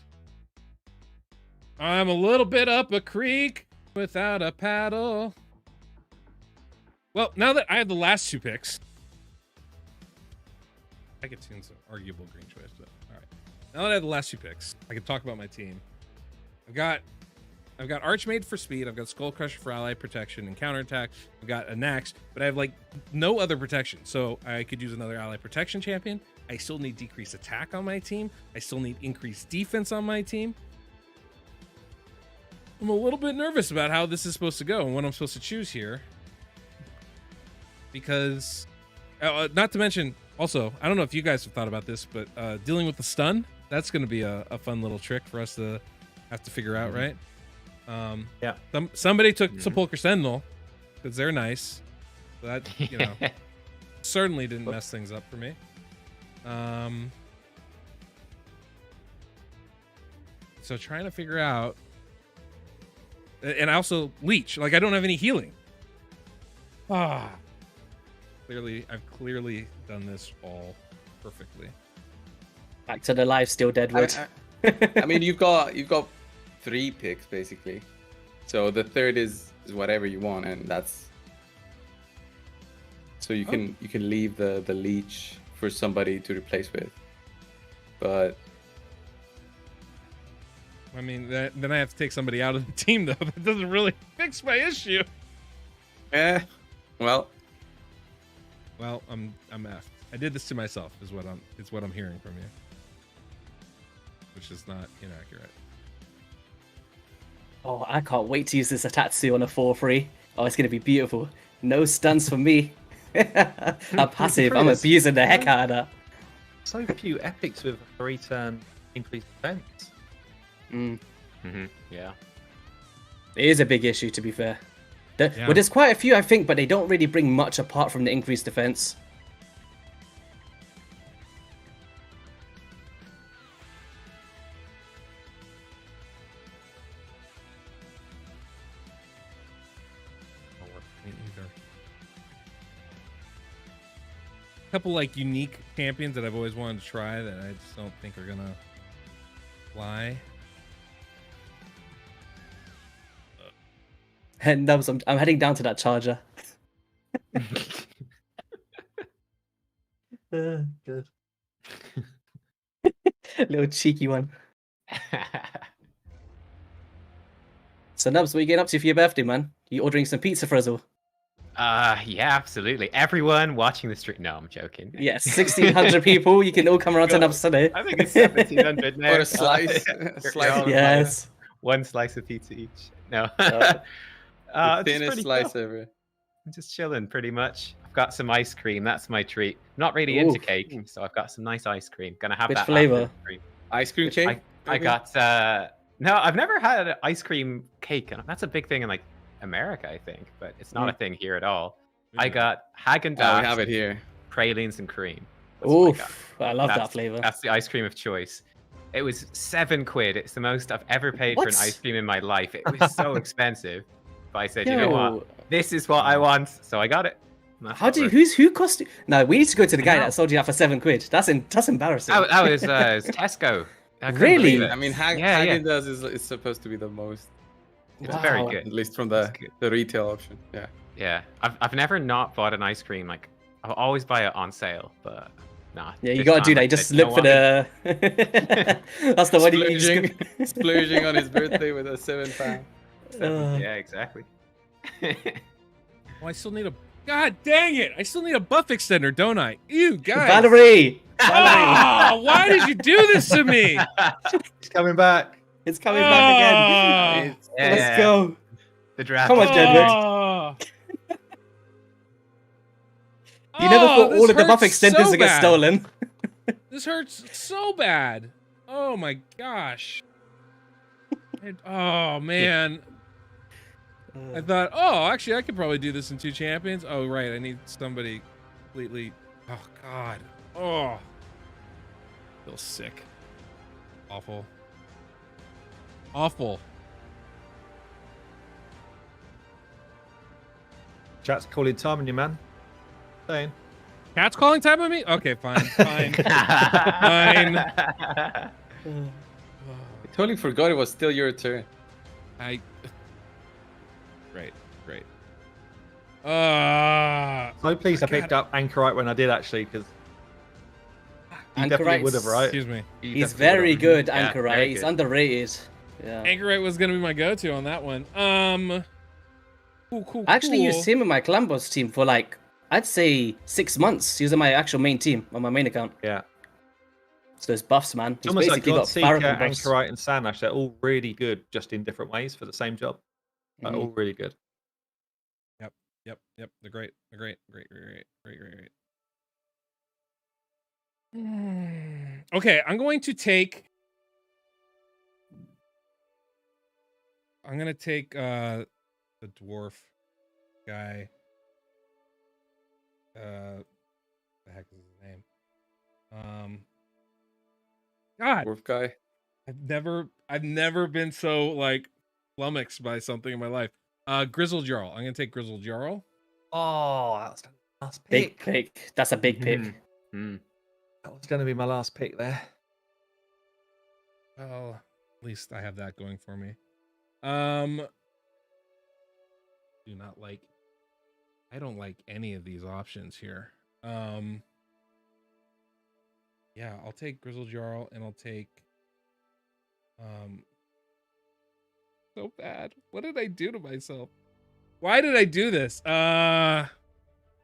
[SPEAKER 1] I'm a little bit up a creek without a paddle. Well, now that I have the last two picks, I could tune some arguable green choice, but all right. Now that I have the last two picks, I can talk about my team. I've got Archmage for speed. I've got Skull Crusher for ally protection and counterattack. I've got a Nax, but I have like no other protection. So I could use another ally protection champion. I still need decreased attack on my team. I still need increased defense on my team. I'm a little bit nervous about how this is supposed to go and what I'm supposed to choose here. Because, not to mention, also, I don't know if you guys have thought about this, but dealing with the stun, that's going to be a fun little trick for us to have to figure out, right?
[SPEAKER 5] Yeah.
[SPEAKER 1] Somebody took Sepulchre Sentinel because they're nice. So that, you know, certainly didn't mess things up for me. So trying to figure out, and also Leech. Like I don't have any healing. I've clearly done this all perfectly.
[SPEAKER 2] Back to the live still Deadwood.
[SPEAKER 4] I mean, you've got 3 picks basically, so the third is whatever you want, and that's so you can leave the Leech for somebody to replace with, but
[SPEAKER 1] I mean, then I have to take somebody out of the team though. That doesn't really fix my issue.
[SPEAKER 4] Well,
[SPEAKER 1] I'm effed. I did this to myself, is what I'm hearing from you, which is not inaccurate.
[SPEAKER 2] Oh, I can't wait to use this Atatsu on a 4-3. Oh, it's going to be beautiful. No stuns for me. I'm passive. I'm abusing the heck out of that.
[SPEAKER 5] So few epics with a 3-turn increased defense.
[SPEAKER 3] Yeah.
[SPEAKER 2] It is a big issue, to be fair. Well, there's quite a few, I think, but they don't really bring much apart from the increased defense.
[SPEAKER 1] Couple like unique champions that I've always wanted to try that I just don't think are gonna fly.
[SPEAKER 2] And I'm heading down to that charger. Good. Little cheeky one. So Nubs, what are you getting up to for your birthday, man? You ordering some pizza for us all?
[SPEAKER 3] Yeah, absolutely. Everyone watching the stream. No, I'm joking.
[SPEAKER 2] Yes, 1,600 people. You can all come around to Nubs today.
[SPEAKER 3] I think it's 1,700 now.
[SPEAKER 4] or a slice.
[SPEAKER 2] Yes.
[SPEAKER 3] One slice of pizza each. No.
[SPEAKER 4] The thinnest slice
[SPEAKER 3] cool.
[SPEAKER 4] ever.
[SPEAKER 3] I'm just chilling, pretty much. I've got some ice cream. That's my treat. Not really into
[SPEAKER 2] Ooh.
[SPEAKER 3] cake, so I've got some nice ice cream. Gonna have
[SPEAKER 2] Which
[SPEAKER 3] that.
[SPEAKER 2] flavor?
[SPEAKER 4] Ice cream cake?
[SPEAKER 3] I got. No, I've never had an ice cream cake, and that's a big thing in like America, I think, but it's not a thing here at all. I got Haagen-Dazs.
[SPEAKER 4] Oh, we have it here.
[SPEAKER 3] Pralines and cream. That's what
[SPEAKER 2] Oof, I love that flavor.
[SPEAKER 3] That's the ice cream of choice. It was £7. It's the most I've ever paid for an ice cream in my life. It was so expensive. But I said, you know what? This is what I want. So I got it.
[SPEAKER 2] How do you, who cost you? No, we need to go to the guy that sold you that for £7. That's embarrassing.
[SPEAKER 3] That was Tesco.
[SPEAKER 2] Really?
[SPEAKER 4] I mean, Haagen-Dazs is supposed to be the most.
[SPEAKER 3] It's very good.
[SPEAKER 4] At least from the retail option. Yeah.
[SPEAKER 3] Yeah. I've never not bought an ice cream. Like, I'll always buy it on sale, but nah.
[SPEAKER 2] Yeah, you gotta do that. Just look for the. That's the one you just
[SPEAKER 4] splurging on his birthday with a £7.
[SPEAKER 3] Yeah, exactly.
[SPEAKER 1] I still need a. God dang it! I still need a buff extender, don't I? Ew, guys.
[SPEAKER 2] Valerie.
[SPEAKER 1] Oh, why did you do this to me?
[SPEAKER 5] It's coming back.
[SPEAKER 2] It's coming back again. Let's go.
[SPEAKER 3] The draft.
[SPEAKER 2] Come on, Deadwood. You never thought
[SPEAKER 1] this
[SPEAKER 2] all of the buff
[SPEAKER 1] hurts
[SPEAKER 2] extenders
[SPEAKER 1] so
[SPEAKER 2] would get
[SPEAKER 1] bad.
[SPEAKER 2] stolen.
[SPEAKER 1] This hurts so bad. Oh my gosh. Oh man. I thought, oh, actually, I could probably do this in 2 champions. Oh, right. I need somebody completely. Oh, God. Oh. Feel sick. Awful. Awful.
[SPEAKER 5] Chat's calling time on you, man. Saying.
[SPEAKER 1] Cat's calling time on me? Okay, fine. Fine. Fine.
[SPEAKER 4] I totally forgot it was still your turn.
[SPEAKER 1] Great.
[SPEAKER 5] So pleased I
[SPEAKER 1] God.
[SPEAKER 5] picked up Anchorite when I did, actually, because you definitely
[SPEAKER 2] Anchorite's-
[SPEAKER 5] would have, right?
[SPEAKER 1] Excuse me.
[SPEAKER 2] He's very good,
[SPEAKER 3] Yeah,
[SPEAKER 2] Anchorite.
[SPEAKER 3] very
[SPEAKER 2] He's
[SPEAKER 3] good.
[SPEAKER 2] underrated. Yeah.
[SPEAKER 1] Anchorite was gonna be my go-to on that one. Cool.
[SPEAKER 2] I actually used him in my Clan Boss team for like, I'd say 6 months. He was on my actual main team, on my main account.
[SPEAKER 5] Yeah.
[SPEAKER 2] So his buffs, man.
[SPEAKER 5] It's
[SPEAKER 2] He's
[SPEAKER 5] almost like
[SPEAKER 2] basically got
[SPEAKER 5] Godseeker,
[SPEAKER 2] Farrakhan buffs.
[SPEAKER 5] Anchorite, and Sanash. They're all really good, just in different ways for the same job. Like, all really good.
[SPEAKER 1] Yep. They're great. Great. Okay, I'm going to take. I'm gonna take the dwarf guy. The heck is his name? God,
[SPEAKER 4] Dwarf guy.
[SPEAKER 1] I've never been so like flummoxed by something in my life. Grizzled Jarl. I'm gonna take Grizzled Jarl.
[SPEAKER 5] Oh, that's the last
[SPEAKER 2] Big
[SPEAKER 5] pick.
[SPEAKER 2] pick. That's a big pick.
[SPEAKER 3] Mm.
[SPEAKER 5] That was going to be my last pick there.
[SPEAKER 1] Well, at least I have that going for me. Do not like. I don't like any of these options here. Yeah, I'll take Grizzled Jarl and I'll take. So bad. What did I do to myself? Why did I do this? I'm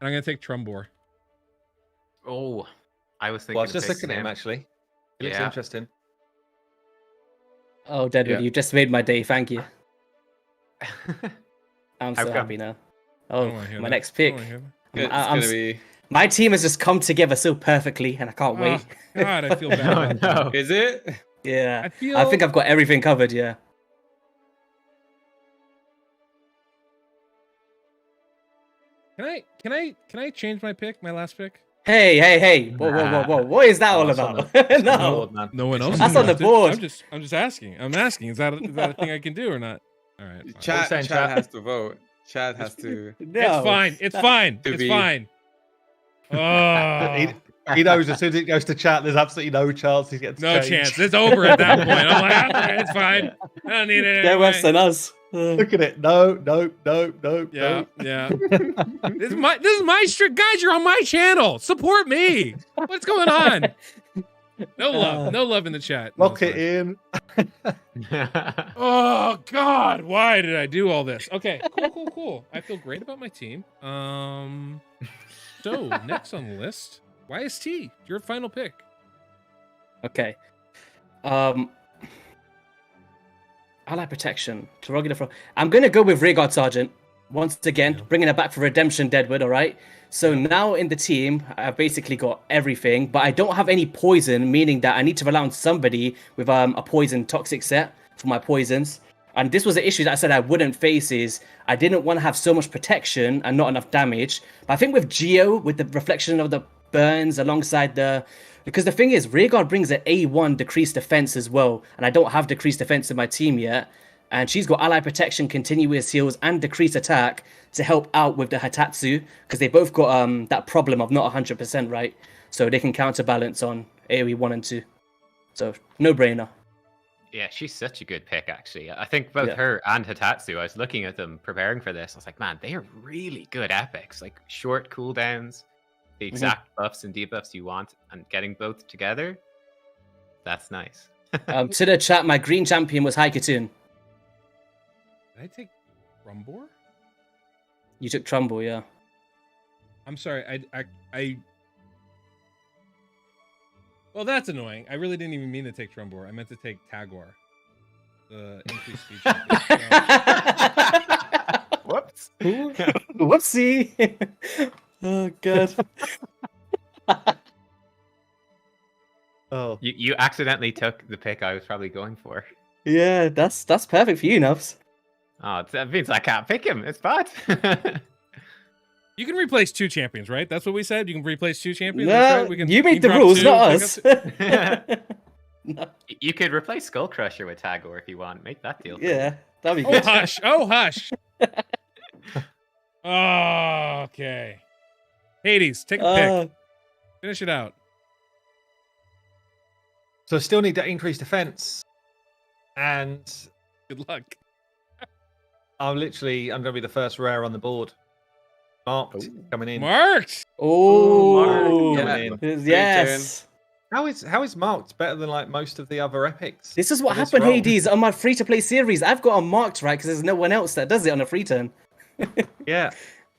[SPEAKER 1] gonna take Trumbor.
[SPEAKER 3] Oh, I was thinking.
[SPEAKER 5] Well, I was just
[SPEAKER 3] of
[SPEAKER 5] looking at him,
[SPEAKER 3] picking
[SPEAKER 5] actually. It looks
[SPEAKER 3] Yeah.
[SPEAKER 5] interesting.
[SPEAKER 2] Oh, Deadwood,
[SPEAKER 4] Yeah.
[SPEAKER 2] you just made my day. Thank you.
[SPEAKER 3] him.
[SPEAKER 2] I'm
[SPEAKER 3] How
[SPEAKER 2] so
[SPEAKER 3] come?
[SPEAKER 2] happy now.
[SPEAKER 1] I
[SPEAKER 2] Oh,
[SPEAKER 1] don't wanna hear
[SPEAKER 2] my
[SPEAKER 1] that.
[SPEAKER 2] next
[SPEAKER 1] I
[SPEAKER 2] pick.
[SPEAKER 1] don't wanna hear that.
[SPEAKER 4] It's
[SPEAKER 2] I'm
[SPEAKER 4] gonna be.
[SPEAKER 2] My team has just come together so perfectly, and I can't
[SPEAKER 1] Oh,
[SPEAKER 2] wait.
[SPEAKER 1] God, I feel bad.
[SPEAKER 3] Oh
[SPEAKER 1] about that.
[SPEAKER 3] no.
[SPEAKER 4] Is it?
[SPEAKER 2] Yeah,
[SPEAKER 1] I feel.
[SPEAKER 2] I think I've got everything covered. Yeah.
[SPEAKER 1] Can I change my pick? My last pick?
[SPEAKER 2] Hey! Whoa! What is that all
[SPEAKER 5] That's on
[SPEAKER 2] about?
[SPEAKER 5] the
[SPEAKER 2] No.
[SPEAKER 5] board, man.
[SPEAKER 1] No one else.
[SPEAKER 2] That's
[SPEAKER 1] is
[SPEAKER 2] on the
[SPEAKER 1] drafted.
[SPEAKER 2] board.
[SPEAKER 1] I'm just asking. I'm asking. Is that a thing I can do or not? All right. Fine.
[SPEAKER 4] Chad
[SPEAKER 5] saying, Chad?
[SPEAKER 4] has to vote. Chad has to.
[SPEAKER 2] No.
[SPEAKER 1] It's fine. It's fine.
[SPEAKER 4] To
[SPEAKER 1] It's
[SPEAKER 4] be-
[SPEAKER 1] fine. Oh,
[SPEAKER 5] He knows as soon as it goes to chat, there's absolutely no chance he's getting
[SPEAKER 1] no chance. It's over at that point. I'm like, okay, it's fine. I don't need it.
[SPEAKER 2] They're
[SPEAKER 1] Anyway.
[SPEAKER 2] worse than us.
[SPEAKER 5] Look at it. No.
[SPEAKER 1] Yeah. This is my stream, guys. You're on my channel. Support me. What's going on? No love in the chat. No,
[SPEAKER 5] Lock
[SPEAKER 1] it's
[SPEAKER 5] it
[SPEAKER 1] fine.
[SPEAKER 5] in.
[SPEAKER 1] Oh God, why did I do all this? Okay, cool. I feel great about my team. So next on the list, YST, your final pick.
[SPEAKER 2] Okay. Ally protection. I'm gonna go with Rearguard Sergeant once again, bringing her back for redemption. Deadwood. All right. So now in the team, I've basically got everything, but I don't have any poison, meaning that I need to rely on somebody with a poison toxic set for my poisons. And this was the issue that I said I wouldn't face, is I didn't want to have so much protection and not enough damage. But I think with Geo, with the reflection of the burns alongside because the thing is, Rearguard brings an A1 decreased defense as well, and I don't have decreased defense in my team yet. And she's got ally protection, continuous heals, and decreased attack to help out with the Hatatsu, because they both got that problem of not 100%, right? So they can counterbalance on AoE 1 and 2. So, no brainer.
[SPEAKER 3] Yeah, she's such a good pick, actually. I think both
[SPEAKER 2] Yeah.
[SPEAKER 3] her and Hatatsu, I was looking at them preparing for this. I was like, man, they are really good epics. Like short cooldowns, the exact buffs and debuffs you want, and getting both together. That's nice.
[SPEAKER 2] To the chat, my green champion was Haikatun.
[SPEAKER 1] Did I take Rumbor?
[SPEAKER 2] You took Trumbull, yeah.
[SPEAKER 1] I'm sorry. I. Well, that's annoying. I really didn't even mean to take Trumbor. I meant to take Tagor. The increased speed. champion.
[SPEAKER 3] Whoops.
[SPEAKER 2] Whoopsie. Oh god.
[SPEAKER 5] Oh,
[SPEAKER 3] You accidentally took the pick I was probably going for.
[SPEAKER 2] Yeah, that's perfect for you, Nubs.
[SPEAKER 3] Oh, that means I can't pick him. It's bad.
[SPEAKER 1] You can replace 2 champions, right? That's what we said. You can replace 2 champions.
[SPEAKER 2] No,
[SPEAKER 1] That's right. We can.
[SPEAKER 2] you made the
[SPEAKER 1] drop
[SPEAKER 2] rules,
[SPEAKER 1] 2,
[SPEAKER 2] not
[SPEAKER 1] pick
[SPEAKER 2] us.
[SPEAKER 1] up
[SPEAKER 2] No,
[SPEAKER 3] You could replace Skull Crusher with Tagore if you want. Make that deal.
[SPEAKER 2] yeah, that'd be
[SPEAKER 1] Oh
[SPEAKER 2] good.
[SPEAKER 1] hush! Oh hush! Oh, okay. Hades, take a pick. Finish it out.
[SPEAKER 5] so I still need to increase defense, and
[SPEAKER 1] Good luck.
[SPEAKER 5] I'm going to be the first rare on the board. Marked coming in.
[SPEAKER 1] Marked.
[SPEAKER 2] Oh,
[SPEAKER 5] Mark,
[SPEAKER 4] yeah.
[SPEAKER 5] coming in.
[SPEAKER 2] Yes.
[SPEAKER 5] How is marked better than like most of the other epics?
[SPEAKER 2] This is what
[SPEAKER 5] for this
[SPEAKER 2] happened,
[SPEAKER 5] role?
[SPEAKER 2] Hades, on my free-to-play series. I've got them marked right because there's no one else that does it on a free turn.
[SPEAKER 5] Yeah,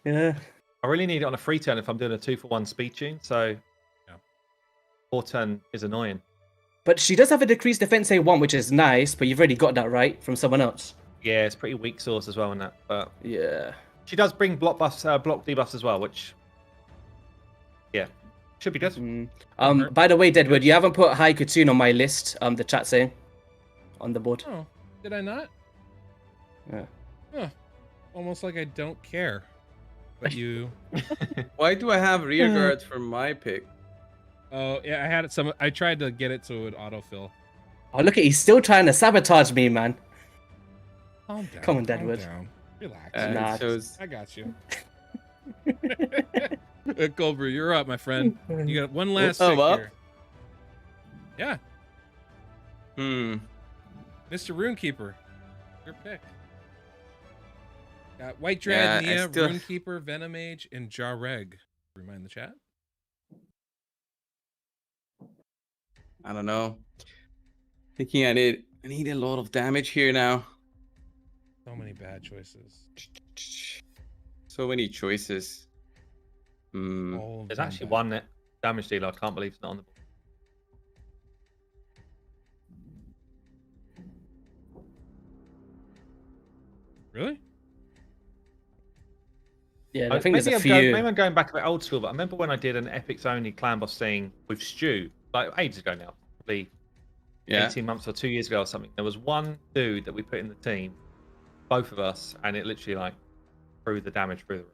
[SPEAKER 2] Yeah.
[SPEAKER 5] I really need it on a free turn if I'm doing a 2-for-1 speed tune. So,
[SPEAKER 1] Yeah.
[SPEAKER 5] 4 turn is annoying.
[SPEAKER 2] But she does have a decreased defense A1, which is nice, but you've already got that right from someone else.
[SPEAKER 5] Yeah, it's pretty weak source as well in that. But
[SPEAKER 2] Yeah.
[SPEAKER 5] she does bring block debuffs as well, which should be good.
[SPEAKER 2] By the way, Deadwood, you haven't put High Katoon on my list, the chat saying. On the board.
[SPEAKER 1] Oh, did I not?
[SPEAKER 2] Yeah.
[SPEAKER 1] Huh. Almost like I don't care. But you.
[SPEAKER 4] Why do I have rear guards for my pick?
[SPEAKER 1] Oh yeah, I had it. I tried to get it so it would autofill.
[SPEAKER 2] Oh, look at he's still trying to sabotage me, man.
[SPEAKER 1] Calm down.
[SPEAKER 2] Come on,
[SPEAKER 1] calm
[SPEAKER 2] Deadwood.
[SPEAKER 1] down. Relax.
[SPEAKER 2] Nah.
[SPEAKER 4] It shows
[SPEAKER 1] I got you. Clover, you're up, my friend. You got one last
[SPEAKER 4] Oh,
[SPEAKER 1] pick
[SPEAKER 4] up?
[SPEAKER 1] here. Yeah, Mr. Runekeeper. Your pick. Got White Dread,
[SPEAKER 4] Yeah, I
[SPEAKER 1] Nia,
[SPEAKER 4] still-
[SPEAKER 1] Runekeeper, Venomage, and Jareg. Remind the chat.
[SPEAKER 4] I don't know. Thinking I need a lot of damage here now.
[SPEAKER 1] So many bad choices.
[SPEAKER 4] So many choices.
[SPEAKER 1] All of
[SPEAKER 5] There's
[SPEAKER 1] them
[SPEAKER 5] actually
[SPEAKER 1] bad.
[SPEAKER 5] one damage dealer. I can't believe it's not on the board.
[SPEAKER 1] Really?
[SPEAKER 2] Yeah, I think there's a
[SPEAKER 5] Maybe
[SPEAKER 2] few.
[SPEAKER 5] I'm going back a bit old school, but I remember when I did an Epics only clan boss thing with Stu, like ages ago now, probably
[SPEAKER 4] Yeah.
[SPEAKER 5] 18 months or 2 years ago or something. There was one dude that we put in the team, both of us, and it literally like threw the damage through the roof.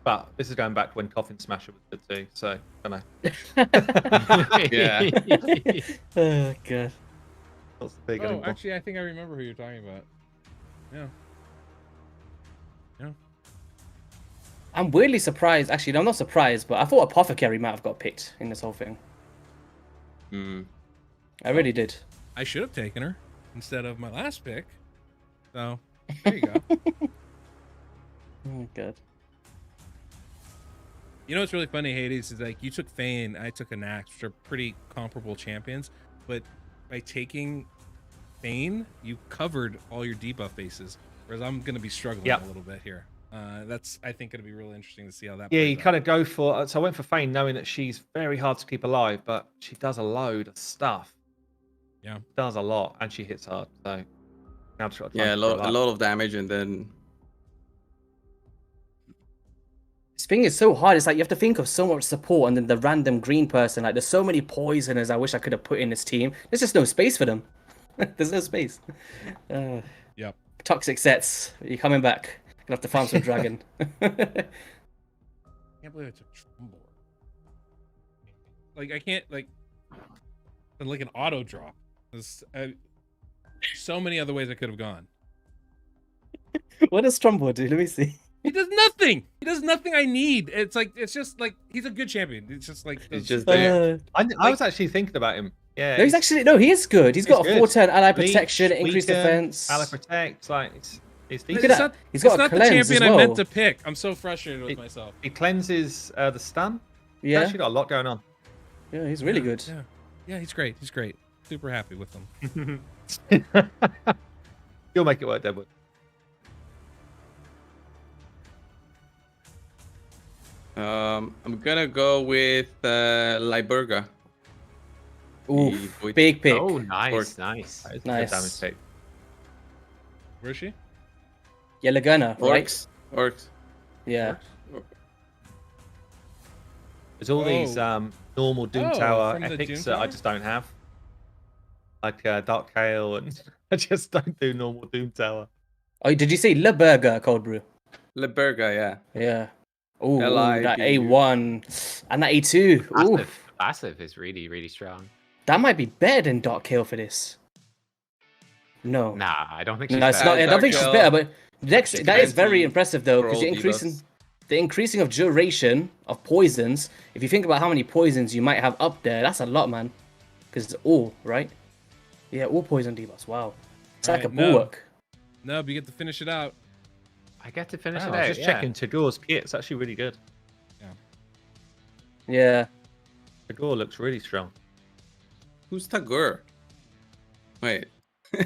[SPEAKER 5] But this is going back when Coffin Smasher was good too, so I don't know.
[SPEAKER 4] Yeah.
[SPEAKER 2] Oh, God.
[SPEAKER 5] What's the big
[SPEAKER 1] Oh,
[SPEAKER 5] anymore?
[SPEAKER 1] actually, I think I remember who you're talking about. Yeah. Yeah.
[SPEAKER 2] I'm weirdly surprised. Actually, no, I'm not surprised, but I thought Apothecary might have got picked in this whole thing. I really did.
[SPEAKER 1] I should have taken her instead of my last pick. So, there you go.
[SPEAKER 2] Oh, God.
[SPEAKER 1] You know what's really funny, Hades, is like you took Fane, I took Anax, which are pretty comparable champions, but by taking Fane, you covered all your debuff bases, whereas I'm going to be struggling a little bit here. That's, I think, going to be really interesting to see how that
[SPEAKER 5] Yeah,
[SPEAKER 1] plays
[SPEAKER 5] you
[SPEAKER 1] out.
[SPEAKER 5] kind of go for. So I went for Fane, knowing that she's very hard to keep alive, but she does a load of stuff.
[SPEAKER 1] Yeah.
[SPEAKER 5] Does a lot, and she hits hard. So now I've just got time
[SPEAKER 4] Yeah, a
[SPEAKER 5] to throw
[SPEAKER 4] lot,
[SPEAKER 5] it
[SPEAKER 4] a
[SPEAKER 5] up.
[SPEAKER 4] lot of damage, and then
[SPEAKER 2] This thing is so hard. It's like you have to think of so much support and then the random green person. Like, there's so many poisoners I wish I could have put in this team. There's just no space for them. There's no space.
[SPEAKER 1] Yep.
[SPEAKER 2] Toxic sets. You're coming back. Gonna have to farm some dragon.
[SPEAKER 1] I can't believe I took Trumboard. Like, I can't, like an auto drop. There's so many other ways I could have gone.
[SPEAKER 2] What does Strombo do? Let me see.
[SPEAKER 1] He does nothing. He does nothing I need. It's like, it's just like, he's a good champion. It's just like,
[SPEAKER 4] it's just there.
[SPEAKER 5] I was actually thinking about him. Yeah,
[SPEAKER 2] No, he's actually he is good. He's got a
[SPEAKER 5] good.
[SPEAKER 2] 4-turn ally
[SPEAKER 5] Leech,
[SPEAKER 2] protection, increased
[SPEAKER 5] weaken,
[SPEAKER 2] defense.
[SPEAKER 5] ally protect. Like it's
[SPEAKER 2] Look
[SPEAKER 5] decent.
[SPEAKER 2] at that. He's got
[SPEAKER 1] it's
[SPEAKER 2] a
[SPEAKER 1] not the
[SPEAKER 2] cleanse
[SPEAKER 1] champion
[SPEAKER 2] as
[SPEAKER 1] I meant
[SPEAKER 2] well.
[SPEAKER 1] to pick. I'm so frustrated with myself.
[SPEAKER 5] He cleanses the stun. He's
[SPEAKER 2] Yeah,
[SPEAKER 5] actually got a lot going on.
[SPEAKER 2] yeah, he's really good.
[SPEAKER 1] Yeah, he's great. He's great. Super happy with him.
[SPEAKER 5] You'll make it work, Deadwood.
[SPEAKER 4] I'm gonna go with Liburga.
[SPEAKER 2] Oof,
[SPEAKER 4] The
[SPEAKER 2] big pick.
[SPEAKER 3] Oh, nice,
[SPEAKER 4] Or-
[SPEAKER 3] nice.
[SPEAKER 5] That is a
[SPEAKER 2] Nice.
[SPEAKER 5] good damage take.
[SPEAKER 1] Where is she?
[SPEAKER 2] Yeah, Laguna, right?
[SPEAKER 4] Orcs.
[SPEAKER 2] Yeah.
[SPEAKER 5] There's all these normal Doom Tower
[SPEAKER 1] from the
[SPEAKER 5] epics
[SPEAKER 1] Doom
[SPEAKER 5] that I
[SPEAKER 1] Tower?
[SPEAKER 5] just don't have. Like Dark Kale, and I just don't do normal Doom Tower.
[SPEAKER 2] Oh, did you say Le Burger Cold Brew?
[SPEAKER 4] Liberga, yeah.
[SPEAKER 2] Yeah. Oh, that
[SPEAKER 4] LIBU.
[SPEAKER 2] A1 and that A2. Ooh,
[SPEAKER 3] The passive is really, really strong.
[SPEAKER 2] that might be better than Dark Kale for this. No.
[SPEAKER 3] Nah, I don't think she's
[SPEAKER 2] No, it's
[SPEAKER 3] bad.
[SPEAKER 2] not. I don't
[SPEAKER 4] Dark
[SPEAKER 2] think she's
[SPEAKER 4] Kale,
[SPEAKER 2] better, but next,
[SPEAKER 4] it's
[SPEAKER 2] that is very
[SPEAKER 4] plenty
[SPEAKER 2] impressive though,
[SPEAKER 4] for
[SPEAKER 2] because
[SPEAKER 4] all
[SPEAKER 2] you're increasing
[SPEAKER 4] debuffs.
[SPEAKER 2] the increasing of duration of poisons. If you think about how many poisons you might have up there, that's a lot, man. Because it's all right. Yeah, all poison debuffs. Wow, it's like a
[SPEAKER 1] Alright, no.
[SPEAKER 2] bulwark.
[SPEAKER 1] Nub, you get to finish it out.
[SPEAKER 3] I get to finish
[SPEAKER 5] Wow,
[SPEAKER 3] it
[SPEAKER 5] I
[SPEAKER 3] out.
[SPEAKER 5] was just checking Tagor's kit. It's actually really good.
[SPEAKER 2] Yeah.
[SPEAKER 5] Tagor looks really strong.
[SPEAKER 4] Who's Tagur? Wait.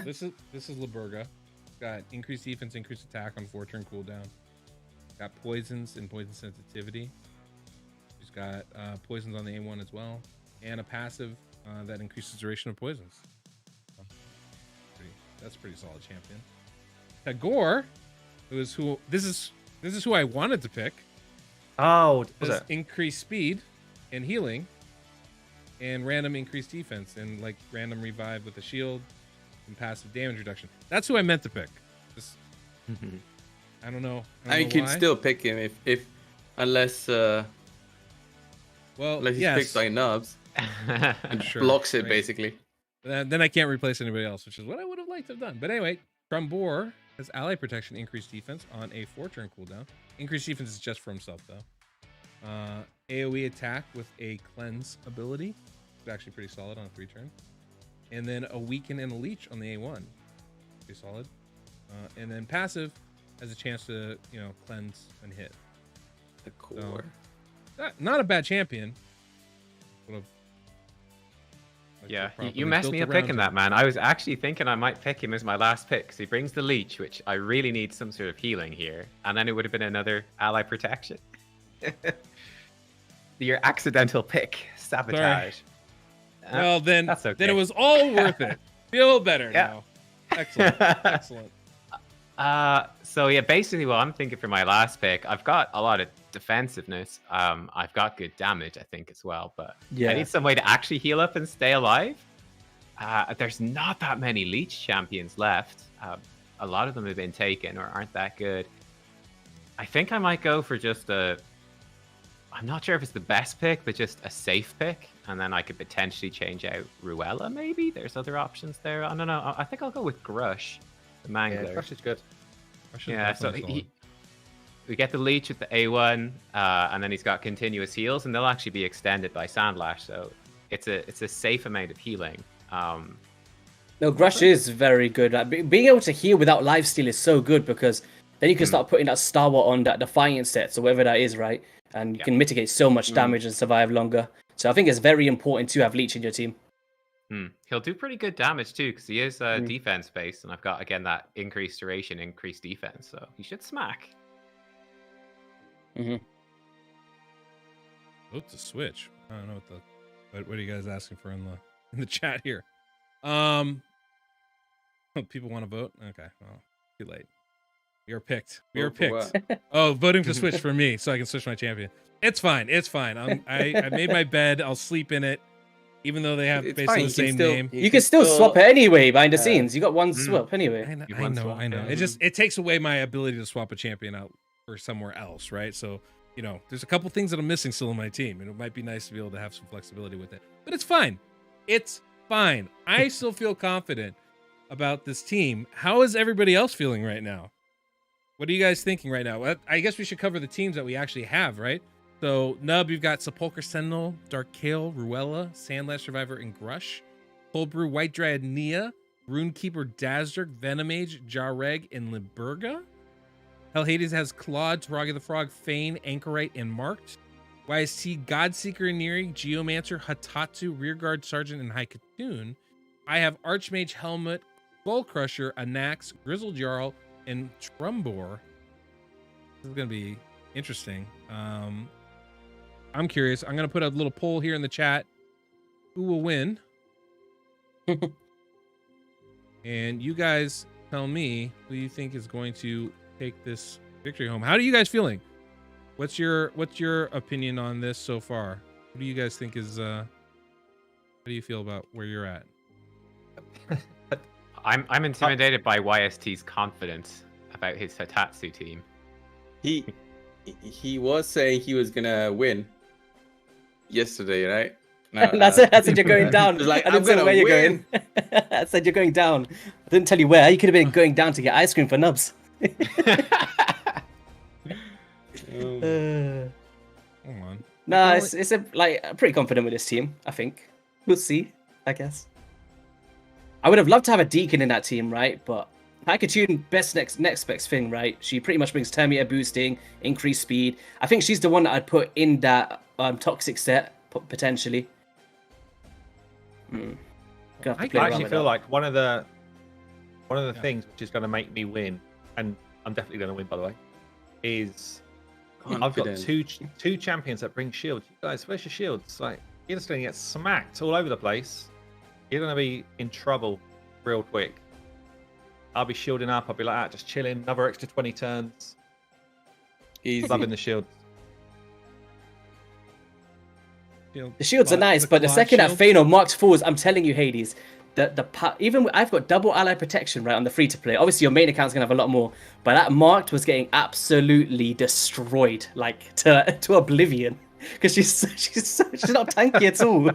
[SPEAKER 1] This is Liberga. Got increased defense, increased attack on 4-turn cooldown. Got poisons and poison sensitivity. She's got poisons on the A1 as well, and a passive that increases duration of poisons. That's a pretty solid champion. Tagor, this is who I wanted to pick.
[SPEAKER 5] Oh, was
[SPEAKER 1] Does
[SPEAKER 5] it?
[SPEAKER 1] increased speed and healing, and random increased defense, and like random revive with a shield and passive damage reduction. That's who I meant to pick. Just, I don't know.
[SPEAKER 4] I mean, you can still pick him if unless
[SPEAKER 1] well,
[SPEAKER 4] he's
[SPEAKER 1] yes.
[SPEAKER 4] picked by Nubs and
[SPEAKER 1] Sure,
[SPEAKER 4] blocks it
[SPEAKER 1] right.
[SPEAKER 4] basically.
[SPEAKER 1] Then I can't replace anybody else, which is what I would have liked to have done. But anyway, Trumbor has ally protection, increased defense on a 4-turn cooldown. Increased defense is just for himself though. AoE attack with a cleanse ability. It's actually pretty solid on a 3-turn. And then a weaken and a leech on the A1. Pretty solid. And then passive has a chance to, cleanse and hit.
[SPEAKER 4] The core.
[SPEAKER 1] Not a bad champion. Would've liked to
[SPEAKER 3] Yeah,
[SPEAKER 1] have properly
[SPEAKER 3] you messed
[SPEAKER 1] built
[SPEAKER 3] me up
[SPEAKER 1] around
[SPEAKER 3] picking
[SPEAKER 1] him.
[SPEAKER 3] that, man. I was actually thinking I might pick him as my last pick because he brings the leech, which I really need some sort of healing here. And then it would have been another ally protection. Your accidental pick. Sabotage.
[SPEAKER 1] Well, then,
[SPEAKER 3] that's okay.
[SPEAKER 1] then it was all worth it. Feel better
[SPEAKER 3] Yeah.
[SPEAKER 1] now. Excellent. Excellent.
[SPEAKER 3] So yeah, basically what I'm thinking for my last pick, I've got a lot of defensiveness. I've got good damage, I think, as well. But
[SPEAKER 2] Yeah.
[SPEAKER 3] I need some way to actually heal up and stay alive. There's not that many Leech champions left. A lot of them have been taken or aren't that good. I think I might go for just I'm not sure if it's the best pick, but just a safe pick. And then I could potentially change out Ruella, maybe? There's other options there. I don't know. I think I'll go with Grush, the Mangler.
[SPEAKER 5] Yeah, Crush is good.
[SPEAKER 3] Yeah, so we get the Leech with the A1, and then he's got continuous heals, and they'll actually be extended by Sandlash. So it's a safe amount of healing.
[SPEAKER 2] No, Grush is very good. Like, being able to heal without lifesteal is so good because then you can start putting that Star Wars on that Defiant set, so whatever that is, right? And you can mitigate so much damage and survive longer. So I think it's very important to have Leech in your team.
[SPEAKER 3] He'll do pretty good damage too, because he is defense based, and I've got again that increased duration, increased defense, so he should smack.
[SPEAKER 1] Oh, it's a switch. I don't know what are you guys asking for in the chat here. People want to vote. Okay, well, too late. We are picked.
[SPEAKER 4] Vote for what?
[SPEAKER 1] Oh, voting for switch for me, so I can switch my champion. It's fine. It's fine. I made my bed. I'll sleep in it, even though they have
[SPEAKER 4] It's
[SPEAKER 1] basically
[SPEAKER 4] fine,
[SPEAKER 1] the same name.
[SPEAKER 2] You can still swap it anyway behind the scenes. You got one swap anyway.
[SPEAKER 1] I know.
[SPEAKER 3] You
[SPEAKER 1] I
[SPEAKER 3] want
[SPEAKER 1] know.
[SPEAKER 3] swap,
[SPEAKER 1] I know.
[SPEAKER 3] yeah.
[SPEAKER 1] It takes away my ability to swap a champion out for somewhere else, right? So there's a couple things that I'm missing still in my team, and it might be nice to be able to have some flexibility with it. But it's fine. It's fine. I still feel confident about this team. How is everybody else feeling right now? What are you guys thinking right now? Well, I guess we should cover the teams that we actually have, right? So, Nub, you've got Sepulchre Sentinel, Dark Kale, Ruella, Sandlash Survivor, and Grush. Cold Brew, White Dryad, Nia, Runekeeper, Dazzler, Venomage, Jareg, and Liberga. HellHades has Claude, Taragi the Frog, Fane, Anchorite, and Marked. YST, Godseeker, Neri, Geomancer, Hatatsu, Rearguard Sergeant, and Haikatoon. I have Archmage, Helmet, Skullcrusher, Anax, Grizzled Jarl, and Trumbor. This is going to be interesting. I'm curious. I'm going to put a little poll here in the chat. Who will win? And you guys tell me who you think is going to take this victory home. How are you guys feeling? What's your opinion on this so far? What do you guys think is how do you feel about where you're at?
[SPEAKER 3] I'm intimidated by YST's confidence about his Hitatsu team.
[SPEAKER 4] He was saying he was gonna win yesterday, right? No,
[SPEAKER 2] That's it. I said you're going down.
[SPEAKER 4] It's like,
[SPEAKER 2] I didn't
[SPEAKER 4] I'm
[SPEAKER 2] say
[SPEAKER 4] gonna
[SPEAKER 2] where you're
[SPEAKER 4] win.
[SPEAKER 2] going. I said you're going down. I didn't tell you where. You could have been going down to get ice cream for Nubs.
[SPEAKER 1] Hold on.
[SPEAKER 2] No, it's I'm pretty confident with this team. I think we'll see. I guess I would have loved to have a Deacon in that team, right? But Pikachu best next best thing, right? She pretty much brings turn meter boosting, increased speed. I think she's the one that I'd put in that toxic set potentially.
[SPEAKER 5] I actually feel like one of the things which is going to make me win, and I'm definitely going to win, by the way, is I've got two champions that bring shields. You guys, where's your shields? Like, you're just going to get smacked all over the place. You're going to be in trouble real quick. I'll be shielding up. I'll be like that, just chilling. Another extra 20 turns.
[SPEAKER 4] Easy.
[SPEAKER 5] Loving the shield.
[SPEAKER 2] The shields are nice, but the second that Fano marked falls, I'm telling you, Hades, even I've got double ally protection right on the free to play. Obviously, your main account's gonna have a lot more, but that marked was getting absolutely destroyed, like to oblivion, because she's not tanky at all.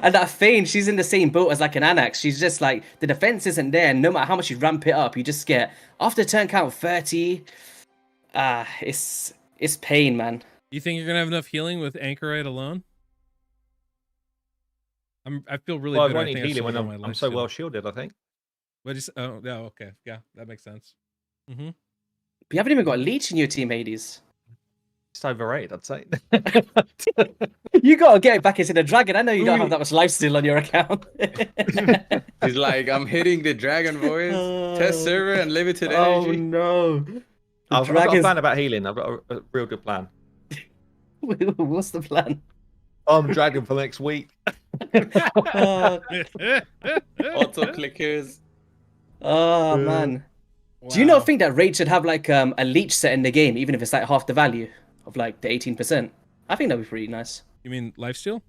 [SPEAKER 2] And that Fane, she's in the same boat as like an Anax. She's just like the defense isn't there, and no matter how much you ramp it up, you just get after turn count 30. It's pain, man.
[SPEAKER 1] You think you're gonna have enough healing with Anchorite alone? I feel really
[SPEAKER 5] Well,
[SPEAKER 1] good.
[SPEAKER 5] I won't need healing when I'm so well shielded, I think.
[SPEAKER 1] What is? Oh, yeah, okay, yeah, that makes sense.
[SPEAKER 2] But you haven't even got a leech in your team, Hades.
[SPEAKER 5] It's overrated, I'd say.
[SPEAKER 2] You gotta get it back into the dragon. I know you don't have that much life steal on your account.
[SPEAKER 4] He's like, I'm hitting the dragon, boys. Test server and limited energy.
[SPEAKER 2] Oh no!
[SPEAKER 5] I've got a plan about healing. I've got a real good plan.
[SPEAKER 2] What's the plan?
[SPEAKER 5] I'm dragon for next week.
[SPEAKER 4] Auto clickers.
[SPEAKER 2] Oh man.
[SPEAKER 1] Wow.
[SPEAKER 2] Do you not think that raid should have like a leech set in the game, even if it's like half the value of like the 18%? I think that'd be pretty nice.
[SPEAKER 1] You mean lifesteal?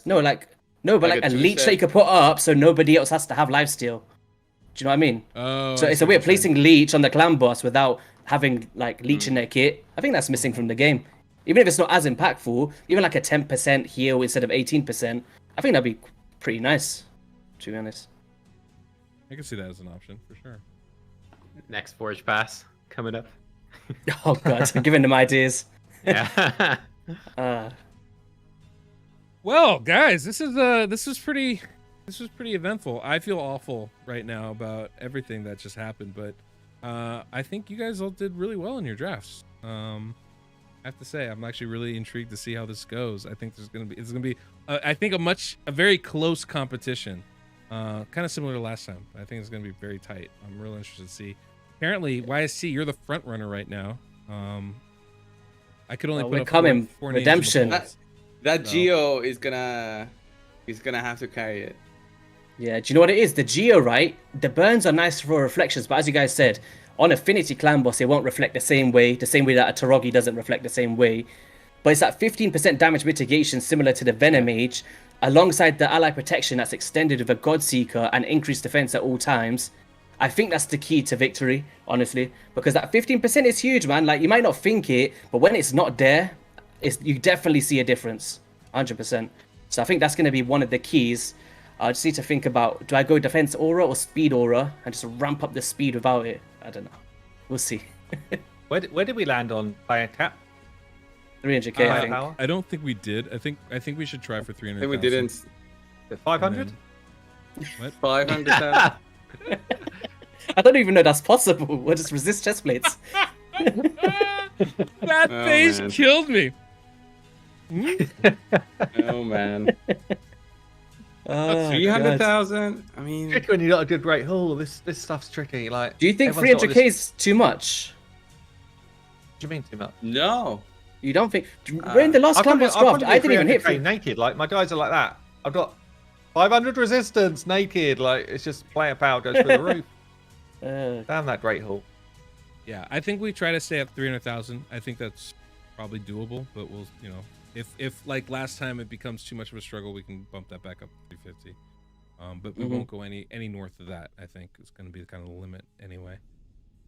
[SPEAKER 2] No, but like a leech
[SPEAKER 4] set.
[SPEAKER 2] that you could put up so nobody else has to have lifesteal. Do you know what I mean?
[SPEAKER 1] Oh,
[SPEAKER 2] So it's a way of placing leech on the clan boss without having like leech in their kit. I think that's missing from the game. Even if it's not as impactful, even like a 10% heal instead of 18%, I think that'd be pretty nice, to be honest.
[SPEAKER 1] I can see that as an option for sure.
[SPEAKER 3] Next Forge Pass coming up.
[SPEAKER 2] Oh god, I'm giving them ideas.
[SPEAKER 3] Yeah.
[SPEAKER 1] Well, guys, this was pretty eventful. I feel awful right now about everything that just happened, but I think you guys all did really well in your drafts. I have to say, I'm actually really intrigued to see how this goes. I think it's gonna be I think a very close competition, kind of similar to last time. I think it's gonna be very tight. I'm really interested to see. Apparently, YSC, you're the front runner right now. I could only put up
[SPEAKER 2] coming.
[SPEAKER 1] four names in the
[SPEAKER 2] Redemption.
[SPEAKER 1] polls.
[SPEAKER 4] That Geo is gonna have to carry it.
[SPEAKER 2] Yeah, do you know what it is? The Geo, right? The burns are nice for reflections, but as you guys said, on Affinity Clan Boss, it won't reflect the same way that a Torogi doesn't reflect the same way. But it's that 15% damage mitigation similar to the Venom Mage, alongside the ally protection that's extended with a Godseeker and increased defense at all times. I think that's the key to victory, honestly, because that 15% is huge, man. Like, you might not think it, but when it's not there, you definitely see a difference, 100%. So I think that's going to be one of the keys. I just need to think about, do I go defense aura or speed aura and just ramp up the speed without it? I don't know. We'll see.
[SPEAKER 5] Where did we land on player cap?
[SPEAKER 2] 300k, I think.
[SPEAKER 1] I don't think we did. I think we should try for 300.
[SPEAKER 4] I think we didn't.
[SPEAKER 5] 500?
[SPEAKER 1] What?
[SPEAKER 4] 500,000.
[SPEAKER 2] I don't even know that's possible. We'll just resist chest plates.
[SPEAKER 1] That face
[SPEAKER 4] man.
[SPEAKER 1] killed me.
[SPEAKER 4] Oh man.
[SPEAKER 2] Oh,
[SPEAKER 4] 300,000. I mean,
[SPEAKER 5] Tricky when you got a good rate. Oh, this stuff's tricky. Like,
[SPEAKER 2] do you think
[SPEAKER 5] everyone's got
[SPEAKER 2] 300k
[SPEAKER 5] this-
[SPEAKER 2] is too much?
[SPEAKER 5] What do you mean too much?
[SPEAKER 4] no.
[SPEAKER 2] You don't think? We're in the last clan boss draft. I didn't even hit
[SPEAKER 5] 300k naked. Like, my guys are like that. I've got 500 resistance naked. Like, it's just player power goes through the roof. Damn that Great Hall.
[SPEAKER 1] Yeah, I think we try to stay at 300,000. I think that's probably doable, but we'll, you know, if like last time it becomes too much of a struggle, we can bump that back up to 350. But we won't go any north of that. I think it's going to be kind of the limit anyway.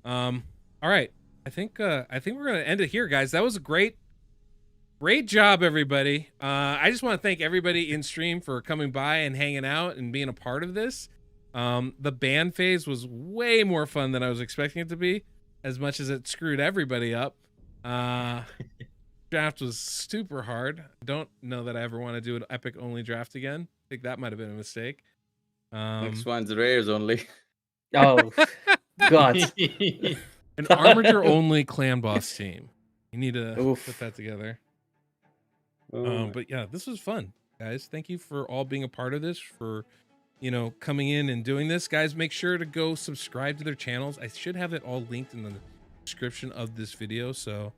[SPEAKER 1] All right, I think we're going to end it here, guys. That was a great job, everybody. I just want to thank everybody in stream for coming by and hanging out and being a part of this. The ban phase was way more fun than I was expecting it to be, as much as it screwed everybody up. Draft was super hard. Don't know that I ever want to do an epic only draft again. I think that might have been a mistake.
[SPEAKER 4] Next one's rares only.
[SPEAKER 2] Oh, God.
[SPEAKER 1] An armature only clan boss team. You need to put that together. But yeah, this was fun, guys. Thank you for all being a part of this, for, you know, coming in and doing this. Guys, make sure to go subscribe to their channels. I should have it all linked in the description of this video. So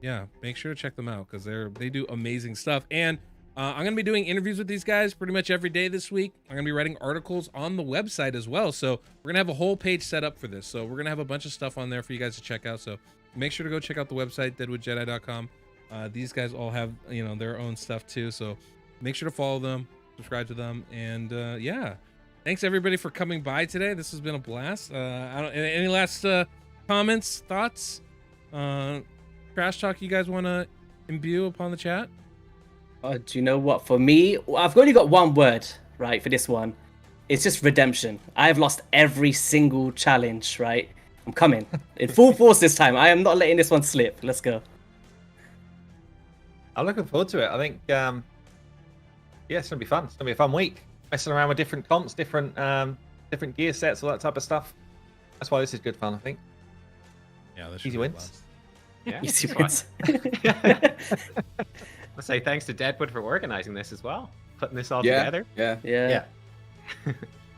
[SPEAKER 1] yeah, make sure to check them out, because they do amazing stuff. And I'm gonna be doing interviews with these guys pretty much every day this week. I'm gonna be writing articles on the website as well, so we're gonna have a whole page set up for this. So we're gonna have a bunch of stuff on there for you guys to check out, so make sure to go check out the website, DeadwoodJedi.com. These guys all have, you know, their own stuff too, so make sure to follow them, subscribe to them, and yeah, thanks everybody for coming by today. This has been a blast. Any last comments, thoughts, trash talk you guys want to imbue upon the chat?
[SPEAKER 2] Do you know what? For me, I've only got one word, right, for this one. It's just redemption. I've lost every single challenge, right? I'm coming in full force this time. I am not letting this one slip. Let's go.
[SPEAKER 5] I'm looking forward to it. I think, yeah, it's gonna be fun. It's gonna be a fun week. Messing around with different comps, different gear sets, all that type of stuff. That's why this is good fun, I think.
[SPEAKER 1] Yeah, this
[SPEAKER 5] easy wins.
[SPEAKER 3] Yeah,
[SPEAKER 2] Easy wins.
[SPEAKER 3] I'll say thanks to Deadwood for organizing this as well, putting this all together.
[SPEAKER 2] Yeah.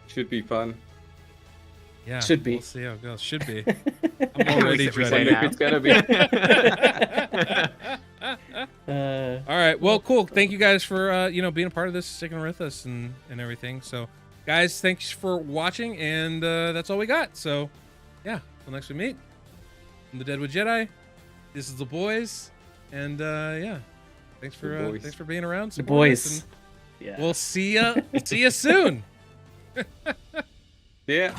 [SPEAKER 4] Should be fun.
[SPEAKER 1] Yeah,
[SPEAKER 2] Should be.
[SPEAKER 1] We'll see how it goes. Should be. I'm already
[SPEAKER 3] We say
[SPEAKER 1] dreading
[SPEAKER 3] now.
[SPEAKER 1] it.
[SPEAKER 4] It's gonna be.
[SPEAKER 1] All right. Well, cool. Thank you guys for you know, being a part of this, sticking with us and everything. So, guys, thanks for watching, and that's all we got. So, yeah. Until next we meet, I'm the Deadwood Jedi. This is the boys, and yeah. Thanks for being around.
[SPEAKER 2] The boys.
[SPEAKER 1] Yeah. We'll see ya. See ya soon.
[SPEAKER 4] Yeah.